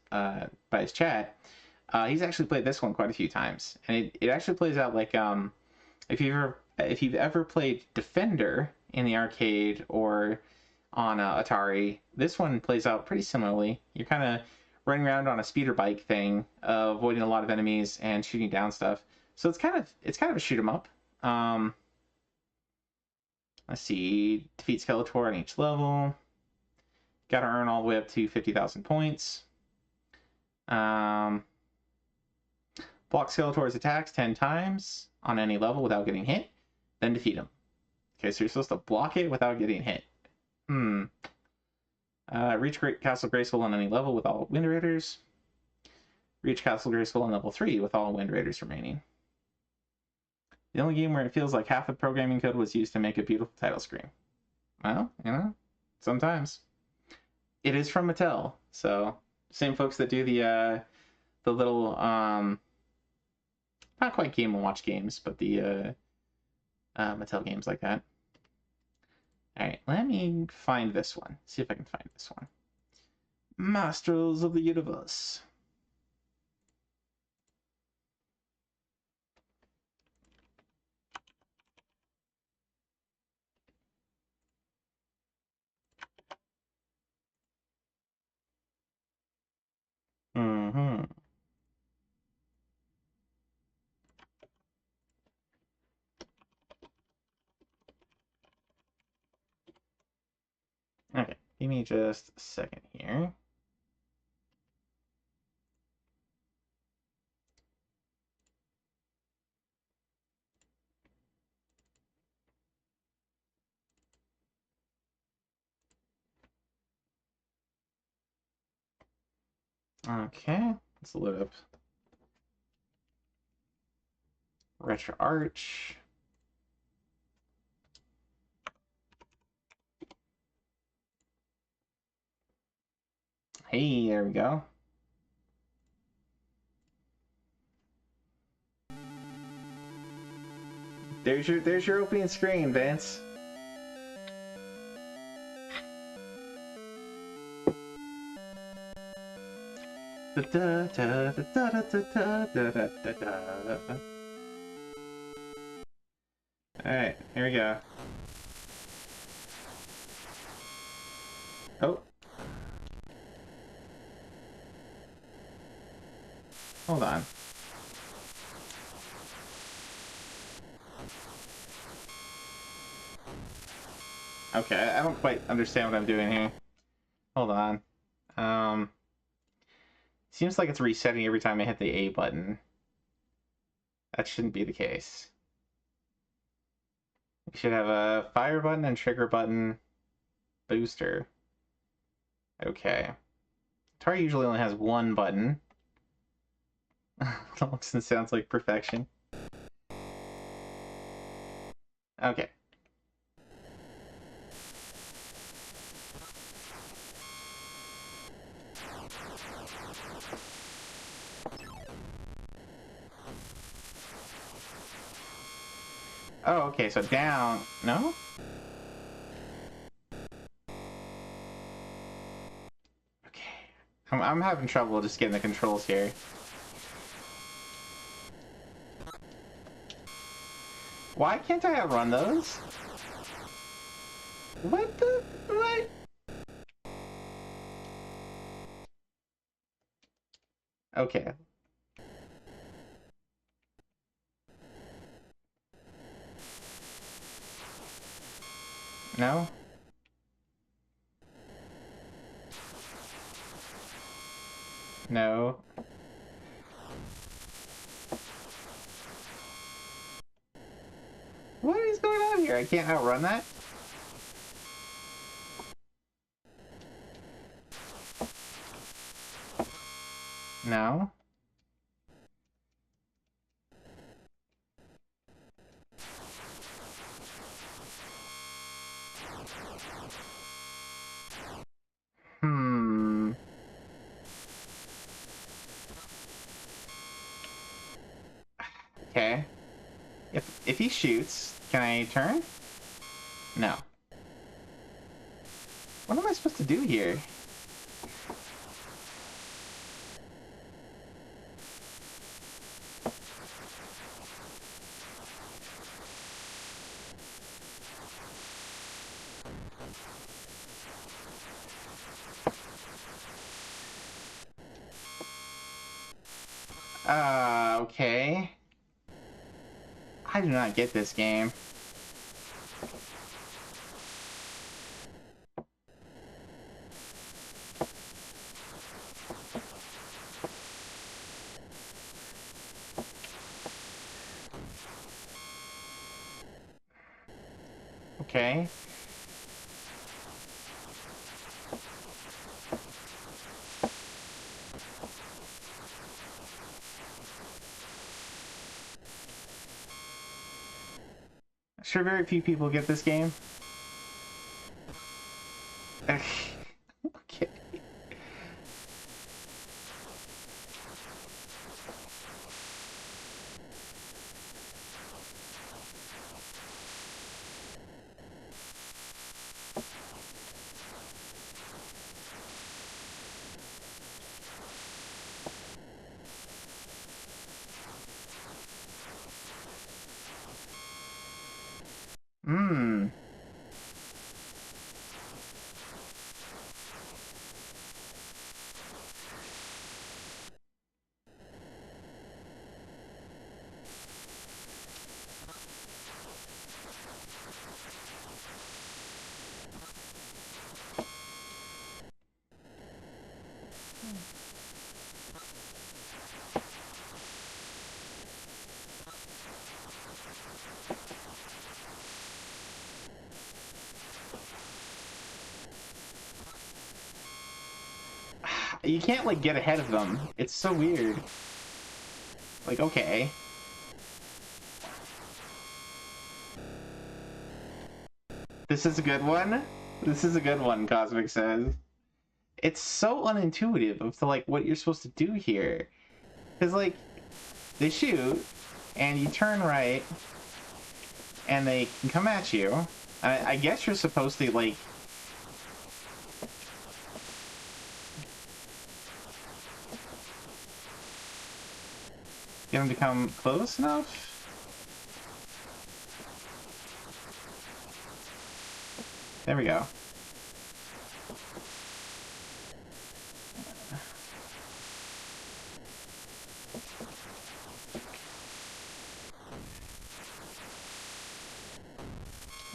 chat. He's actually played this one quite a few times, and it actually plays out like if you've ever played Defender in the arcade or on Atari, this one plays out pretty similarly. You're kind of running around on a speeder bike thing, avoiding a lot of enemies and shooting down stuff. So it's kind of a shoot 'em up. Let's see, defeat Skeletor on each level. Got to earn all the way up to 50,000 points. Block Skeletor's attacks 10 times on any level without getting hit, then defeat him. Okay, so you're supposed to block it without getting hit. Reach Castle Grayskull on any level with all Wind Raiders. Reach Castle Grayskull on level 3 with all Wind Raiders remaining. The only game where it feels like half the programming code was used to make a beautiful title screen. Well, you know, sometimes. It is from Mattel, so same folks that do the little not quite Game & Watch games, but the Mattel games like that. Alright, let me find this one. See if I can find this one. Masters of the Universe. Okay, give me just a second here. Okay, let's load up Retro Arch. Hey, there we go. There's your opening screen, Vance. Alright, here we go. Oh. Hold on. Okay, I don't quite understand what I'm doing here. Hold on. Seems like it's resetting every time I hit the A button. That shouldn't be the case. You should have a fire button and trigger button booster. Okay. Atari usually only has one button. Looks and sounds like perfection. Okay. Oh, okay, so down. No? Okay. I'm having trouble just getting the controls here. Why can't I outrun those? What the? What? Okay. No? No. What is going on here? I can't outrun that? No? Hmm. Okay. If he shoots, can I turn? No. What am I supposed to do here? Okay. I do not get this game. Okay. Sure, very few people get this game. Okay. Hmm. You can't, like, get ahead of them. It's so weird. Like, okay. This is a good one? This is a good one, Cosmic says. It's so unintuitive of, like, what you're supposed to do here. Because, like, they shoot, and you turn right, and they can come at you. I guess you're supposed to, like... Get him to come close enough. There we go.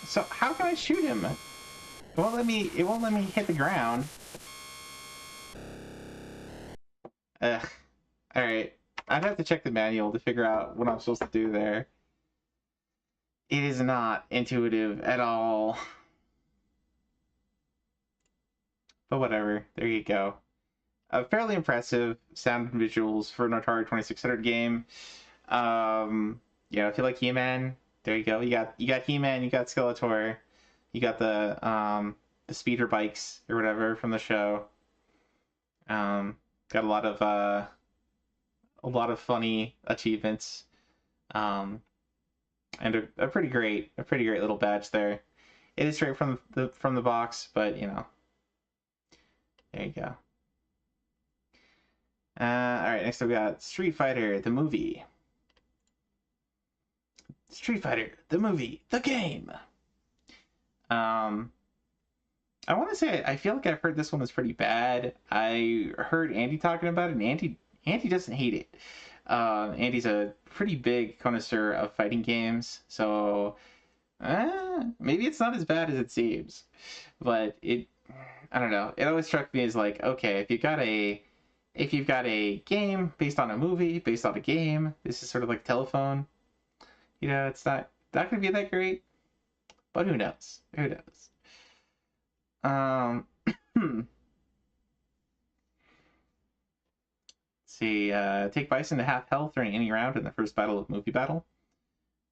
So how can I shoot him? It won't let me hit the ground. Ugh. Alright. I'd have to check the manual to figure out what I'm supposed to do there. It is not intuitive at all. But whatever. There you go. Fairly impressive sound and visuals for an Atari 2600 game. Yeah, if you like He-Man, there you go. You got He-Man, you got Skeletor, you got the speeder bikes or whatever from the show. Got a lot of funny achievements, and a pretty great little badge there. It is straight from the box, but you know, there you go. All right, next we got Street Fighter the movie. Street Fighter the movie, the game. I want to say I feel like I've heard this one was pretty bad. I heard Andy talking about it, and Andy doesn't hate it. Andy's a pretty big connoisseur of fighting games, so maybe it's not as bad as it seems. But I don't know. It always struck me as like, okay, if you've got a game based on a movie, based on a game, this is sort of like Telephone. You know, it's not going to be that great, but who knows? Who knows? Let's see. Take Bison to half health during any round in the first battle of Movie Battle.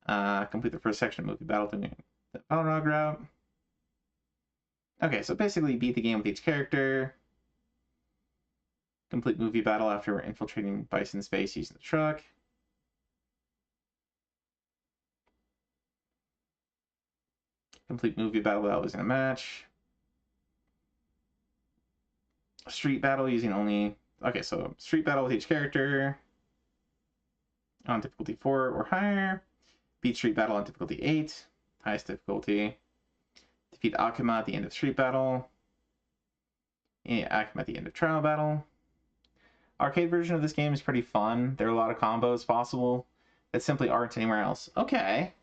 Complete the first section of Movie Battle doing the Balrog route. Okay, so basically beat the game with each character. Complete Movie Battle after infiltrating Bison's base using the truck. Complete Movie Battle without losing a match. Street Battle using only... Okay, so Street Battle with each character on difficulty 4 or higher. Beat Street Battle on difficulty 8, highest difficulty. Defeat Akuma at the end of Street Battle. Akuma at the end of Trial Battle. Arcade version of this game is pretty fun. There are a lot of combos possible that simply aren't anywhere else. Okay.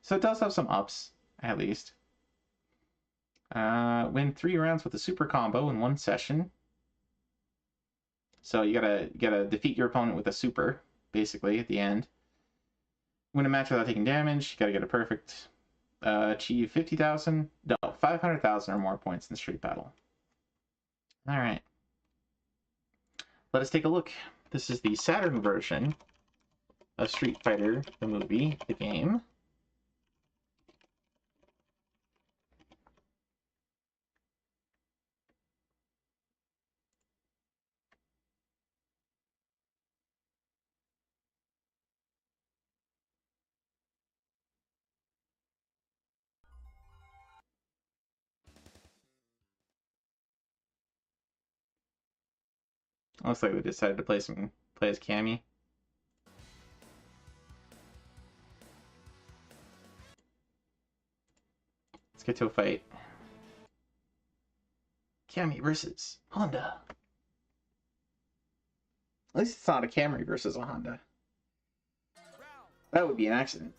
So it does have some ups, at least. Win 3 rounds with a super combo in one session. So you gotta defeat your opponent with a super, basically, at the end. Win a match without taking damage. You gotta get a perfect. Achieve 50,000. No, 500,000 or more points in Street Battle. All right. Let us take a look. This is the Saturn version of Street Fighter, the movie, the game. Looks like we decided to play as Cammy. Let's get to a fight. Cammy versus Honda. At least it's not a Camry versus a Honda. That would be an accident.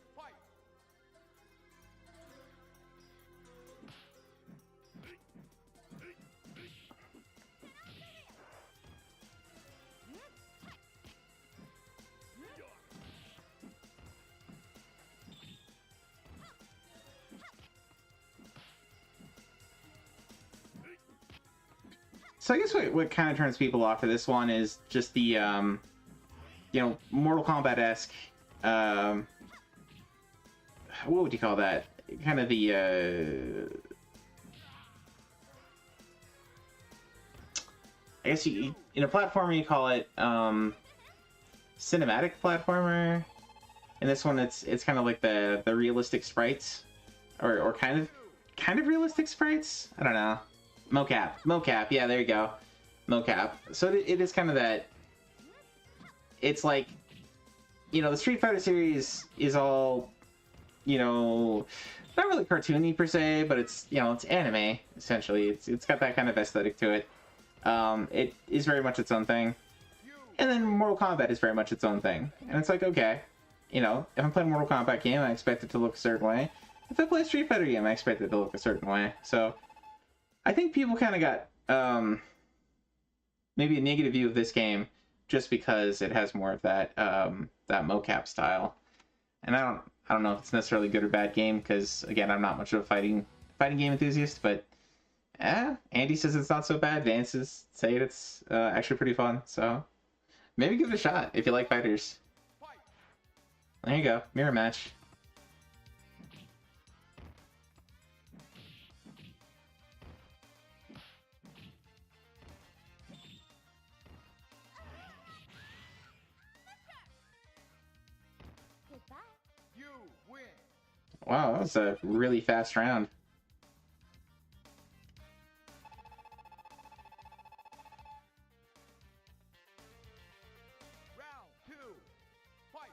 So I guess what kind of turns people off to this one is just the, you know, Mortal Kombat-esque, what would you call that? Kind of the, I guess in a platformer you call it, cinematic platformer. In this one, it's kind of like the realistic sprites, or kind of realistic sprites. I don't know. Mocap, yeah, there you go. Mocap. So it is kind of that, it's like you know, the Street Fighter series is all, you know, not really cartoony per se, but it's, you know, it's anime essentially. It's got that kind of aesthetic to it. It is very much its own thing. And then Mortal Kombat is very much its own thing. And it's like, okay, you know, if I'm playing a Mortal Kombat game, I expect it to look a certain way. If I play a Street Fighter game, I expect it to look a certain way. So I think people kind of got maybe a negative view of this game just because it has more of that that mocap style. And I don't know if it's necessarily a good or bad game, because again, I'm not much of a fighting game enthusiast, but Andy says it's not so bad. Vance's say it's actually pretty fun, so maybe give it a shot if you like fighters. There you go, mirror match. Goodbye. You win. Wow, that was a really fast round. Round 2. Fight.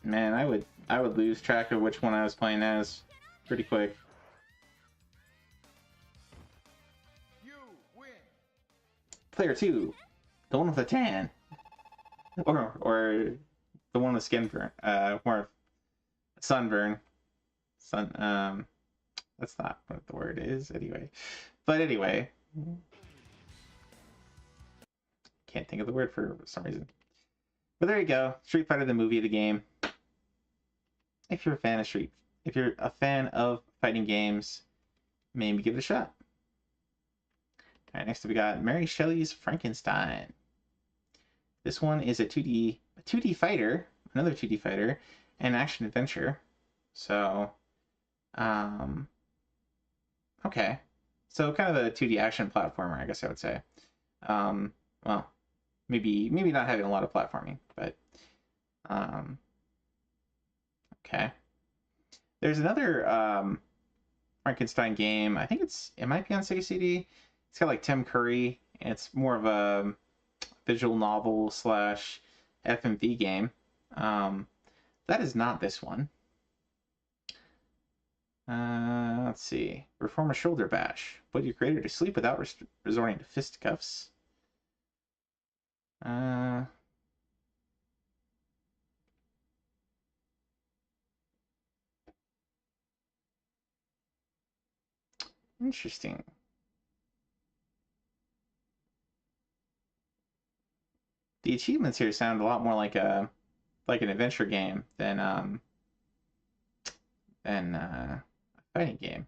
Man, I would lose track of which one I was playing as pretty quick. You win. Player 2, the one with the tan, or the one with skin burn, more sunburn. That's not what the word is anyway. But anyway, can't think of the word for some reason. But there you go, Street Fighter the movie, the game. If you're a fan of fighting games, maybe give it a shot. All right, next up we got Mary Shelley's Frankenstein. This one is a 2D fighter, another 2D fighter, and action adventure. So, okay, so kind of a 2D action platformer, I guess I would say. Well, maybe not having a lot of platforming, but okay. There's another Frankenstein game. I think it might be on Sega CD. It's got like Tim Curry, and it's more of a visual novel / FMV game. That is not this one. Let's see. Perform a shoulder bash. Put your creator to sleep without resorting to fisticuffs. Interesting. The achievements here sound a lot more like an adventure game than a fighting game.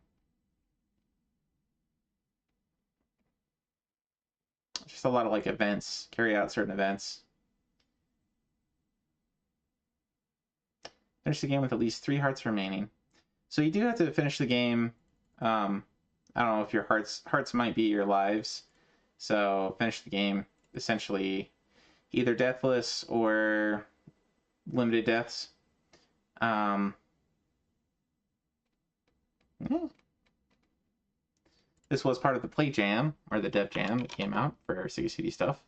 Just a lot of like events, carry out certain events. Finish the game with at least 3 hearts remaining. So you do have to finish the game. I don't know if your hearts might be your lives. So finish the game essentially either deathless or limited deaths. Yeah. This was part of the Play Jam, or the Dev Jam that came out for Sega CD stuff.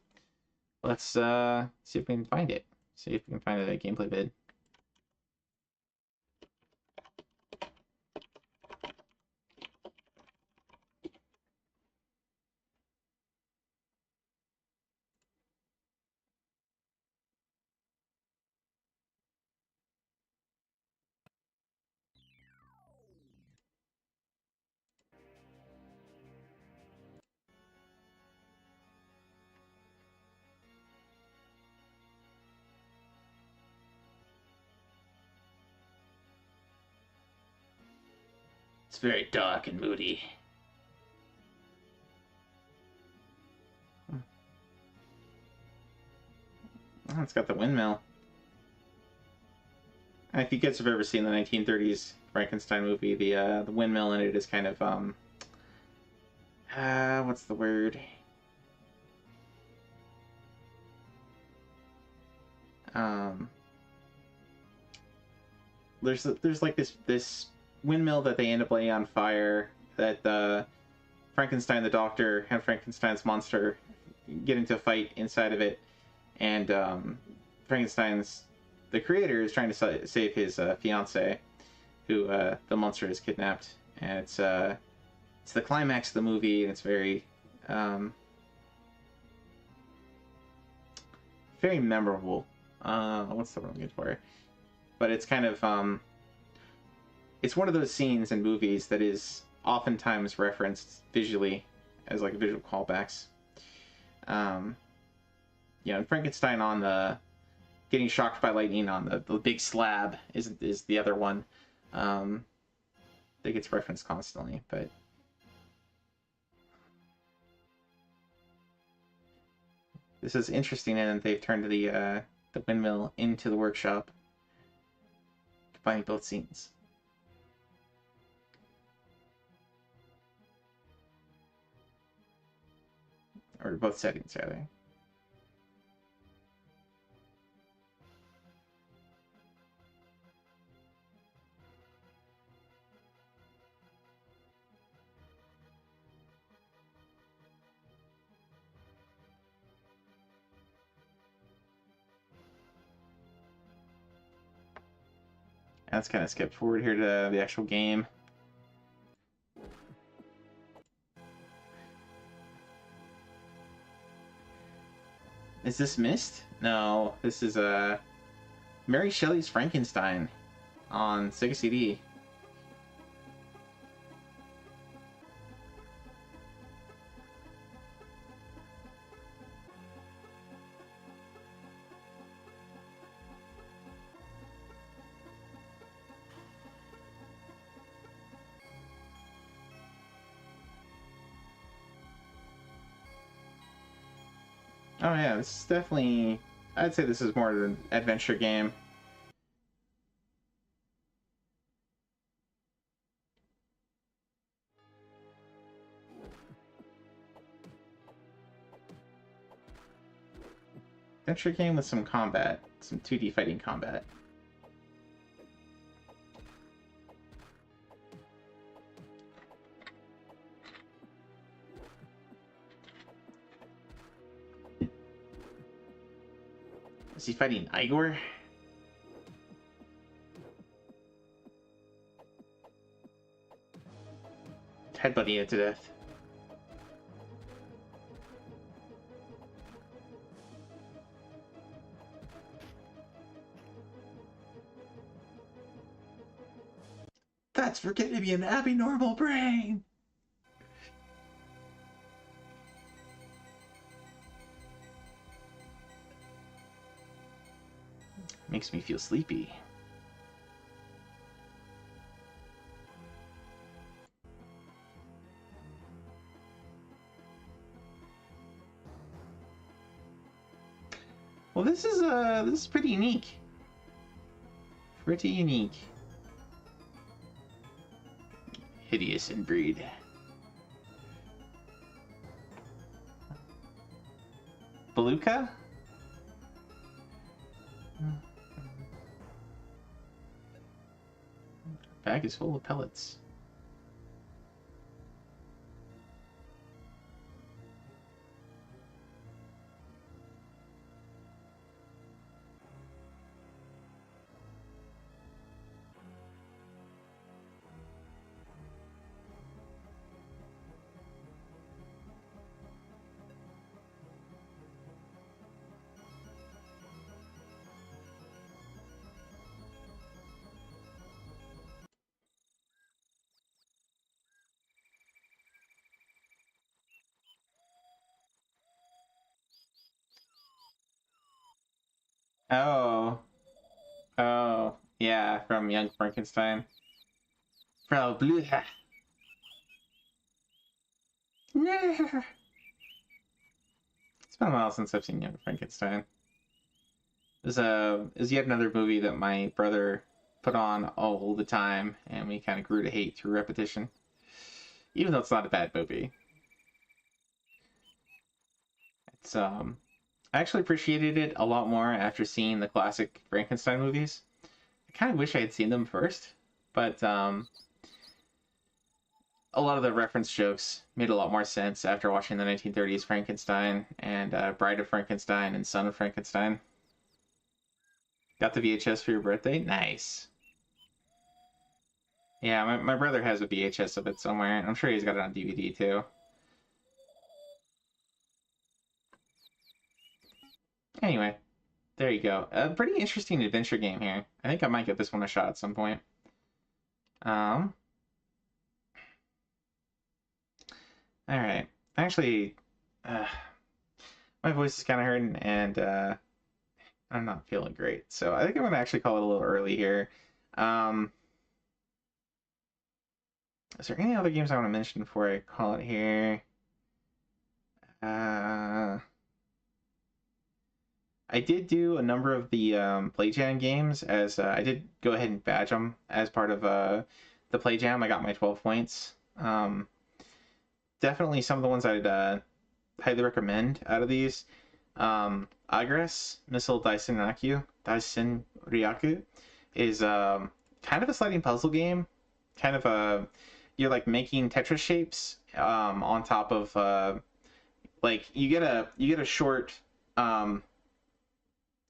Let's see if we can find it. See if we can find a gameplay vid. It's very dark and moody. Oh, it's got the windmill. And if you guys have ever seen the 1930s Frankenstein movie, the windmill in it is kind of what's the word? There's like this windmill that they end up laying on fire that Frankenstein the doctor and Frankenstein's monster get into a fight inside of it, and Frankenstein's the creator is trying to save his fiance, who the monster has kidnapped, and it's the climax of the movie, and it's very very memorable. What's the word I'm looking for? But it's kind of it's one of those scenes in movies that is oftentimes referenced visually as like visual callbacks. And Frankenstein on the getting shocked by lightning on the big slab is the other one that gets referenced constantly. But this is interesting, and they've turned the windmill into the workshop, combining both scenes. Or both settings, rather. Let's kind of skip forward here to the actual game. Is this Myst? No, this is Mary Shelley's Frankenstein on Sega CD. Oh yeah, this is definitely... I'd say this is more of an adventure game. Adventure game with some combat. Some 2D fighting combat. Is he fighting Igor? Headbutting it to death. That's for getting to be an abnormal brain! Makes me feel sleepy. Well, this is pretty unique. Pretty unique. Hideous in breed. Beluga? Bag is full of pellets. Oh. Oh. Yeah, from Young Frankenstein. Frau Blücher. No. It's been a while since I've seen Young Frankenstein. It was yet another movie that my brother put on all the time, and we kind of grew to hate through repetition. Even though it's not a bad movie. It's I actually appreciated it a lot more after seeing the classic Frankenstein movies. I kind of wish I had seen them first, but a lot of the reference jokes made a lot more sense after watching the 1930s Frankenstein and Bride of Frankenstein and Son of Frankenstein. Got the VHS for your birthday? Nice. Yeah, my brother has a VHS of it somewhere. I'm sure he's got it on DVD too. Anyway, there you go. A pretty interesting adventure game here. I think I might give this one a shot at some point. Alright. Actually, my voice is kind of hurting, and I'm not feeling great. So I think I'm going to actually call it a little early here. Is there any other games I want to mention before I call it here? I did do a number of the Play Jam games, as I did go ahead and badge them as part of the Play Jam. I got my 12 points. Definitely some of the ones I'd highly recommend out of these. Agres, Missile Daisen Ryaku is kind of a sliding puzzle game. Kind of you're like making Tetris shapes on top of like you get a short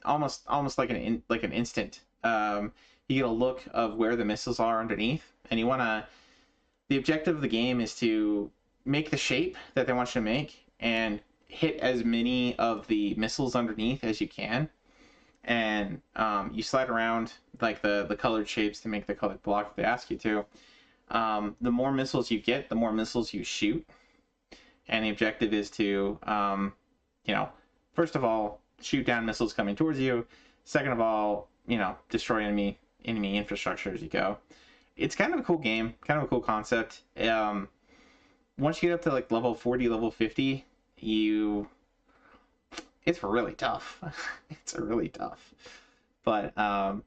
almost like an instant. You get a look of where the missiles are underneath, and the objective of the game is to make the shape that they want you to make and hit as many of the missiles underneath as you can. And you slide around like the colored shapes to make the colored block that they ask you to. The more missiles you get, the more missiles you shoot. And the objective is to, first of all, shoot down missiles coming towards you. Second of all, destroy enemy infrastructure as you go. It's kind of a cool game, kind of a cool concept. Once you get up to like level 40, level 50, it's really tough. It's really tough. But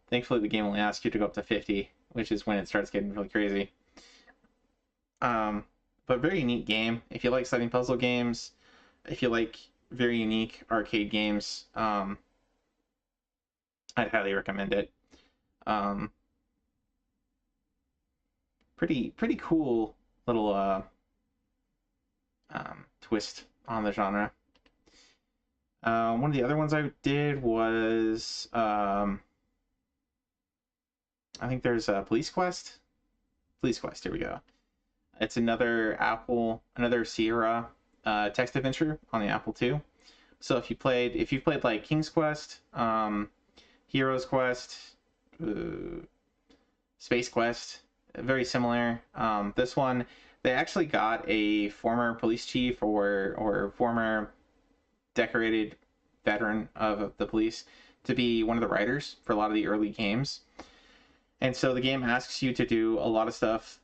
thankfully the game only asks you to go up to 50, which is when it starts getting really crazy. But very neat game. If you like sliding puzzle games, if you like very unique arcade games, I'd highly recommend it. Pretty cool little twist on the genre. One of the other ones I did was I think there's a Police Quest. Here we go. It's another Sierra text adventure on the Apple II. So if you've played like King's Quest, Heroes Quest, Space Quest, very similar. This one, they actually got a former police chief or former decorated veteran of the police to be one of the writers for a lot of the early games. And so the game asks you to do a lot of stuff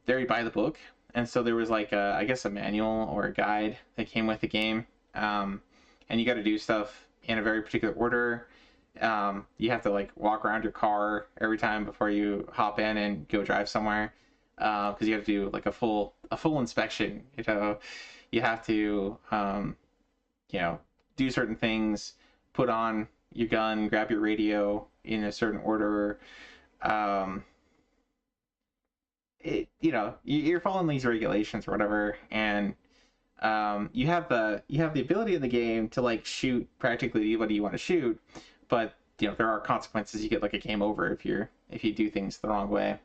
very by the book. And so there was like I guess a manual or a guide that came with the game. And you got to do stuff in a very particular order. You have to like walk around your car every time before you hop in and go drive somewhere. Because you have to do like a full inspection. You have to do certain things, put on your gun, grab your radio in a certain order. You're following these regulations or whatever, and you have the ability in the game to like shoot practically anybody you want to shoot, but there are consequences. You get like a game over if you do things the wrong way.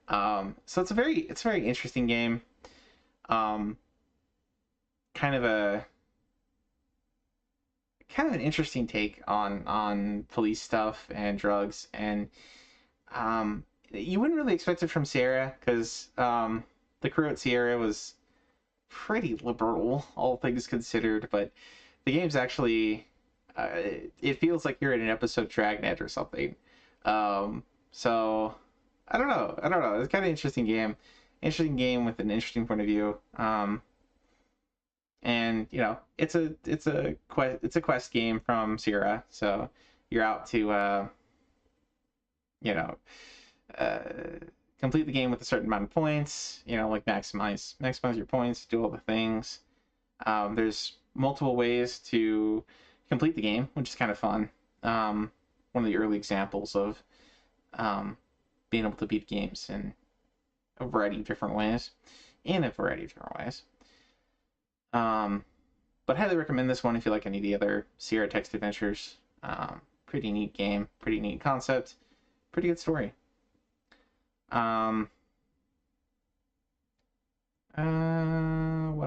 So it's a very interesting game. Kind of an interesting take on police stuff and drugs, and you wouldn't really expect it from Sierra, because the crew at Sierra was pretty liberal, all things considered, but the game's actually it feels like you're in an episode of Dragnet or something. So I don't know. It's kind of an interesting game with an interesting point of view. And it's a quest game from Sierra, so you're out to complete the game with a certain amount of points. Like maximize your points, do all the things. There's multiple ways to complete the game, which is kind of fun. One of the early examples of being able to beat games in a variety of different ways. But highly recommend this one if you like any of the other Sierra text adventures. Pretty neat game, pretty neat concept, pretty good story. What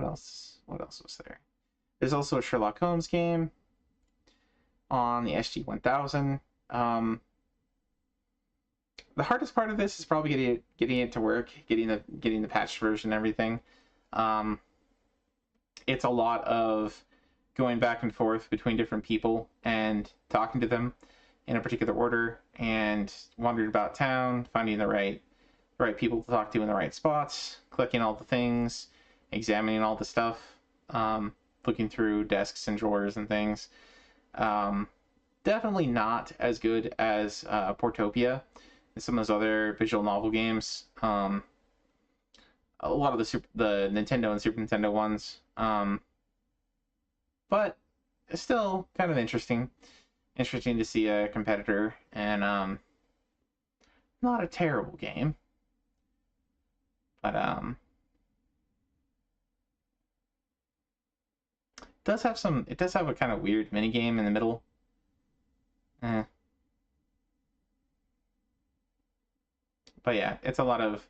else? What else was there? There's also a Sherlock Holmes game on the SG-1000. The hardest part of this is probably getting it to work, getting the patched version and everything. It's a lot of going back and forth between different people and talking to them in a particular order, and wandering about town, finding the right people to talk to in the right spots, clicking all the things, examining all the stuff, looking through desks and drawers and things. Definitely not as good as Portopia and some of those other visual novel games. A lot of the Nintendo and Super Nintendo ones. But it's still kind of interesting to see a competitor, and not a terrible game, but it does have a kind of weird mini game in the middle. But yeah, it's a lot of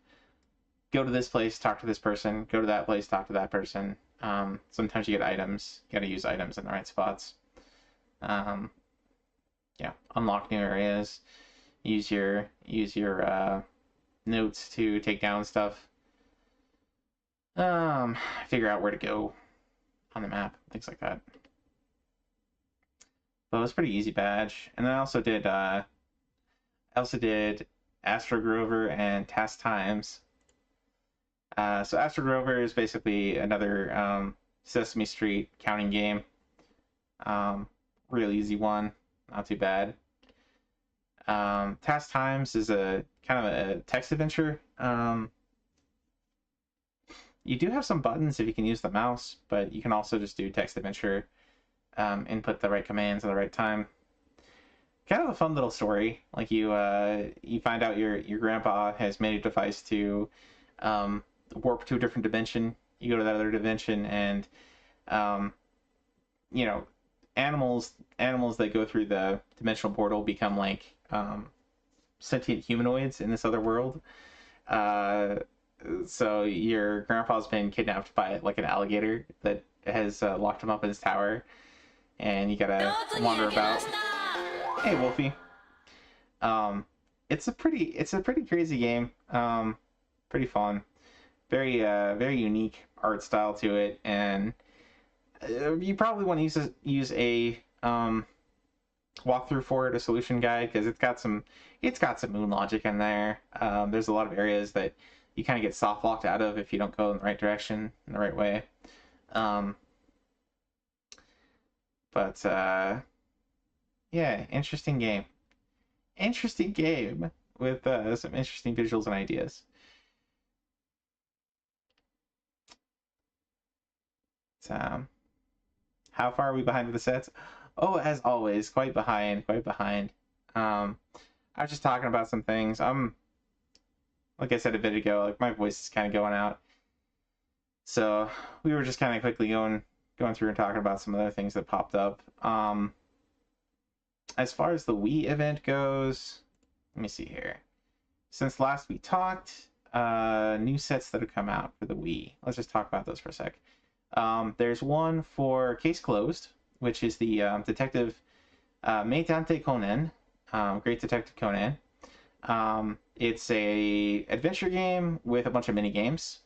go to this place, talk to this person, go to that place, talk to that person. Sometimes you get items. You got to use items in the right spots. Yeah, unlock new areas. Use your notes to take down stuff. Figure out where to go on the map, things like that. But it was pretty easy badge. And then I also did Astro Grover and Task Times. So Astro Grover is basically another Sesame Street counting game. Real easy one, not too bad. Task Times is a kind of a text adventure. You do have some buttons if you can use the mouse, but you can also just do text adventure, input the right commands at the right time. Kind of a fun little story. Like you find out your grandpa has made a device to warp to a different dimension. You go to that other dimension, and animals that go through the dimensional portal become like sentient humanoids in this other world. So your grandpa's been kidnapped by like an alligator that has locked him up in his tower, and you gotta wander about. Hey, Wolfie. It's a pretty crazy game. Pretty fun. Very unique art style to it, and you probably want to use a walkthrough for it, a solution guide, because it's got some moon logic in there. There's a lot of areas that you kind of get soft locked out of if you don't go in the right direction, in the right way. Yeah, interesting game with some interesting visuals and ideas. How far are we behind with the sets? Oh, as always, quite behind. I was just talking about some things. Like I said a bit ago, like my voice is kind of going out. So we were just kind of quickly going through and talking about some other things that popped up. As far as the Wii event goes, let me see here. Since last we talked, new sets that have come out for the Wii. Let's just talk about those for a sec. There's one for Case Closed, which is the Detective Meitante Conan, Great Detective Conan. It's a adventure game with a bunch of mini games.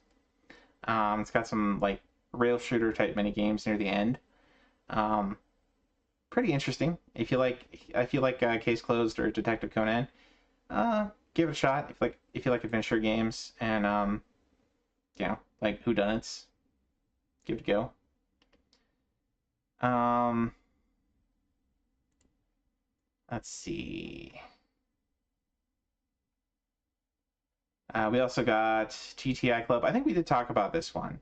It's got some like rail shooter type mini games near the end. Pretty interesting. If you like Case Closed or Detective Conan, give it a shot. If you like adventure games and like whodunits, give it a go. Let's see. We also got GTI Club. I think we did talk about this one.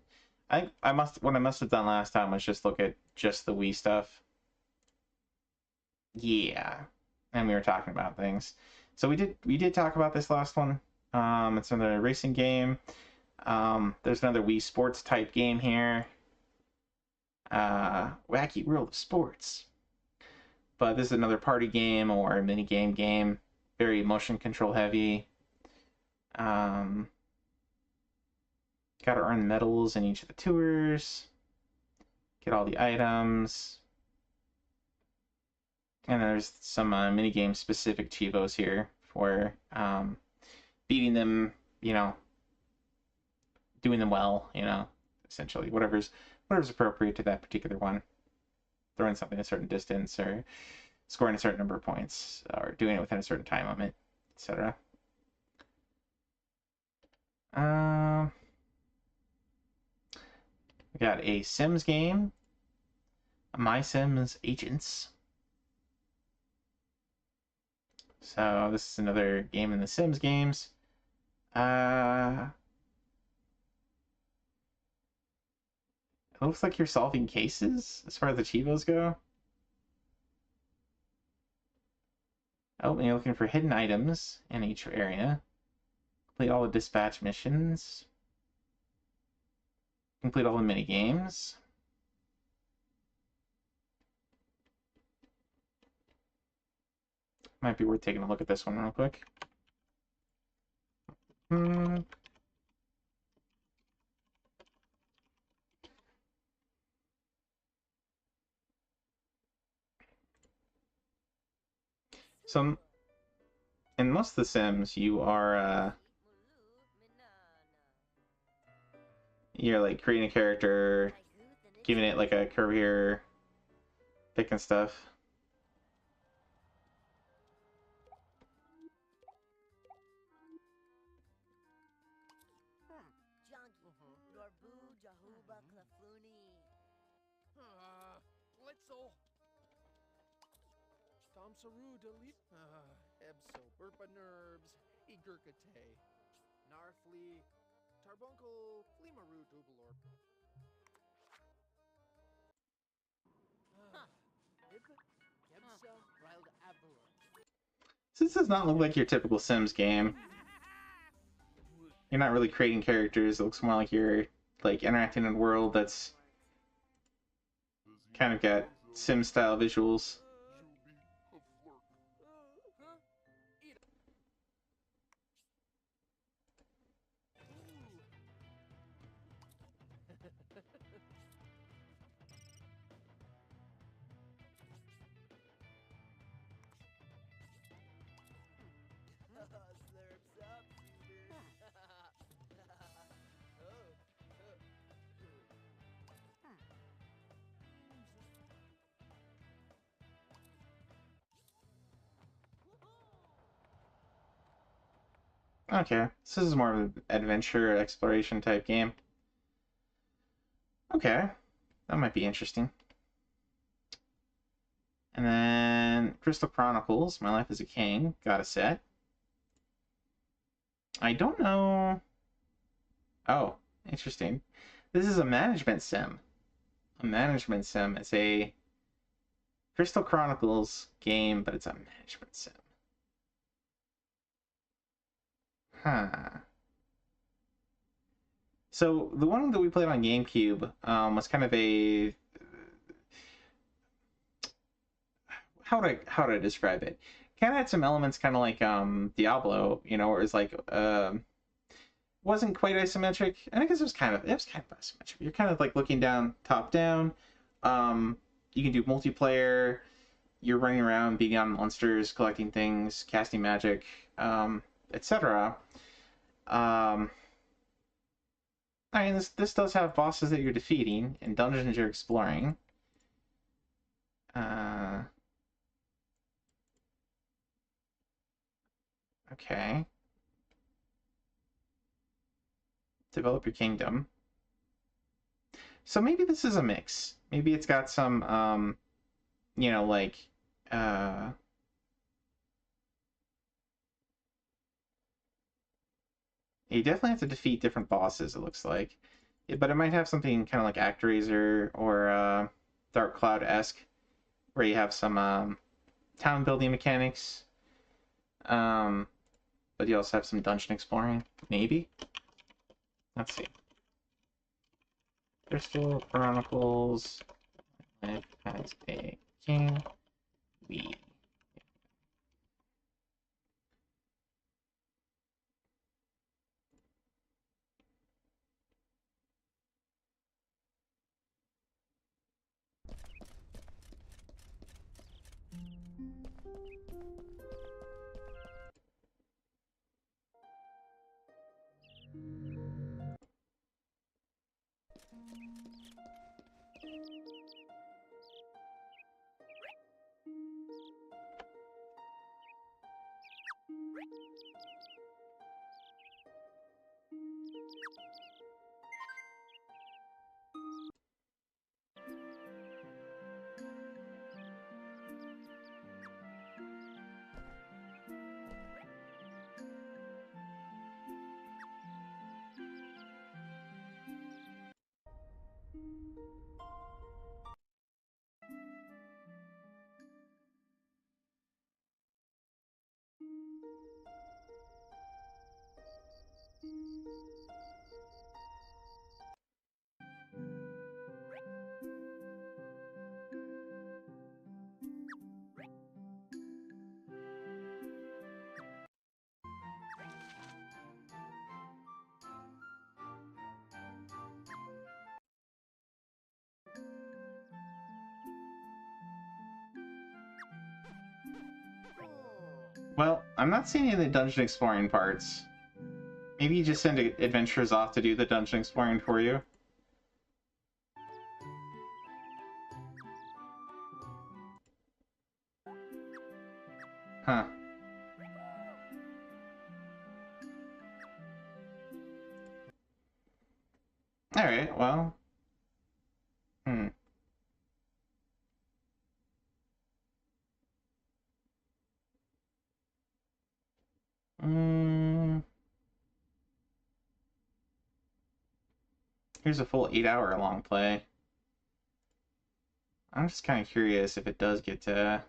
What I must have done last time was just look at just the Wii stuff. Yeah, and we were talking about things. So we did talk about this last one. It's another racing game. There's another Wii Sports type game here. Wacky World of Sports. But this is another party game or a mini game. Very motion control heavy. Got to earn medals in each of the tours. Get all the items. And there's some minigame specific Chivos here for beating them, you know, doing them well, you know, essentially. Whatever's appropriate to that particular one. Throwing something a certain distance or scoring a certain number of points or doing it within a certain time limit, etc. We got a Sims game. My Sims Agents. So this is another game in the Sims games. It looks like you're solving cases as far as the Chivos go. Oh, and you're looking for hidden items in each area. Complete all the dispatch missions. Complete all the mini games. Might be worth taking a look at this one real quick. So, in most of the Sims, you're like creating a character, giving it like a career, picking stuff. Litzel. Stomsaru delete. Ebso burpa nerves. Igurkate. Narfli. Tarbuncle. Flimaru dubalorp. This does not look like your typical Sims game. You're not really creating characters. It looks more like you're like interacting in a world that's kind of got Sim style visuals. Okay, so this is more of an adventure exploration type game. Okay, that might be interesting. And then Crystal Chronicles, My Life as a King, got a set. I don't know. Oh, interesting. This is a management sim. A management sim. It's a Crystal Chronicles game, but it's a management sim. Huh. So the one that we played on GameCube was kind of a how do I describe it? Kind of had some elements kind of like Diablo, you know, where it's like wasn't quite isometric. I guess it was kind of isometric. You're kind of like looking down, top down. You can do multiplayer. You're running around, beating on monsters, collecting things, casting magic, etc. I mean, this does have bosses that you're defeating and dungeons you're exploring. Okay. Develop your kingdom. So maybe this is a mix. Maybe it's got some, you know, like, you definitely have to defeat different bosses, it looks like. but it might have something kind of like ActRaiser or Dark Cloud-esque, where you have some town building mechanics, but you also have some dungeon exploring, maybe? Let's see. Crystal Chronicles, Life as a King, we. Well, I'm not seeing any of the dungeon exploring parts. Maybe you just send adventurers off to do the dungeon exploring for you. Huh. Alright, well. Here's a full 8-hour long play. I'm just kind of curious if it does get to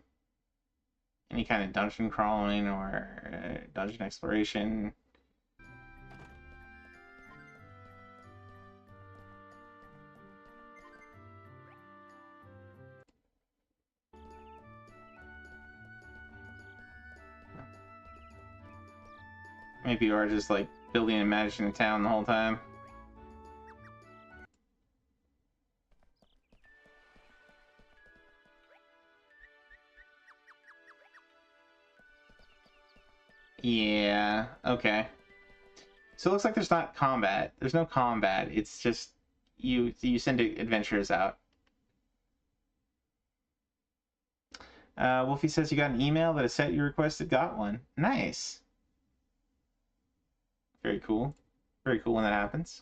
any kind of dungeon crawling or dungeon exploration. Maybe you are just like building and managing a town the whole time. Yeah, okay. So it looks like there's not combat. There's no combat. It's just you send adventurers out. Wolfie says you got an email that a set you requested got one. Nice. Very cool. Very cool when that happens.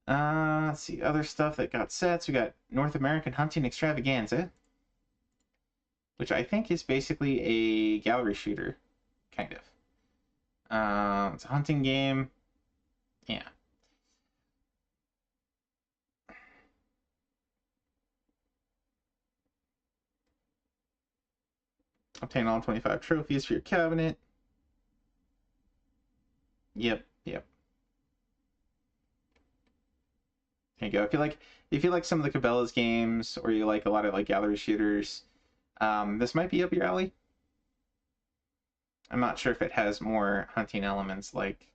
Let's see, other stuff that got sets. We got North American Hunting Extravaganza, which I think is basically a gallery shooter, kind of. It's a hunting game. Yeah. Obtain all 25 trophies for your cabinet. Yep. There you go. If you like some of the Cabela's games, or you like a lot of like gallery shooters, this might be up your alley. I'm not sure if it has more hunting elements, like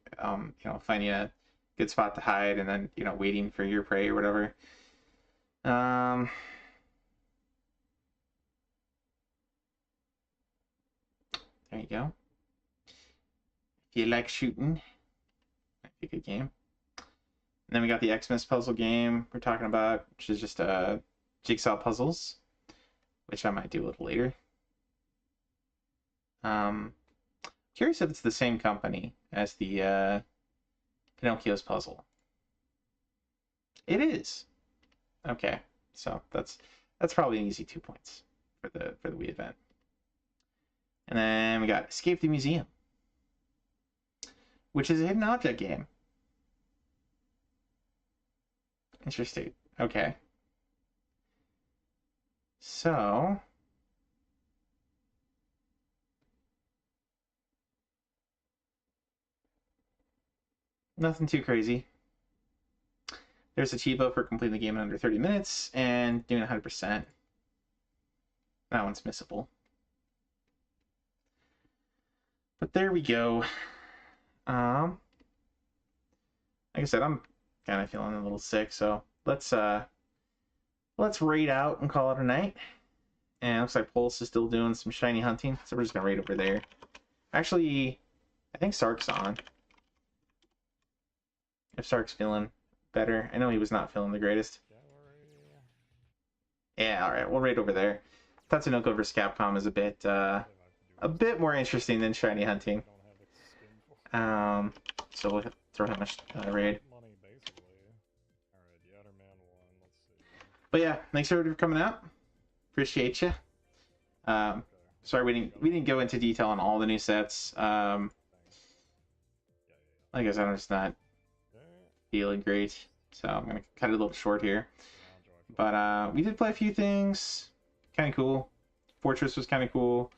finding a good spot to hide and then waiting for your prey or whatever. There you go. If you like shooting, might be a good game. And then we got the Xmas puzzle game we're talking about, which is just jigsaw puzzles, which I might do a little later. Curious if it's the same company as the Pinocchio's puzzle. It is. Okay, so that's probably an easy 2 points for the Wii event. And then we got Escape the Museum, which is a hidden object game. Interesting. Okay. So. Nothing too crazy. There's a cheapo for completing the game in under 30 minutes and doing 100%. That one's missable. But there we go. Like I said, I'm kind of feeling a little sick, so let's raid out and call it a night. And it looks like Pulse is still doing some shiny hunting, so we're just gonna raid over there. Actually, I think Sark's on. If Sark's feeling better. I know he was not feeling the greatest. Yeah, alright, we'll raid over there. Tatsunoko vs. Capcom is a bit more interesting than shiny hunting. So we'll throw him a raid. But yeah, thanks everybody for coming out. Appreciate you. Sorry we didn't go into detail on all the new sets. Like I said, I'm just not feeling great, so I'm gonna cut it a little short here. But we did play a few things, kind of cool. Fortress was kind of cool.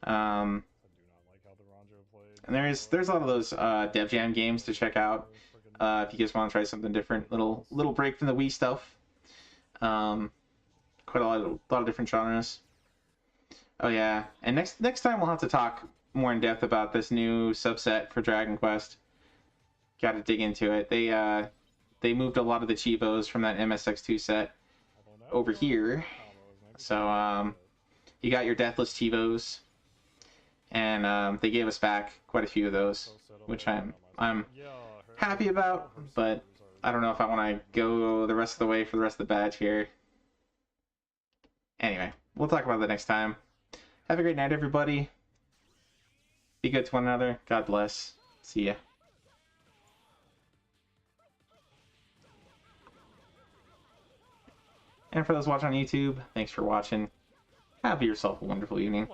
And there's a lot of those Dev Jam games to check out if you guys want to try something different. Little break from the Wii stuff. Quite a lot of different genres. Oh yeah, and next time we'll have to talk more in depth about this new subset for Dragon Quest. Got to dig into it. They moved a lot of the cheapos from that MSX2 set over here. So you got your Deathless Chivos, and they gave us back quite a few of those, which I'm happy about, but I don't know if I want to go the rest of the way for the rest of the badge here. Anyway, we'll talk about that next time. Have a great night, everybody. Be good to one another. God bless. See ya. And for those watching on YouTube, thanks for watching. Have yourself a wonderful evening.